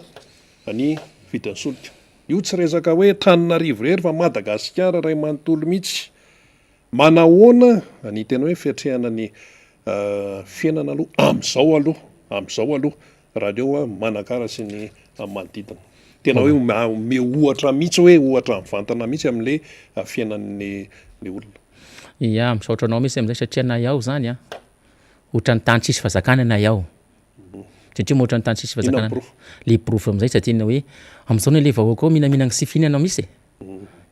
any vidin'ny solika io tsy resaka hoe Tananarivo rery fa Madagasikara ray manontolo mihitsy manahoana ny tena hoe fiatrehana ny fiainana aloha am'izao aloha raha leo manakara sy ny manodidina tena hoe me ohatra mihitsy hoe ohatra mivantana mihitsy amin'le fiainan'ny olona ya misaotranao mihitsy am'izay satria na iaho zany ohatran'ny tany tsisy fazakana na iaho satria moatra ny tany sisy Inona fazakana proof? le proof amin'izay satria hoe amin'izao ny le vahoaka ao mihinanao sy fihinanao misy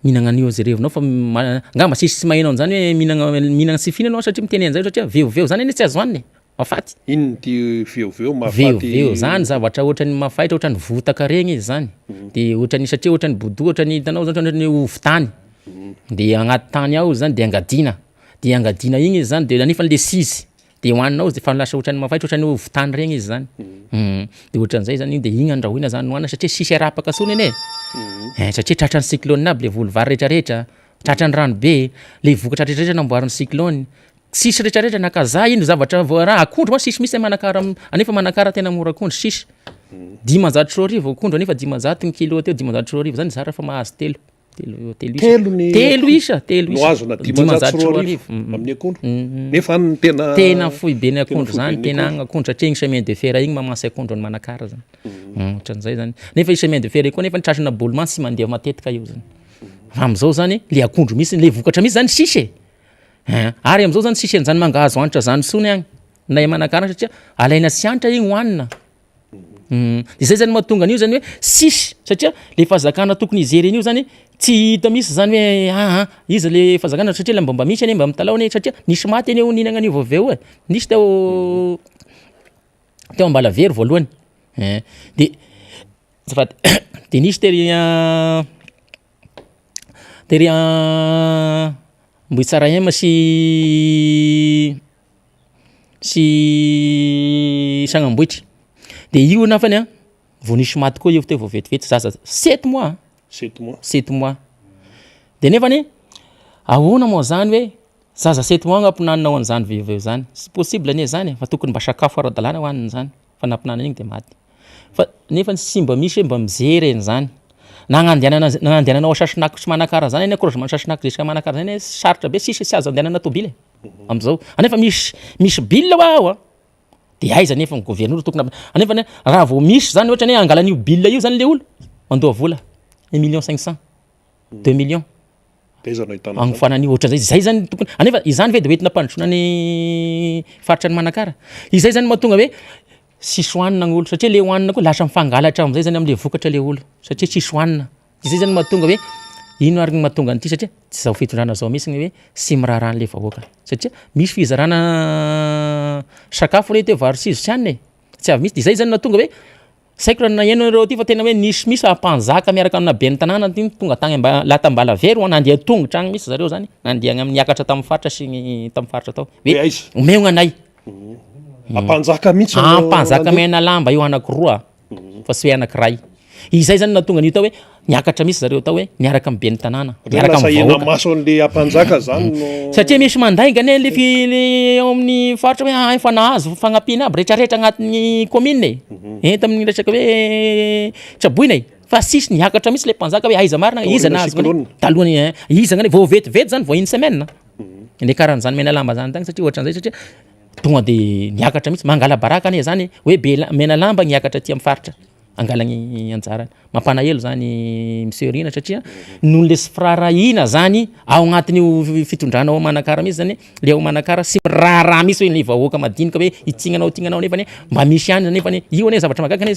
mihinagna an'io zerevinao fa ngamba sisy sy mahainao an'izany hoe mihinagna sy fihinanao satria miteny an'izay satria veoveo zany eny tsy azo haniny mafaty Inony ty veoveo mafaty veoveo zany zavatra ohatrany mafaitra ohatrany votaka regny izy zany de ohatrany satria ohatrany bodo ohatrany hitanao zany ohatrany ovy-tany de agnaty tany ao zany de angadina igny izy zany de anefa le sisy de hoaninao izy de fa lasa ohatrany mafaitra ohatrany ovy-tany regny izy zany de ohatran'izay zany igny de igny andrahoina zany hoanina satria sisy arapaka sony ene satria tratran'ny cyclone aby le volovary rehetrarehetra tratran'ny rano be le vokatra rehetrarehetra namboarin'ny cyclone sisy rehetrarehetra nakaza ino zavatra raha akondro ma sisy misy manakara anefa manakara tena mora akondro sisy 500 akondro anefa 500 kilo teo 500 zany zara fa mahazo telo isa no azona 500 amin'ny akondro nefa ny tena fohy be ny akondro zany tena agny akondro satria igny chemin de fer igny mamasy akondro ny manakara zany ohatran'izay zany nefa i chemin de fer koa nefa ny tratrana bôlement sy mandeha matetika io zany am'izao zany le akondro misy le vokatra misy zany sisy ary am'izao zany sisy an'izany mangahazo hanitra zany sony agny na manakara satria alaina sy hanitra igny hoanina de zay zany mahatonga an'io zany hoe sisy satria le fahazakana tokony izereny io zany tsy hita misy zany hoe izy le fahazakana satria mba misy ane mba mitalao ane satria nisy maty ane ninagna an'io vaoveo e nisy teo ambala very voalohany de zafady de nisy tery mbo Tsarahema sy Sagnambohitra de io nafany vao nisy maty koa io teo vao vetivety zaza 7 mois 7 mois de nefany ahoana moa zany hoe zaza 7 mois agnampinaninao an'izany veoveo zany sy possible ane zany fa tokony mba sakafo ara-dalàna hoaniny zany fa nampinana igny de maty fa nefany sy mba misy hoe mba mijery zany nagnandehananao sasinaky sy manakara zany encouragement sasinaky jusqu'à manakara zany sarotra be sisy sy azo andehanana tobile am'izao anefa misy bille ao de aiza nefa ny gouvernement tokony anefa raha vao misy zany ohatra hoe angalan'io bille io zany le olo mandoa vola 1,500,000 2 millions agnifanan'io ohatran'izay zay zany tokony anefa izany ve de hoentina mpandrosoana ny faritra ny manakara izay zany mahatonga hoe sisy hoanina gn'olo satria le hoanina koa lasa mifangalatra am'izay zany am'le vokatra le olo satria sisy hoanina izay zany mahatonga hoe ino ary ny mahatonga an'ity satria tsy zao fitondrana zao misy ny hoe sy miraran'le vahoaka satria misy fizarana sakafo le teo vary sizo sy aniny tsy avy misy de izay zany mahatonga hoe saiko raha nahenonareo aty fa tena hoe misy ampanjaka miaraka amina ben'ny tanàna ty tonga tagny latambala very ho nandeha tongotra agny misy zareo zany nandeha niakatra tamin'ny faritra sy tamin'ny faritra tao hoe omeogna anay ampanjaka mihitsy ampanjaka mena lamba io anakiroa fa sy hoe anakiray izay zany natonga an'io tao hoe niakatra misy zareo tao hoe niaraka amin'ny ben'ny tanàna niaraka amin'ny maso an'le ampanjaka zany satria misy mandaingany le eo amin'ny faritra hoe efa nahazo fagnampiana aby rehetrarehetra agnatin'ny commune tamin'ny resaka hoe traboina fa sisy niakatra misy le mpanjaka hoe aiza marina iza nahazo talohany iza ngany vao vetivety zany vao une semaine le karahan'izany mena lamba zany tagny satria ohatran'izay satria tonga de niakatra misy mangala baraka ane zany hoe be mena lamba niakatra aty amin'ny faritra angalagny anjarany mampanaelo zany monsieur Rina satria noho le sy firarahina zany ao agnatin'io fitondranao manakara misy zany le ao manakara sy raha misy hoe le vahoaka madinika hoe itsinganao nefa mba misy ihany nefa io ane zavatra mahagaga ane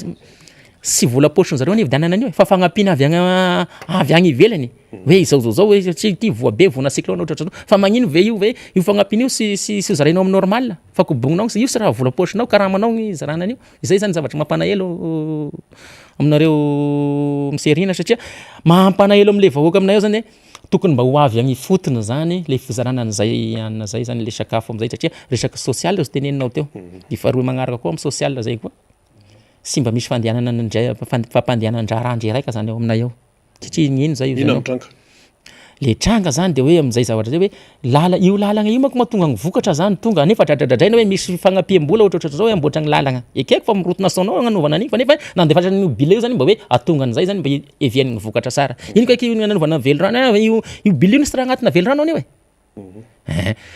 sy vola poche zareo ane vidianana an'io fa fagnampiana avy agny ivelany hoe izao hoe satria ty voabe vona cyclone ohatratra fa magnino ve io fagnampiana io sy zarainao amin'ny normal fa kobogninao io sy raha vola poche-nao karamanao ny zarana an'io izay zany zavatra mampanaelo aminareo miserina satria mampanaelo am'le vahoaka aminay eo zany tokony mba ho avy agny fotony zany le fizarana an'izay anina zay zany le sakafo am'izay satria resaka social zo teneninao teo de faharoa magnaraka koa amin'ny social zay koa sy mba misy fandehanana ndray fampandehanan-draha randry raika zany eo aminay eo satria ino zay le tranga zany de hoe am'izay zavatra zay hoe io lalagna io manko mahatonga ny vokatra zany tonga nefa dradradradraina hoe misy fagnapiam-bola ohatratra zao hoe amboatra ny lalagna ekeko fa miroute nationaux agnanovana an'igny fa nefa nandefatrany io bile io zany mba hoe atonga an'izay zany mba evian'ny vokatra sara ino kaiky io nanovana velorano io bile io nisy raha agnatina velorano anio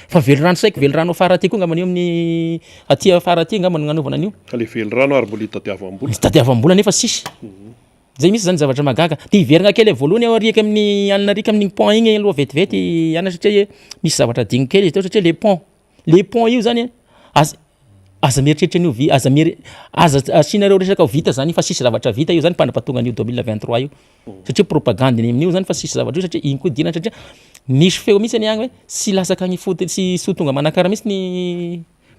fa velorano saiko velorano afara aty koa ngamba an'io amin'ny aty afara aty ngamba nanovana an'io le velorano ary mbola tadiavam-bola nefa sisy zay misy zany zavatra magaga de iverigna kely voalohany ao arika amin'ny alina arika amin'ny pont igny aloha vetivety ana satria misy zavatra digny kely izy teo satria le pont io zany aza mieritreritra an'io aza asianareo resaka vita zany fa sisy zavatra vita io zany mpandrapatonga an'io 2023 io satria propagande amin'io zany fa sisy zavatra io satria iny koa dina satria nisy feo mihitsy any agny hoe sy lasaka agny foty sy sotonga manakara mihitsy ny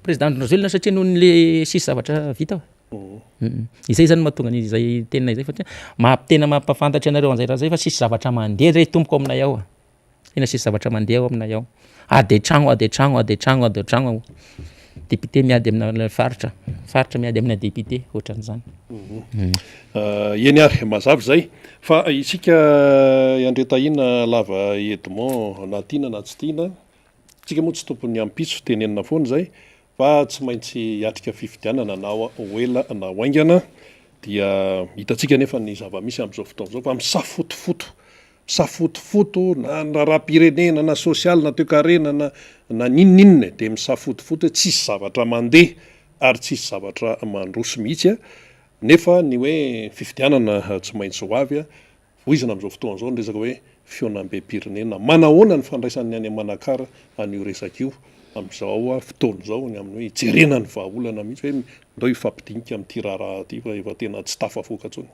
président Rozelina satria noho le sisy zavatra vita izay zany mahatonga an'izay tena izay fa tena mampafantatra anareo an'izay raha zay fa sisy zavatra mandeha zay tompoko aminay ao tena sisy zavatra mandeha ao aminay ao ady tragno député miady amina faritra miady amina député ohatran'izany eny ary mazava zay fa isika andretahina lava Edmond na tiana na tsy tiana tsika moa tsy tompony ampitso tenenina foana zay fa tsy maintsy hiatrika fifidianana na oela na oaingana dia hitatsika nefa ny zava-misy am'izao fotoana zao fa misafotofoto na rahapirenena na sosialy na toekarena na ninoninona de misafotofoto hoe tsisy zavatra mandeha ary tsisy zavatra mandroso mihitsy nefa ny hoe fifidianana tsy maintsy ho avy voizina am'izao fotoana zao ny resaka hoe fionam-be-pirenena manahoana ny fandraisan'ny any Manakara an'io resaka io am'izao fotoana zao ny amin'ny hoe jerena ny vahaolana mihitsy hoe ndao ifampidinika am'ty raharaha ty fa efa tena tsy tafafoka tsony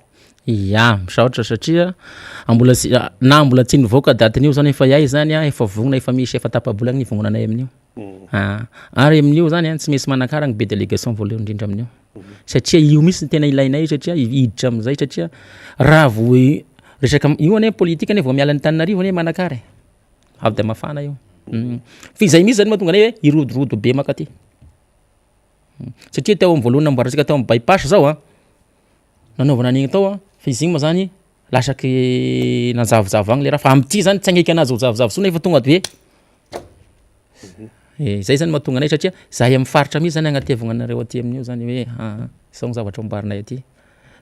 ya misaotra satria mbola tsy nivoaka datin'io zany efa iay zany efa vongona efa misy efa tapa-bolana ny vongonanay amin'io ary amin'io zany tsy maintsy Manakara ny be délégation voalohany indrindra amin'io satria io misy tena ilainay satria hiditra am'izay satria raha vo resaka io ane politika ane vao miala ny Tananarivo ane Manakara avy de mafana io fa izay misy zany mahatonga anay hoe irodorodo be makaty satria tao am'voalohany namboarantsika tao am-bypass zao nanaovana an'igny tao fa izy igny ma zany lasaky nanzavozavo agny le raha fa am'ty zany tsy agneky anazy ho zavozavo sona efa tonga de hoe zay zany mahatonga anay satria zahay amin'ny faritra mihitsy zany agnatevagna anareo aty amin'io zany hoe sao ny zavatra ambarinay aty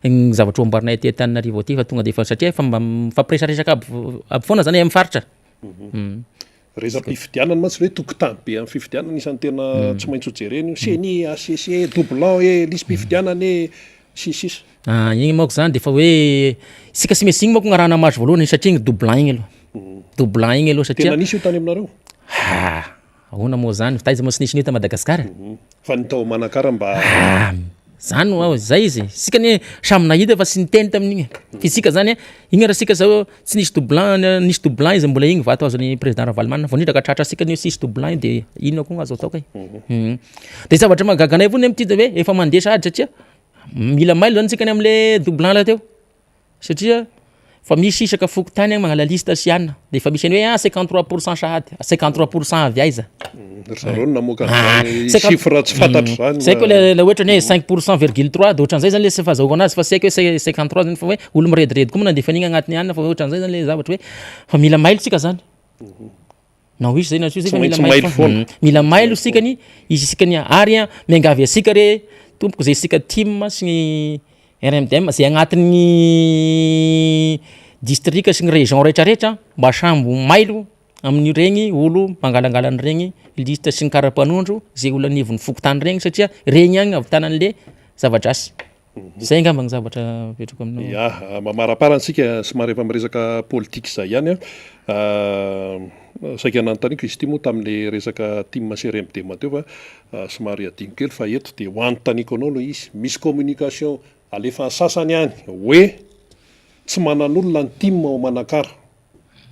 ny zavatra ambarinay aty Tananarivo aty fa tonga de fa satria efa mba mifampiresaresaka aby foana zany amin'ny faritra reza-pifidianana mantsy hoe tokotany be amin'ny fifidianana isan'ny tena tsy maintsy hojereny seny ACC doublan lisy mpifidianana sisisy igny manko zany de fa hoe sika sy maintsy igny manko gnarahana marge voalohany satria igny doublan igny aloha satria tena nisy io tany aminareo ahoana moa zany taiza moa sy nisy ta Madagasikara fa ny tao Manakara mba zany zay izy sika ny samy nahita fa sy niteny tamin'igny fa isika zany igny raha sika zao tsy nisy doublan izy mbola igny vato azony président Ravalomanana vao nidra ka tratra sika ny sisy doublan de ino koa azo atao de zavatra mahagaganay avao ny am'ty de hoe efa mandeha sady satria mila mailo zany tsika ny am'le doublan la teo satria fa misy isaka fokotany agny magnala lista siana de fa misy any hoe 53% sahady 53% avy aiza zareo namoaka chiffre tsy fantatro zany saiko la ohatra ny 5%,3 de ohatran'izay zany le sy fahazahoko anazy fa saiko hoe 53 zany fa hoe olo mirediredy koa mandefa an'igny agnatiny any fa ohatran'izay zany le zavatra hoe fa mila mailo tsika zany na hoisy zay na tsy zay fa mila mailo sikany izy sikany ary miangavy asika re tompoko zay sika team sy ny RMDM zay agnatin'ny district sy ny région rehetrarehetra mba sambo mailo amin'regny olo mangalangalany regny lista sy ny karapanondro zay olo anivon'ny fokotany regny satria regny agny avy tanan'le zavadrasy zay ngamba ny zavatra petrako aminao ya mamaraparantsika somary efa miresaka politique zay ihany saika nanontaniko izy ty moa tamin'le resaka team CRMDM teo fa somary adino kely fa eto de hoanontaniko anao aloha izy misy communication alefa sasany any hoe tsy manan'olona ny team ao Manakara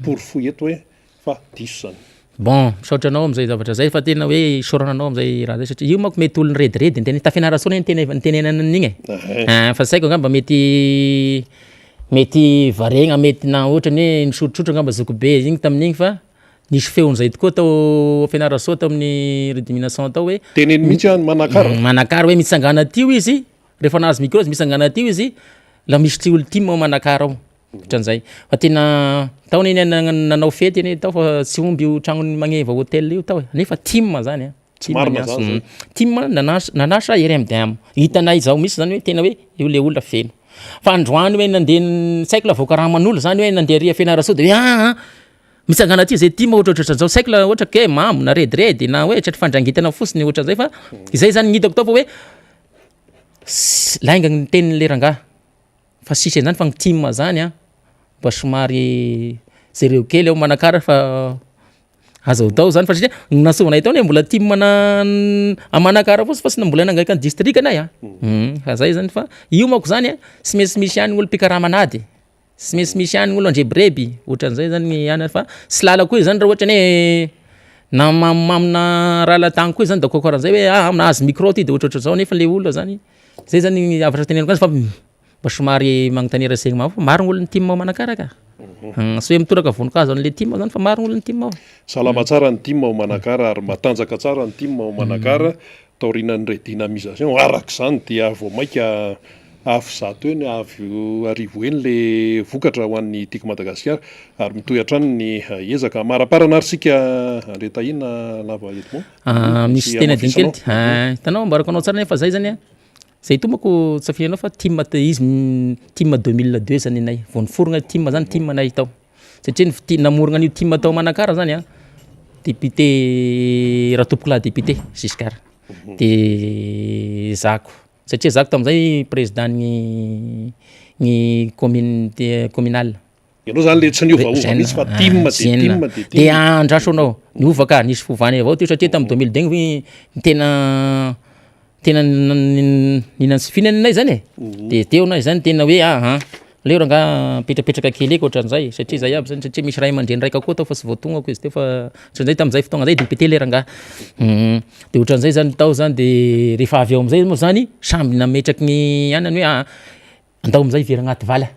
pour fo eto hoe fa diso zany bon misaotra anao am'izay zavatra zay fa tena hoe isorananao am'izay raha zay satria io manko mety olo nirediredy ny tafianarasona nitenenana an'igny fa saiko angamba mety varegna mety na ohatrany hoe nisotrosotra angamba zokobe igny tamin'igny fa nisy feon'izay tokoa tao Fianarantsoa tao amin'ny redimiration tao hoe teneny mihitsy any Manakara hoe mitsangana tio izy rehefa nahazo micro izy mitsangana tio izy la misy ty olo team ao Manakara ao ohatran'izay fa tena tao neny nanao fety eny tao fa tsy omby io tragnony magneva hôtel io tao nefa team zany team nanasa RMDM hitanay zao misy zany hoe tena hoe io le olona feno fa androany hoe nandeha saiko la voakaraman'olo zany hoe nandeha ria Fianarantsoa de hoe mitsangana ty zay team ohatraohatran'izao saiko la ohatra ke mamo na rediredy na hoe tratry fandrangitana fotsiny ohatran'izay fa izay zany gnitako tao fa hoe lainga ny tenin'le rangaha fa sisy zany fa ny team zany mba somary zereo kely ao Manakara fa azo atao zany fa satria nasovanay tao mbola tia manakara fosy fa sy mbola nangaika ny district anay fa zay zany fa io manko zany sy maintsy misy ihany olo mpikaramanady sy maintsy misy ihany olo andrebireby ohatran'izay zany ihany fa sy lalako zany raha ohatra hoe na mamina raha latagny koa zany da kokoran'izay hoe nahazo micro ty de ohatrohatra zao nefa le olona zany zay zany afatra teneniko azy fa mba somary magnotanera segny mafo maro olo ny team manakaraka sy hoe mitoraka voninkazo an'le team zany fa maro olo ny team salama tsara ny team manakara ary matanjaka tsara ny team manakara taorinan'ire dynamisation araka zany dia vao maika afo zato eny avy arivo eny le vokatra ho an'ny tiako Madagasikara ary mitoy hatrany ny ezaka maraparana ary sika reta ina lava eto misy tena dinikely hitanao ambarako anao tsara nefa zay zany zay tomako tsafianao fa team izy team 2002 zany anay vao niforona team zany team anay tao satria namorona an'io team tao manakara zany député Ratopokla député Giscard de Zako satria Zako tam'izay président ny communauté communale ianao zany le tsy niova mihitsy fa team de andraso anao niovaka nisy fovany avao teo satria tamin'ny 2002 tena ninany sy finananay zany de teo na zany tena hoe leo ranga petrapetraka kely eky ohatran'izay satria zay aby zany satria misy ray aman-dreny raika koa tao fa sy voatongako izy teo fa ohatran'izay tam'izay fotoagna zay député le ranga de ohatran'izay zany tao zany de rehefa avy eo am'izay moa zany samby nametraky ny anany hoe andao am'izay ivery agnaty vala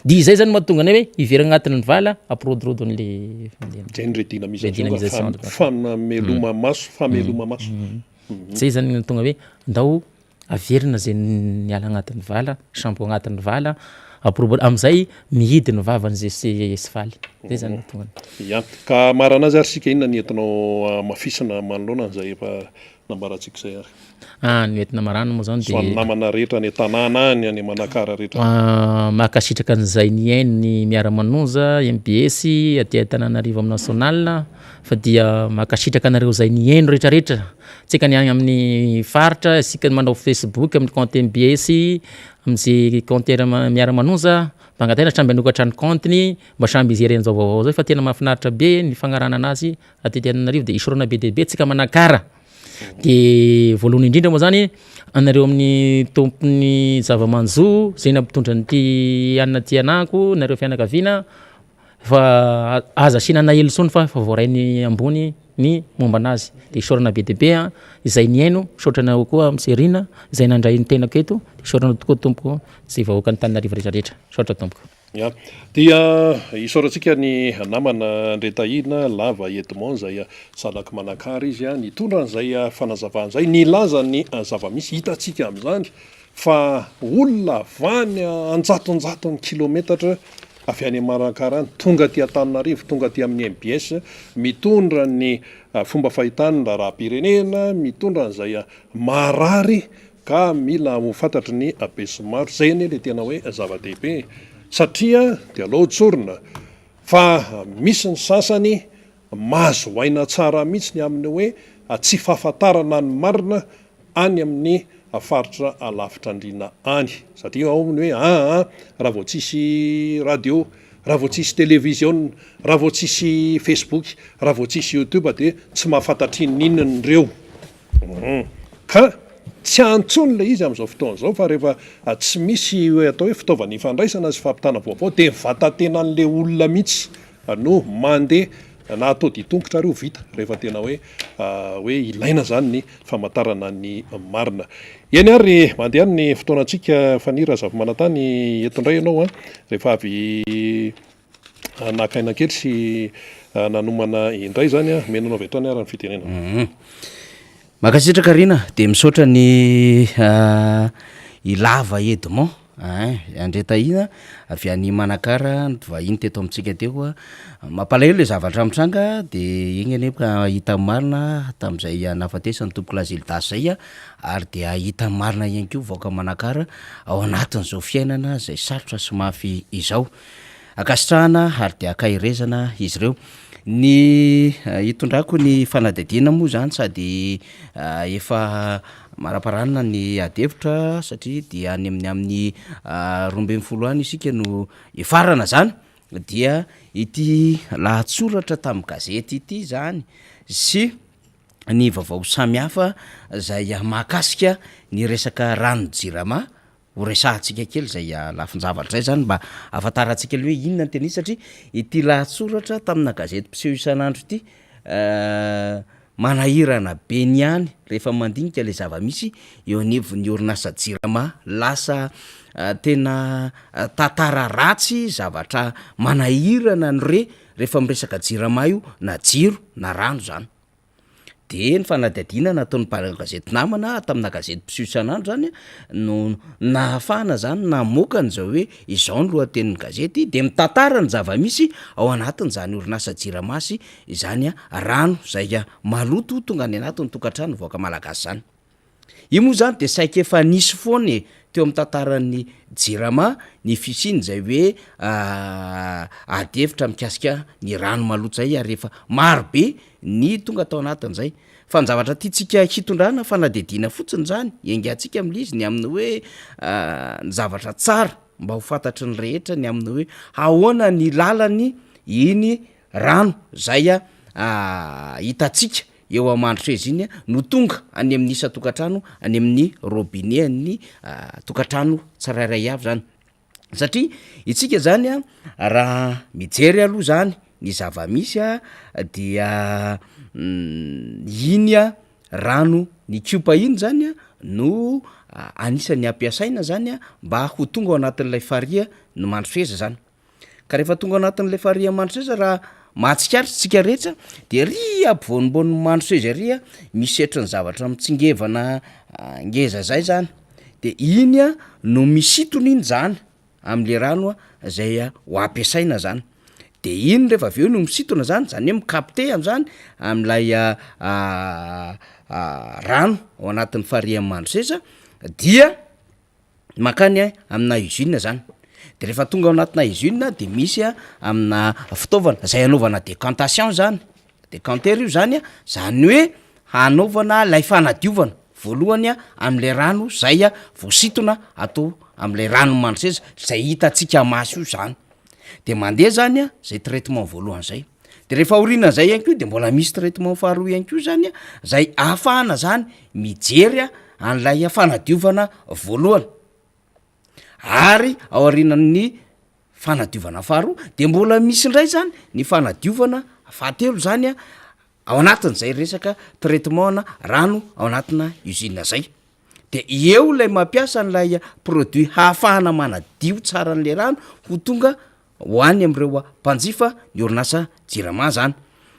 de izay zany mahatonga anay hoe ivery agnatin'ny vala ampirodirodin'le genre dynamisation fameloma maso zay zany tonga hoe andao averina zay niala agnatin'ny vala sambo agnatin'ny vala am'izay mihidiny vavany zay sy faly zay zany tonga ya ka maranazy ary sika inona ny entinao mafisina manoloana an'izay efa nambarantsika zay ary ny entina marana moa zany de namana rehetra ny tanàna any any manakara rehetra mahakasitraka an'izay ny haino ny miara-manonja MBS aty Antananarivo national fa dia mahakasitraka anareo zay ny haino rehetrarehetra tsika ny any amin'ny faritra sika manao Facebook amin'ny compte MBS am'izay compte miara-manonja mpangatena samby anokatra ny compteny mba samby izy ren'izao vaovao zay fa tena mahafinaritra be ny fagnarana anazy aty Antananarivo de isorana be de be tsika manakara de voalohany indrindra moa zany anareo amin'ny tompony zava-manjo zay nampitondra nyty anina ty anako nareo fianakaviana fa aza sinana helosony fa voarainy ambony ny momba anazy de isorana be debe izay ny haino sotrana koa amserina izay nandray ny tenako eto isorana tokoa tompoko zay vahoaka ny Antananarivo rehetrarehetra sotra tompoko ya dia isorantsika ny namana Ndretahina Lava Edmond zay salaky manakara izy nitondra an'izay fanazavana ny laza ny zava-misy hitatsika amin'izany fa olona vany anjatonjaton'ny kilometatra avy any Manakara tonga ty Antananarivo tonga ty amin'ny MBS mitondra ny fomba fahitany raharam-pirenena mitondra an'izay marary ka mila hofantatry ny besimaro zay ny le tena hoe zava-dehibe satria dia lohatsorina fa misy ny sasany mahazo aina tsara mihitsy ny amin'ny hoe tsy fahafantarana ny marina any amin'ny faritra alavitra andrina any satria ao ny hoe raha vao tsisy radio raha vao tsisy télévision raha vao tsisy Facebook raha vao tsisy YouTube de tsy mahafantatry ninon'ireo ka tsy antsony le izy amin'izao fotoan'izao fa rehefa tsy misy atao hoe fitaovana ifandraisana sy fampitana vaovao de vatantenan'le olona mihitsy no mandeha na atao ditonkotra ary ho vita rehefa tena hoe ilaina zany ny famantarana ny marina eny ary mandeha ny fotoanantsika fanira zava-manantany etondray ianao rehefa avy nakaina kely sy nanomana indray zany menanao avy etrany ary ny fitenena makasitraka rina de misaotra ny Ilava Edmond Ndretahina avy any Manakara vahiny teto amintsika teo mampalahelo le zavatra mitranga de igny anefa hita marina tam'izay nafatesa ny tompoko Lazildas zay ary de ahita marina ihany koa vaoka Manakara ao anatin'izao fiainana zay sarotra sy mafy izao akasitrahana ary de akairezana izy ireo ny hitondrako ny fanadidina moa zany sady efa maraparanina ny adevitra satria dia any amin'ny 12 any isika no efarana zany dia ity lahatsoratra tamin'ny gazety ity zany sy ny vaovao samihafa zay mahakasika ny resaka rano-jirama ho resahantsika kely zay lafinjavatra zay zany mba afantarantsika le hoe inona ny teny satria ity lahatsoratra tamina gazety mpiseho isan'andro ity manahirana be ny any rehefa mandinika le zava-misy eo anivon'ny orinasa jirama lasa tena tantara ratsy zavatra manahirana ny rehefa miresaka jirama io na jiro na rano zany de ny fanadihadiana nataon'ny mpanan-gazety namana tamina gazety mpiseho isan'andro zany no nahafahana zany namoakany zao hoe izao ny lohatenin'ny gazety de mitantara ny zava-misy ao anatin'zany orinasa jiramasy izany rano zay maloto tonga any anatin'ny tokantrano voaka malagasy zany io moa zany de saika efa nisy foany teo amin'ny tantaran'ny jirama ny fisiny zay hoe adevitra mikasika ny rano maloto zay ary rehefa marobe ny tonga atao anatin'zay fa ny zavatra tiatsika hitondrana fanadihadiana fotsiny zany engatsika am'le izy ny amin'ny hoe ny zavatra tsara mba ho fantatry ny rehetra ny amin'ny hoe ahoana ny lalany iny rano zay hitatsika eo amandrotra izy iny no tonga any amin'ny isa tokantrano any amin'ny robinet ny tokantrano tsarairay avy zany satria itsika zany raha mijery aloha zany ny zava-misy dia iny rano ny kiopa iny zany no anisan'ny ampiasaina zany mba ho tonga ao anatin'ilay faria no mandrotreza zany ka rehefa tonga ao anatin'ilay faria mandrotreza raha mahatsikaritra tsika rehetra de ry ampovoanimbony mandrotreza ry misy etra ny zavatra mitsingevana ngeza zay zany de iny no misitony iny zany am'le rano zay ho ampiasaina zany de iny rehefa aveo no misitona zany zany hoe mikapte am'zany am'lay rano ao anatin'ny faria mandrotreza dia makany amina usine zany de rehefa tonga ao anatina usine de misy amina fitaovana zay anaovana décantation zany décanteur io zany zany hoe hanaovana lay fanadiovana voalohany am'le rano zay voasitona atao am'lay rano mandrotreza zay hitatsika masy io zany de mandeha zany zay traitement voalohany zay de rehefa orina zay ihany ko de mbola misy traitement faharoa ihany ko zany zay ahafahana zany mijery an'lay fanadiovana voalohany ary ao arinan'ny fanadiovana faharoa de mbola misy indray zany ny fanadiovana fahatelo zany ao anatin'zay resaka traitement na rano ao anatina usine zay de eo lay mampiasa n'lay produit hahafahana manadio tsara n'le rano ho tonga hoany am'ireo mpanjifa ny orinasa jirama zany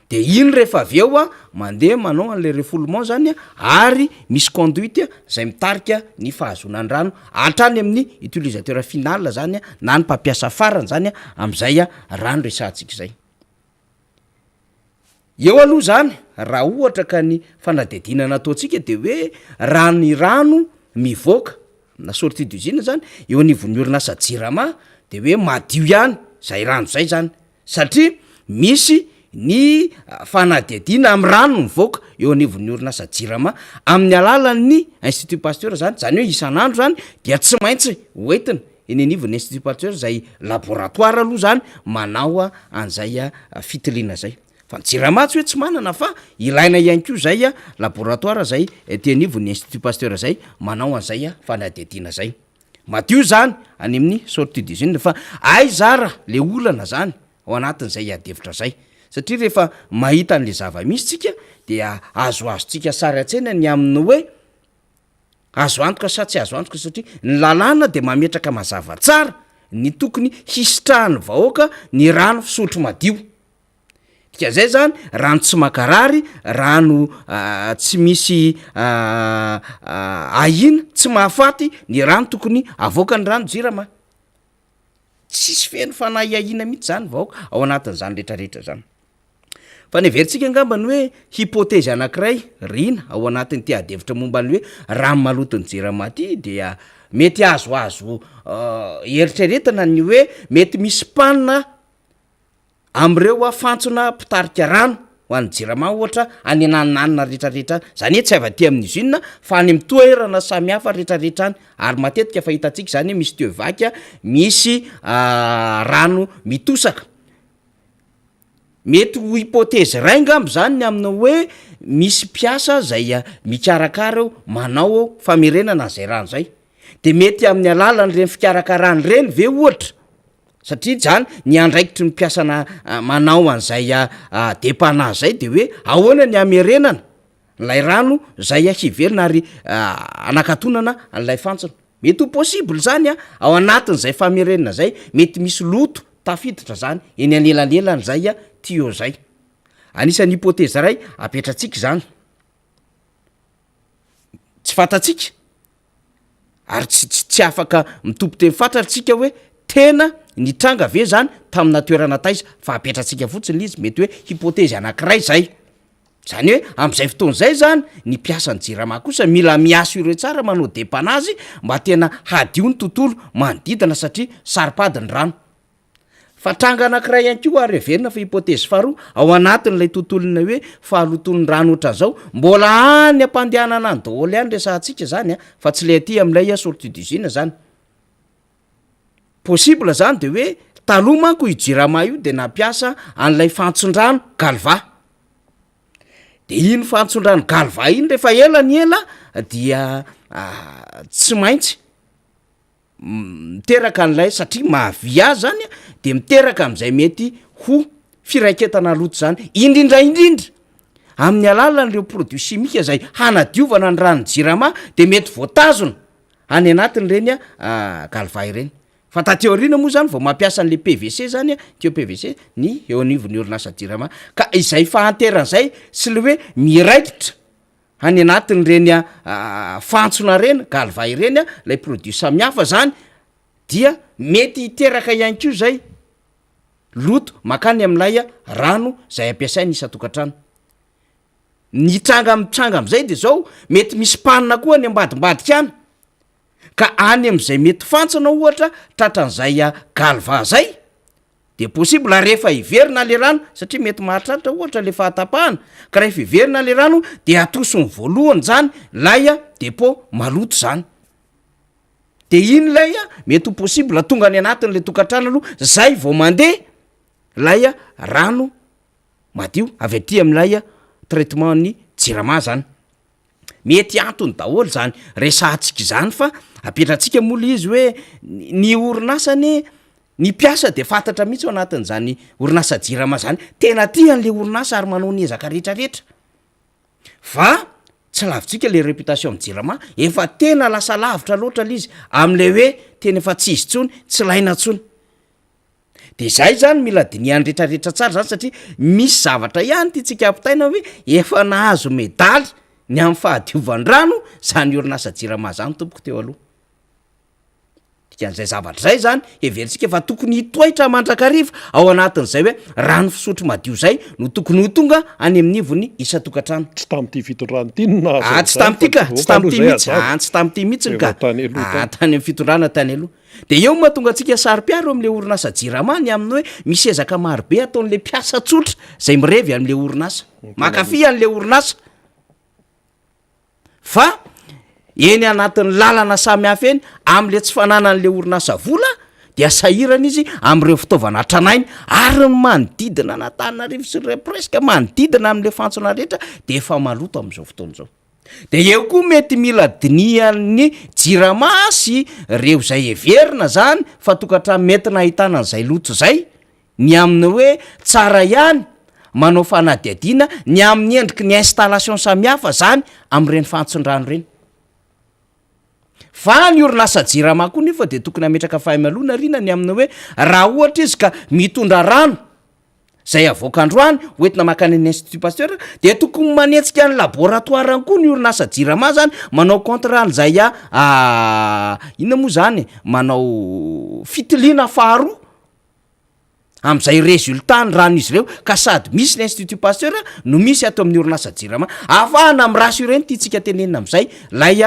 de iny rehefa avy eo mandeha manao an'le refoulement zany ary misy conduite zay mitarika ny fahazonany rano hatrany amin'ny utilisateur final zany na ny mpampiasa farany zany am'zay rano resantsika zay eo aloha zany raha ohatra ka ny fanadihadiana nataontsika de hoe raha ny rano mivoaka na sortie d'usine zany eo anivon'ny orinasa jirama de hoe madio ihany zay rano zay zany satria misy ny fanadihadiana am'y rano mivoaka eo anivon'ny orinasa jirama amin'ny alalan'ny institut pasteur zany zany hoe isan'andro zany dia tsy maintsy hoentina eny anivon'ny institut pasteur zay laboratoire aloha zany manao an'zay fitiliana zay fa ny jirama tsy hoe tsy manana fa ilaina ihany ko zay laboratoire zay ty anivon'ny institut pasteur zay manao an'zay fanadihadiana zay madio zany any amin'ny sortie d'usine fa ay zara le olana zany ao anatin'zay adevitra zay satria rehefa mahita an'le zava-misy tsika de azoazotsika sary an-tsena ny amin'ny hoe azo antoka sa tsy azo antoka satria ny lalàna de mametraka mazava tsara ny tokony hisitrahany vahoaka ny rano fisotro madio dika zay zany rano tsy makarary rano tsy misy ahina tsy mahafaty ny rano tokony avoaka ny rano jirama tsisy feno fanahy ahina mihitsy zany vahoaka ao anatin'zany rehetrarehetra zany fa ny veritsika angambany hoe hypotezy anankiray rina ao anatin'ny ty adevitra momba ny hoe rano malotony jirama ty dia mety azoazo eritreretana ny hoe mety misy panina am'ireo fantsona mpitarika rano ho an'ny jirama ohatra any anananina rehetrarehetra zany hoe tsy ava-ty amin'izy inona fa any amin'ny toerana samihafa rehetrarehetra any ary matetika fa hitantsika zany hoe misy toevaky misy rano mitosaka mety ho hypoteze ray ngambo zany ny amina hoe misy mpiasa zay mikarakara eo manao famerenana zay rano zay de mety amin'ny alalan'reny fikarakarany reny ve ohatra satria zany ny andraikitry ny mpiasana manao an'izay depana zay de hoe ahoana ny amerenana lay rano zay hiverina ary anakatonana an'lay fantsona mety ho possible zany ao anatin'zay famerenana zay mety misy loto tafiditra zany eny anelanyelany zay tio zay anisan'ny hypoteze ray apetratsika zany tsy fantatsika ary tsy afaka mitompo teny fantatritsika hoe tena nitranga ve zany tamina toerana taiza fa apetratsika fotsiny izy mety hoe hypoteze anankiray zay zany hoe am'izay fotoana zay zany ny mpiasany jirama kosa mila miaso ireo tsara manao depanazy mba tena hadio ny tontolo manodidina satria saripady ny rano fa tranga anankiray ihany ko ary everina fa hypoteze faharoa ao anatin'lay tontolona hoe fahaloton'ny rano ohatran'zao mbola any ampandehanana ny daholo ihany resahantsika zany fa tsy le aty am'lay sortie d'usine zany possible zany de hoe taloha manko ijirama io de nampiasa an'lay fantson-drano galva de iny fantson-drano galva iny rehefa ela ny ela dia tsy maintsy miteraka an'lay satria mahavy azy zany de miteraka am'izay mety ho firaiketana loto zany indrindraindrindra amin'ny alalan'reo produit chimique zay hanadiovana ny rano jirama de mety voatazona any anatin'reny galva ireny fa tateorina moa zany vao mampiasa an'le PVC zany teo PVC ny eo anivon'ny orinasa jirama ka izay fahanteran'zay sy le hoe miraikitra any anatin'reny fantsona reny galva ireny lay produit samihafa zany dia mety hiteraka ihany ko zay loto makany am'lay rano zay ampiasainy isa-tokantrano ny tranga mitranga am'izay de zao mety misy panina koa ny ambadimbadika any ka any am'izay mety fantsona ohatra tratran'izay galva zay de possible rehefa hiverina le rano satria mety mahatratra ohatra le fahatapahana ka rehefa hiverina le rano de atosony voalohany zany lay depo maloto zany de iny lay mety ho possible tonga any anatin'le tokantrano aloha zay vao mandeha lay rano madio avy aty am'lay traitement ny jirama zany mety antony daholo zany resahantsika zany fa apetratsika mola izy hoe ny orinasany ny piasa de fantatra mihitsy ao anatin'zany orinasa jirama zany tena tian'le orinasa ary manao ny ezaka rehetrarehetra fa tsy lavitsika le réputation amin'ny jirama efa tena lasa lavitra loatra l izy am'le hoe tena efa tsy izy tsony tsy laina tsony de zay zany mila diniany rehetrarehetra tsara zany satria misy zavatra ihany ty tsika ampitaina hoe efa nahazo medaly ny amin'ny fahadiovandrano zany orinasa jirama zany tompoko teo aloha dikan'izay zavatra zay zany everitsika fa tokony hitoetra mandrakariva ao anatin'izay hoe rano fisotro madio zay no tokony ho tonga any amin'ivony isa-tokantrano tsy tam'ty fitondrano ty no tsy tam'ty ka tsy tam'ty mihitsy tsy tam'ty mihitsiny ka tany amin'ny fitondrana tany aloha de eo mahatonga atsika sary-piaro am'le orinasa jiramany amin'ny hoe misy ezaka marobe ataon'le mpiasa tsotra zay mirevy am'le orinasa makafy an'le orinasa fa eny anatin'ny lalana samihafa eny am'le tsy fananan'le orinasa vola de asahirana izy am'ireo fitaovana tranainy ary ny manodidina natanarivo sy re presque manodidina am'le fantsona rehetra de efa maloto am'izao fotoana zao de eo koa mety mila dinian'ny jirama sy reo zay everina zany fa tokantrano mety nahitana an'izay loto zay ny amin'ny hoe tsara ihany manao fanadiadiana ny amin'ny endriky ny installation samihafa zany am'ireny fantson-drano reny fa ny orinasa jirama koa nefa de tokony ametraka fahimalona rina ny amina hoe raha ohatra izy ka mitondra rano zay avoakandroany hoentina makany ny institut pasteur de tokony manetsika ny laboratoire any koa ny orinasa jirama zany manao contre-rano zay inona moa zany manao fitiliana faharoa am'izay résultat ny rano izy ireo ka sady misy ny institut pasteur no misy ato amin'ny orinasa jirama ahafahana am'rassureny tiatsika tenenina am'izay lay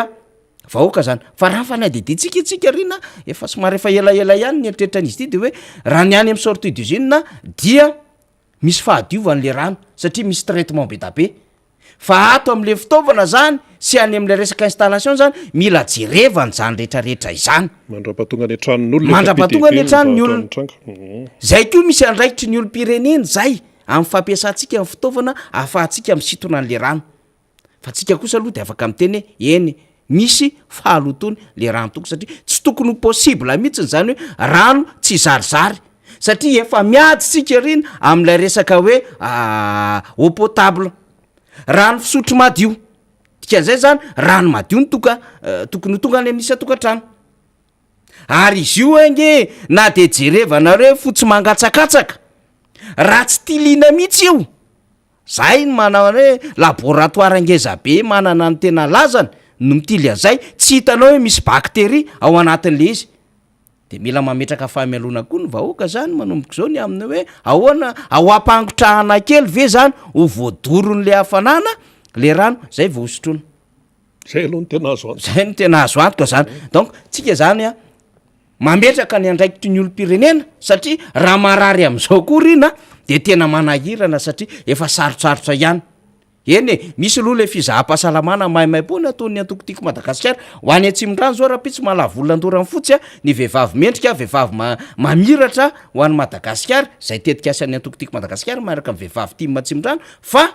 vahoaka zany fa raha fanadiditsika itsika rina efa somary efa elaela ihany ny eritreritrany izy ty de hoe raha ny any amin'ny sortie d'usine dia misy fahadiovan'le rano satria misy traitement be tabe fa ato am'le fitaovana zany sy any am'le resaka installation zany mila jerevany zany rehetrarehetra izany mandrapatonga ny tranon'olona mandrapatonga ny tranony olona zay koa misy andraikitry ny olom-pirenena zay amin'ny fampiasantsika ny fitaovana ahafahantsika misitona an'le rano fa tsika kosa aloha de afaka miteny eny misy fahalotony le rano toko satria tsy tokony ho possible mihitsiny zany hoe rano tsy zarizary satria efa miady sika riny am'lay resaka hoe eau potable rano fisotro madio dikan'izay zany rano madio ny tokony ho tonga any amin'isy atokantrano ary izy io ange na de jerevanareo hoe fotsy mangatsakatsaka raha tsy tilina mihitsy io zay manao hoe laboratoire angezabe manana ny tena lazany no mitily an'izay tsy hitanao hoe misy bakteria ao anatin'le izy de mila mametraka fahamialona koa ny vahoaka zany manomboka zao ny amin'ny hoe ahoana ao ampangotrahana kely ve zany ho voadoron'le hafanana le rano zay vao hosotrona zay aloha ny tena azo anto zay no tena azo antoka zany donc tsika zany a mametraka ny andraikitry ny olom-pirenena satria raha marary am'izao koa rina de tena manahirana satria efa sarotsarotra ihany eny misy aloha le fizaham-pahasalamana mahimaimpony ataony antokotiko Madagasikara ho any atsimon-drano zao raha-pitsy malavolondorany fotsy a ny vehivavy mendrika vehivavy mamiratra ho any Madagasikara zay tetika asan'ny antokotiko Madagasikara maaraka ny vehivavy tia matsimon-drano fa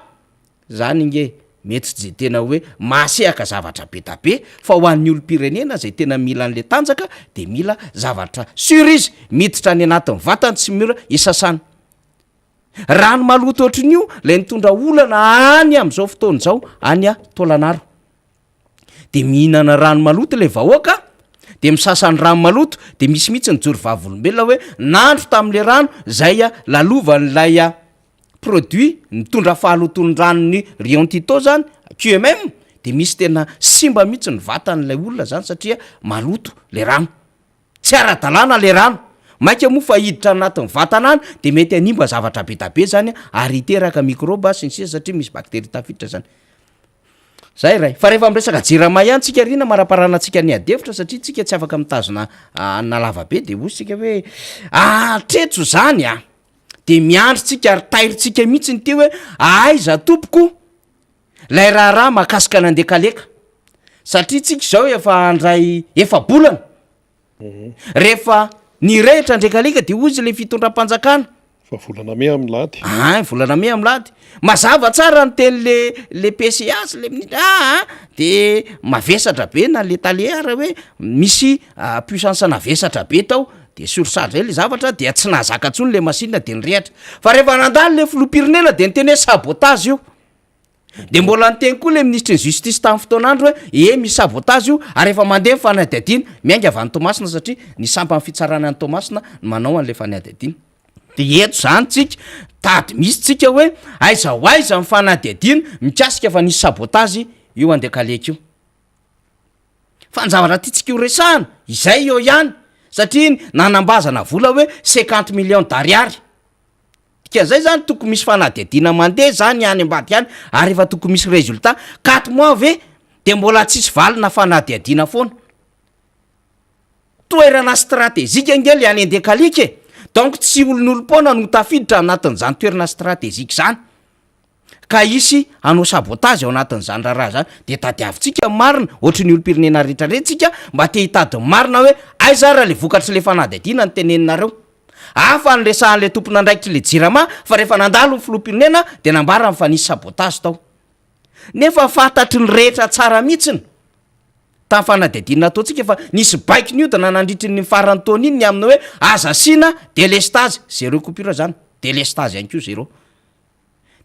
zany inge mety tsy je tena hoe masehaka zavatra be tabe fa ho an'ny olom-pirenena zay tena mila an'le tanjaka de mila zavatra sur izy miditra any anatin'ny vatany tsy mira isasana rano maloto ohatrin'io lay nitondra olana any am'izao fotoana zao any a Tolanaro de mihinana rano maloto le vahoaka de misasany rano maloto de misy mihitsy nyjory vavolombelona hoe nandro tam'le rano zay a lalovan'lay a produit nitondra fahalotony ranony Rion Tito zany QMM de misy tena simba mihitsy ny vatan'lay olona zany satria maloto le rano tsy ara-dalàna le rano maika moa fa hiditra anatin'ny vatana any de mety animba zavatra be tabe zany ary iteraka microbe sy ny sisa satria misy bakteria tafiditra zany zay ray fa rehefa amresaka jirama ihany tsika rina maraparana tsika ny adevitra satria tsika tsy afaka mitazona nalava be de osika hoe tretso zany a de miandry tsika ary tairitsika mihitsy ny ty hoe aiza tompoko lay raharaha mahakasika nandeha kaleka satria tsika zao efa andray efa bolana rehefa ny rehitra ndraikaleka de ozy le fitondram-panjakana fa volana me amin'ny lady volana me amin'ny lady mazava tsara ny teny le PCA le minitra de mavesatra be na le taleara hoe misy puissance navesatra be tao de sursage zay le zavatra de tsy nahazaka ntsony le masinina de nyrehatra fa rehefa nandalo le filoham-pirenena de niteny hoe sabotage io de mbola niteny koa le ministre ny justice tamin'ny fotoan'andro hoe misy sabotage io ary efa mandeha ny fanadihadiana miainga avy any Tomasina satria ny sampany fitsarana any Tomasina manao an'le fanadihadiana de eto zany tsika tady misy tsika hoe aiza ho aiza ny fanadihadiana mikasika fa nisy sabotage io andeha kaleka io fa ny zavatra tiatsika io resahana izay eo ihany satria nanambazana vola hoe 50 millions d'ariary zay zany tokony misy fanadihadiana mandeha zany any ambady any ary efa tokony misy résultat 4 mois ve de mbola tsisy valina fanadihadiana foana toerana stratezika angely any andeha kalika donc tsy olon'olom-pona no tafiditra anatin'izany toerana stratezika zany ka isy anao sabotage ao anatin'izany raha zany de tadiavitsika marina ohatry ny olom-pirenena rehetrarehetrtsika mba te hitady marina hoe aiza raha le vokatry le fanadihadiana ny teneninareo afa ny resahan'le tompona andraikitry le jirama fa rehefa nandalo ny filoham-pirenena de nambara fa nisy sabotage tao nefa fantatry ny rehetra tsara mihitsiny tamin'ny fanadihadiana ataotsika fa nisy baiki ny odana nandritry ny farany taona iny ny amina hoe aza sina délestage zéro coupure zany délestage ihany ko zéro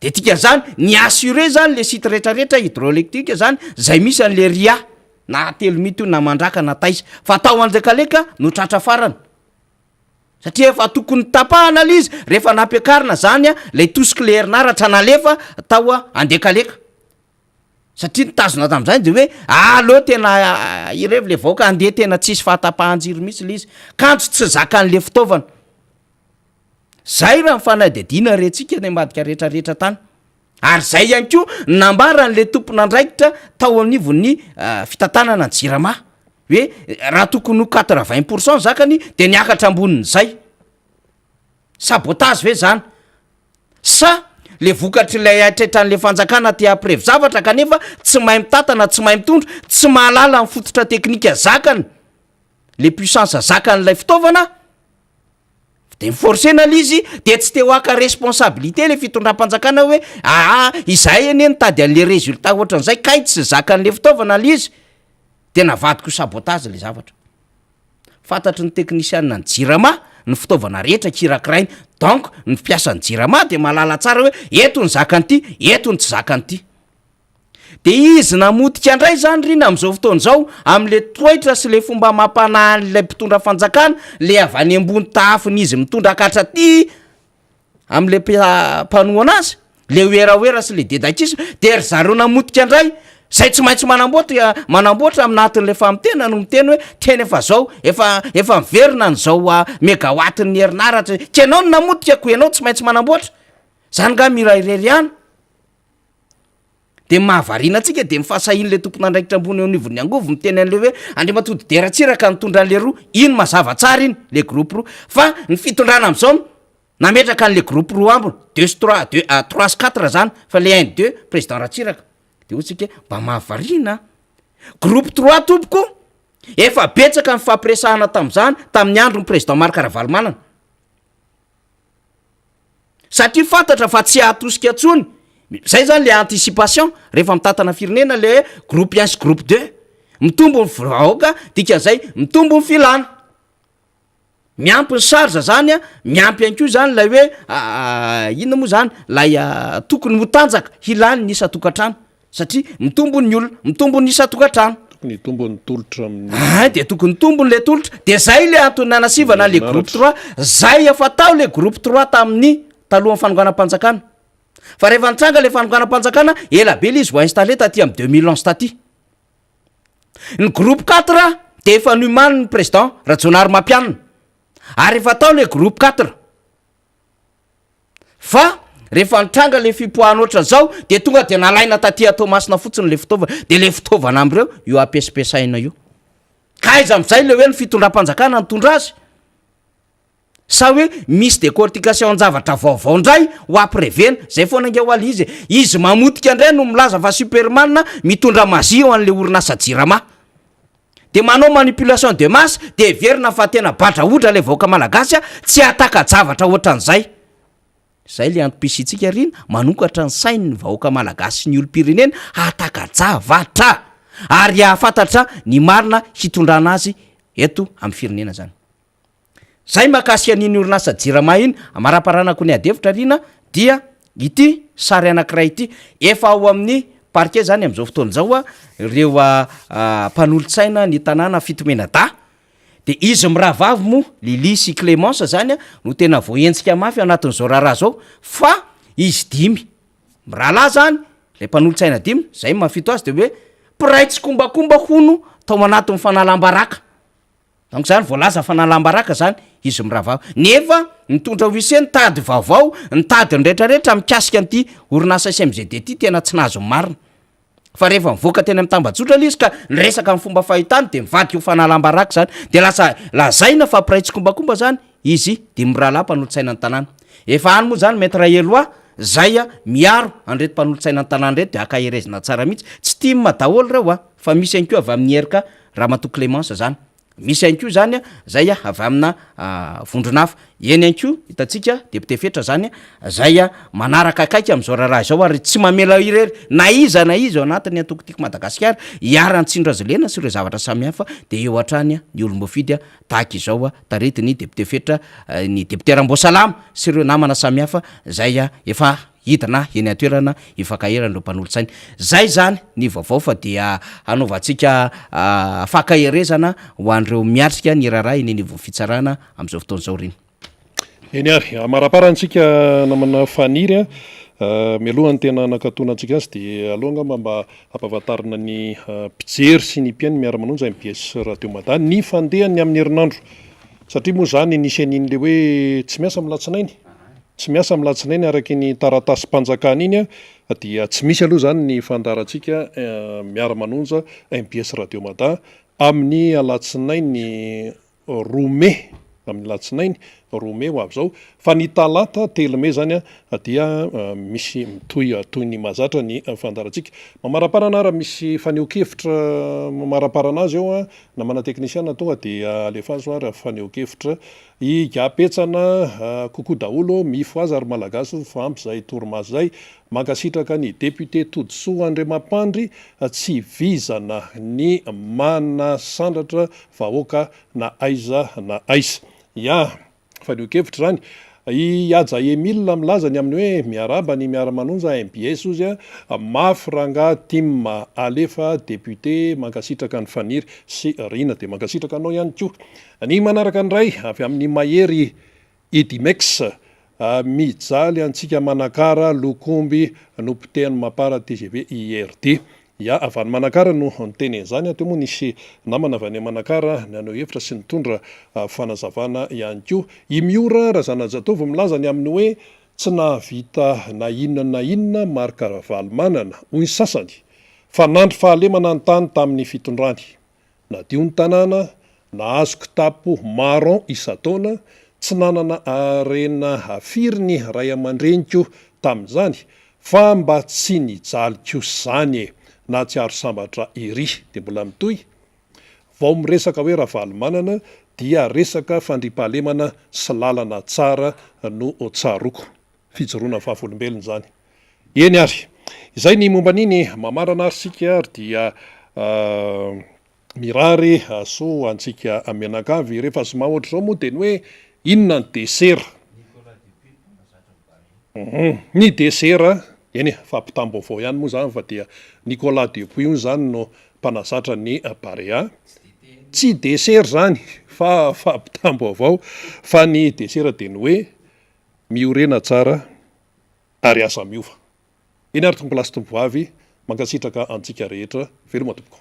de tika zany ny assuré zany le site rehetrarehetra hydroélectrique zany zay misy an'le ria na telo mito na mandraka na taiza fa tao anjakaleka no tratra farany satria efa tokony tapahana lizy rehefa nampiakarina zany a lay tosika le herinaratra nalefa tao a andekaleka satria nitazona tam'izany de hoe aleo tena irevy le vahoaka andeha tena tsisy fahatapahan-jiro mihitsy le izy kanjo tsy zakan'le fitaovana zay raha mifanadihadiana retsika ny ambadika rehetrarehetra tany ary zay ihany ko nambaran'le tompon'andraikitra tao anivon'ny fitantanana ny jirama hoe raha tokony ho 80% zakany de niakatra ambonin'zay sabotage ve zany sa le vokatry ilay aitretran'le fanjakana ty aprevy zavatra kanefa tsy mahay mitatana tsy mahay mitondra tsy mahalala ny fototra teknika zakany le puissance zakan'ilay fitaovana de miforcena l izy de tsy te ho aka responsabilité le fitondram-panjakana hoe izay eny nitady an'le résultat ohatran'izay kay tsy zakan'le fitaovana l izy de navadiko sabotage le zavatra fantatry ny teknisianna ny jirama ny fitaovana rehetra kirakirainy donc ny mpiasa ny jirama de mahalala tsara hoe eto ny zakan'ity eto ny tsy zakan'ity de izy namotika ndray zany rina am'izao fotoana zao am'le toetra sy le fomba mampanahylay mpitondra fanjakana le avy any ambony tahafiny izy mitondra akatra ty am'le mpanoa anazy le oeraoera sy le dedakisa de ry zareo namotika ndray zay tsy maintsy manamboatra aminatin'le famitena no miteny hoe teny efa zao efa miverina ny zao megawatiny herinaratra tsy ianao no namotikako ianao tsy maintsy manamboatra zany nga mira ireriana de mahavarina atsika de mifasahin'le tompona andraikitra ambony eo nivony angovo miteny an'le hoe andrimatody deratsiraka nitondra an'le roa iny mazava tsara iny le groupe roa fa ny fitondrana am'izao nametraka an'le groupe roa ambony 3 sy 4 zany fa le 1 2 président ratsiraka de ohatsika mba mahavarina groupe 3 tompoko efa betsaka ny fampiresahana tam'zany tamin'ny andro ny président Marc Ravalomanana satria fantatra fa tsy ahatosika atsony zay zany le anticipation rehefa mitatana firenena le groupe 1 sy groupe 2 mitombo ny vahoaka dikan'izay mitombo ny filana miampy ny charge zany miampy any ko zany lay hoe inona moa zany lay tokony hotanjaka hilany ny isa-tokantrano satria mitombo ny olona mitombo ny isa-tokantrano tokony tombony tolotra de tokony tombony le tolotra de zay le antony nanasivana le groupe 3 zay efa tao le groupe 3 tamin'ny talohan'ny fanonganam-panjakana fa rehefa nitranga le fanonganam-panjakana ela be le izy ho installé taty am 2011 taty ny groupe 4 de efa nomany ny président Rajonary Mampianina ary efa tao le groupe 4 fa rehefa nitranga le fipoahana ohatran'izao de tonga de nalaina taty Tomasina fotsiny le fitaovana de le fitaovana am'ireo io apesipesaina io ka izy am'izay le hoe ny fitondram-panjakana nitondra azy sa hoe misy décortication an-javatra vaovao ndray ho aprevena zay foana nge ho aly izy mamotika ndray no milaza fa superman mitondra mazio an'le orinasa jirama de manao manipulation de masse de verina fa tena badraodra le vahoaka malagasy tsy ataka javatra ohatran'izay zay le antom-pisitsika rina manokatra ny sainy ny vahoaka malagasy ny olo-pirenena ataka javatra ary ahafantatra ny marina hitondrana azy eto amin'ny firenena zany zay makasika an'iny orinasa jirama iny amaraparanako ny adevitra rina dia ity sary anankiray ity efa ao amin'ny parquet zany am'izao fotoana zao ireo mpanolotsaina ny tanàna Fitomena-da de izy mirahavavy mo Lili sy Clémence zany no tena voaentsika mafy anatin'izao raharaha zao fa izy 5 mirahalahy zany le mpanolotsaina 5 zay mafito azy de hoe piray tsy kombakomba hono tao anatin'ny fanalam-baraka donc zany voalaza fanalam-baraka zany izy mirahavavy nefa nitondra wise nitady vaovao nitady nretrarehetra mikasika an'ity orinasa SMGD ty tena tsy nahazo marina fa rehefa mivoaka teny amin'ny tambajotra le izy ka niresaka amin'ny fomba fahitany de mivadiky ho fanalam-baraka zany de lasa lazaina fa piray tsy kombakomba zany izy de mirahalahy mpanolotsaina ny tanàna efa any moa zany maître Eloa zay miaro andreto mpanolotsaina ny tanàna reto de akaherezina tsara mihitsy tsy tima daholo reo fa misy any ko avy amin'ny erika Ramatoa Clémence zany misy any ko zany zay avy amina vondronafa eny any ko hitatsika député fetra zany zay manaraka akaiky am'izao raharaha zao ary tsy mamela irery na izy ao anatiny atokotiko Madagasikara hiara-ntsindro azy lena sy ireo zavatra samihafa de eo hatrany ny olom-boafidy tahaka izao taretiny député fetra ny député Ramboasalama sy ireo namana samihafa zay efa hidina eny atoerana ifakaheran'ireo mpanolotsaina zay zany ny vaovao fa dia anaovantsika fakaherezana ho an'ireo miatrika ny raharaha eny voafitsarana am'izao fotoana zao reny eny ary amaraparantsika namana faniry mialohany tena nakatonatsika azy de aloha mba ampahafantarina ny mpijery sy ny mpiainy miara-manonja MBS Radio Mada ny fandehany amin'ny herinandro satria moa zany nisy an'iny le hoe tsy miasa milatsinainy tsy miasa milatsinainy araky ny taratasy mpanjakana iny dia tsy misy aloha zany ny fandarantsika miara-manonja MBS Radio Mada amin'ny alatsinainy rome amin'ny latsinainy Romeo avy zao, fa ny talata telome zany dia misy mitoy toy ny mazatra ny fandarantsika. Mamaraparana raha misy faneho-kevitra mamaraparana azy eo na mana teknisiana tonga dia alefa azy ary faneho-kevitra igapetsana kokoa daholo mifo azy ary malagasy fa ampy zay torimaso zay mankasitraka ny député Todsoa Andriamampandry tsy vizana ny manasandratra vahoaka na aiza na aiza. Faneho-kevitra zany Iadza Emile milazany amin'ny hoe miaraba ny miara-manonja MPS ozy mafy ranga Tim alefa député mankasitraka ny faniry sy rina de mankasitraka anao ihany koa. Ny manaraka ndray avy amin'ny mahery Edimex mijaly antsika Manakara Lokomby nopotehany mapara TGV IRD. Avy any Manakara no nitenen'izany teo moa nisy namana avy any Manakara nanao hevitra sy nitondra fanazavana ihany koa. I Miora Razanajatova milazany amin'ny hoe tsy nahavita na inona marika Valmanana hoy ny sasany fa nandry fahalemana ny tany tamin'ny fitondrany. Nadio ny tanàna, nahazo kitapo marron isa-taona, tsy nanana arena hafiry ny ray aman-dreniko tamin'izany fa mba tsy nijaly kosa zany na tsy aro sambatra ery de mbola mitoy. Vao miresaka hoe Ravalomanana dia resaka fandripahalemana sy lalana tsara no tsaroko. Fijoroana fahafolom-belona zany. Eny ary, izay ny momba niny mamarana ary sika ary dia mirary so antsika amenakavy rehefa soma ohatra zao moa de ny hoe inona ny desera. Ny desera eny fampitam-baovao ihany moa zany fa dia Nicolas Dupuy io zany no mpanazatra ny Barea. Tsy desera zany fa fampitam-baovao fa ny desera de ny hoe miorena tsara ary asa miova. Eny ary tompo lasy tompo avy mankasitraka antsika rehetra veloma tompoko.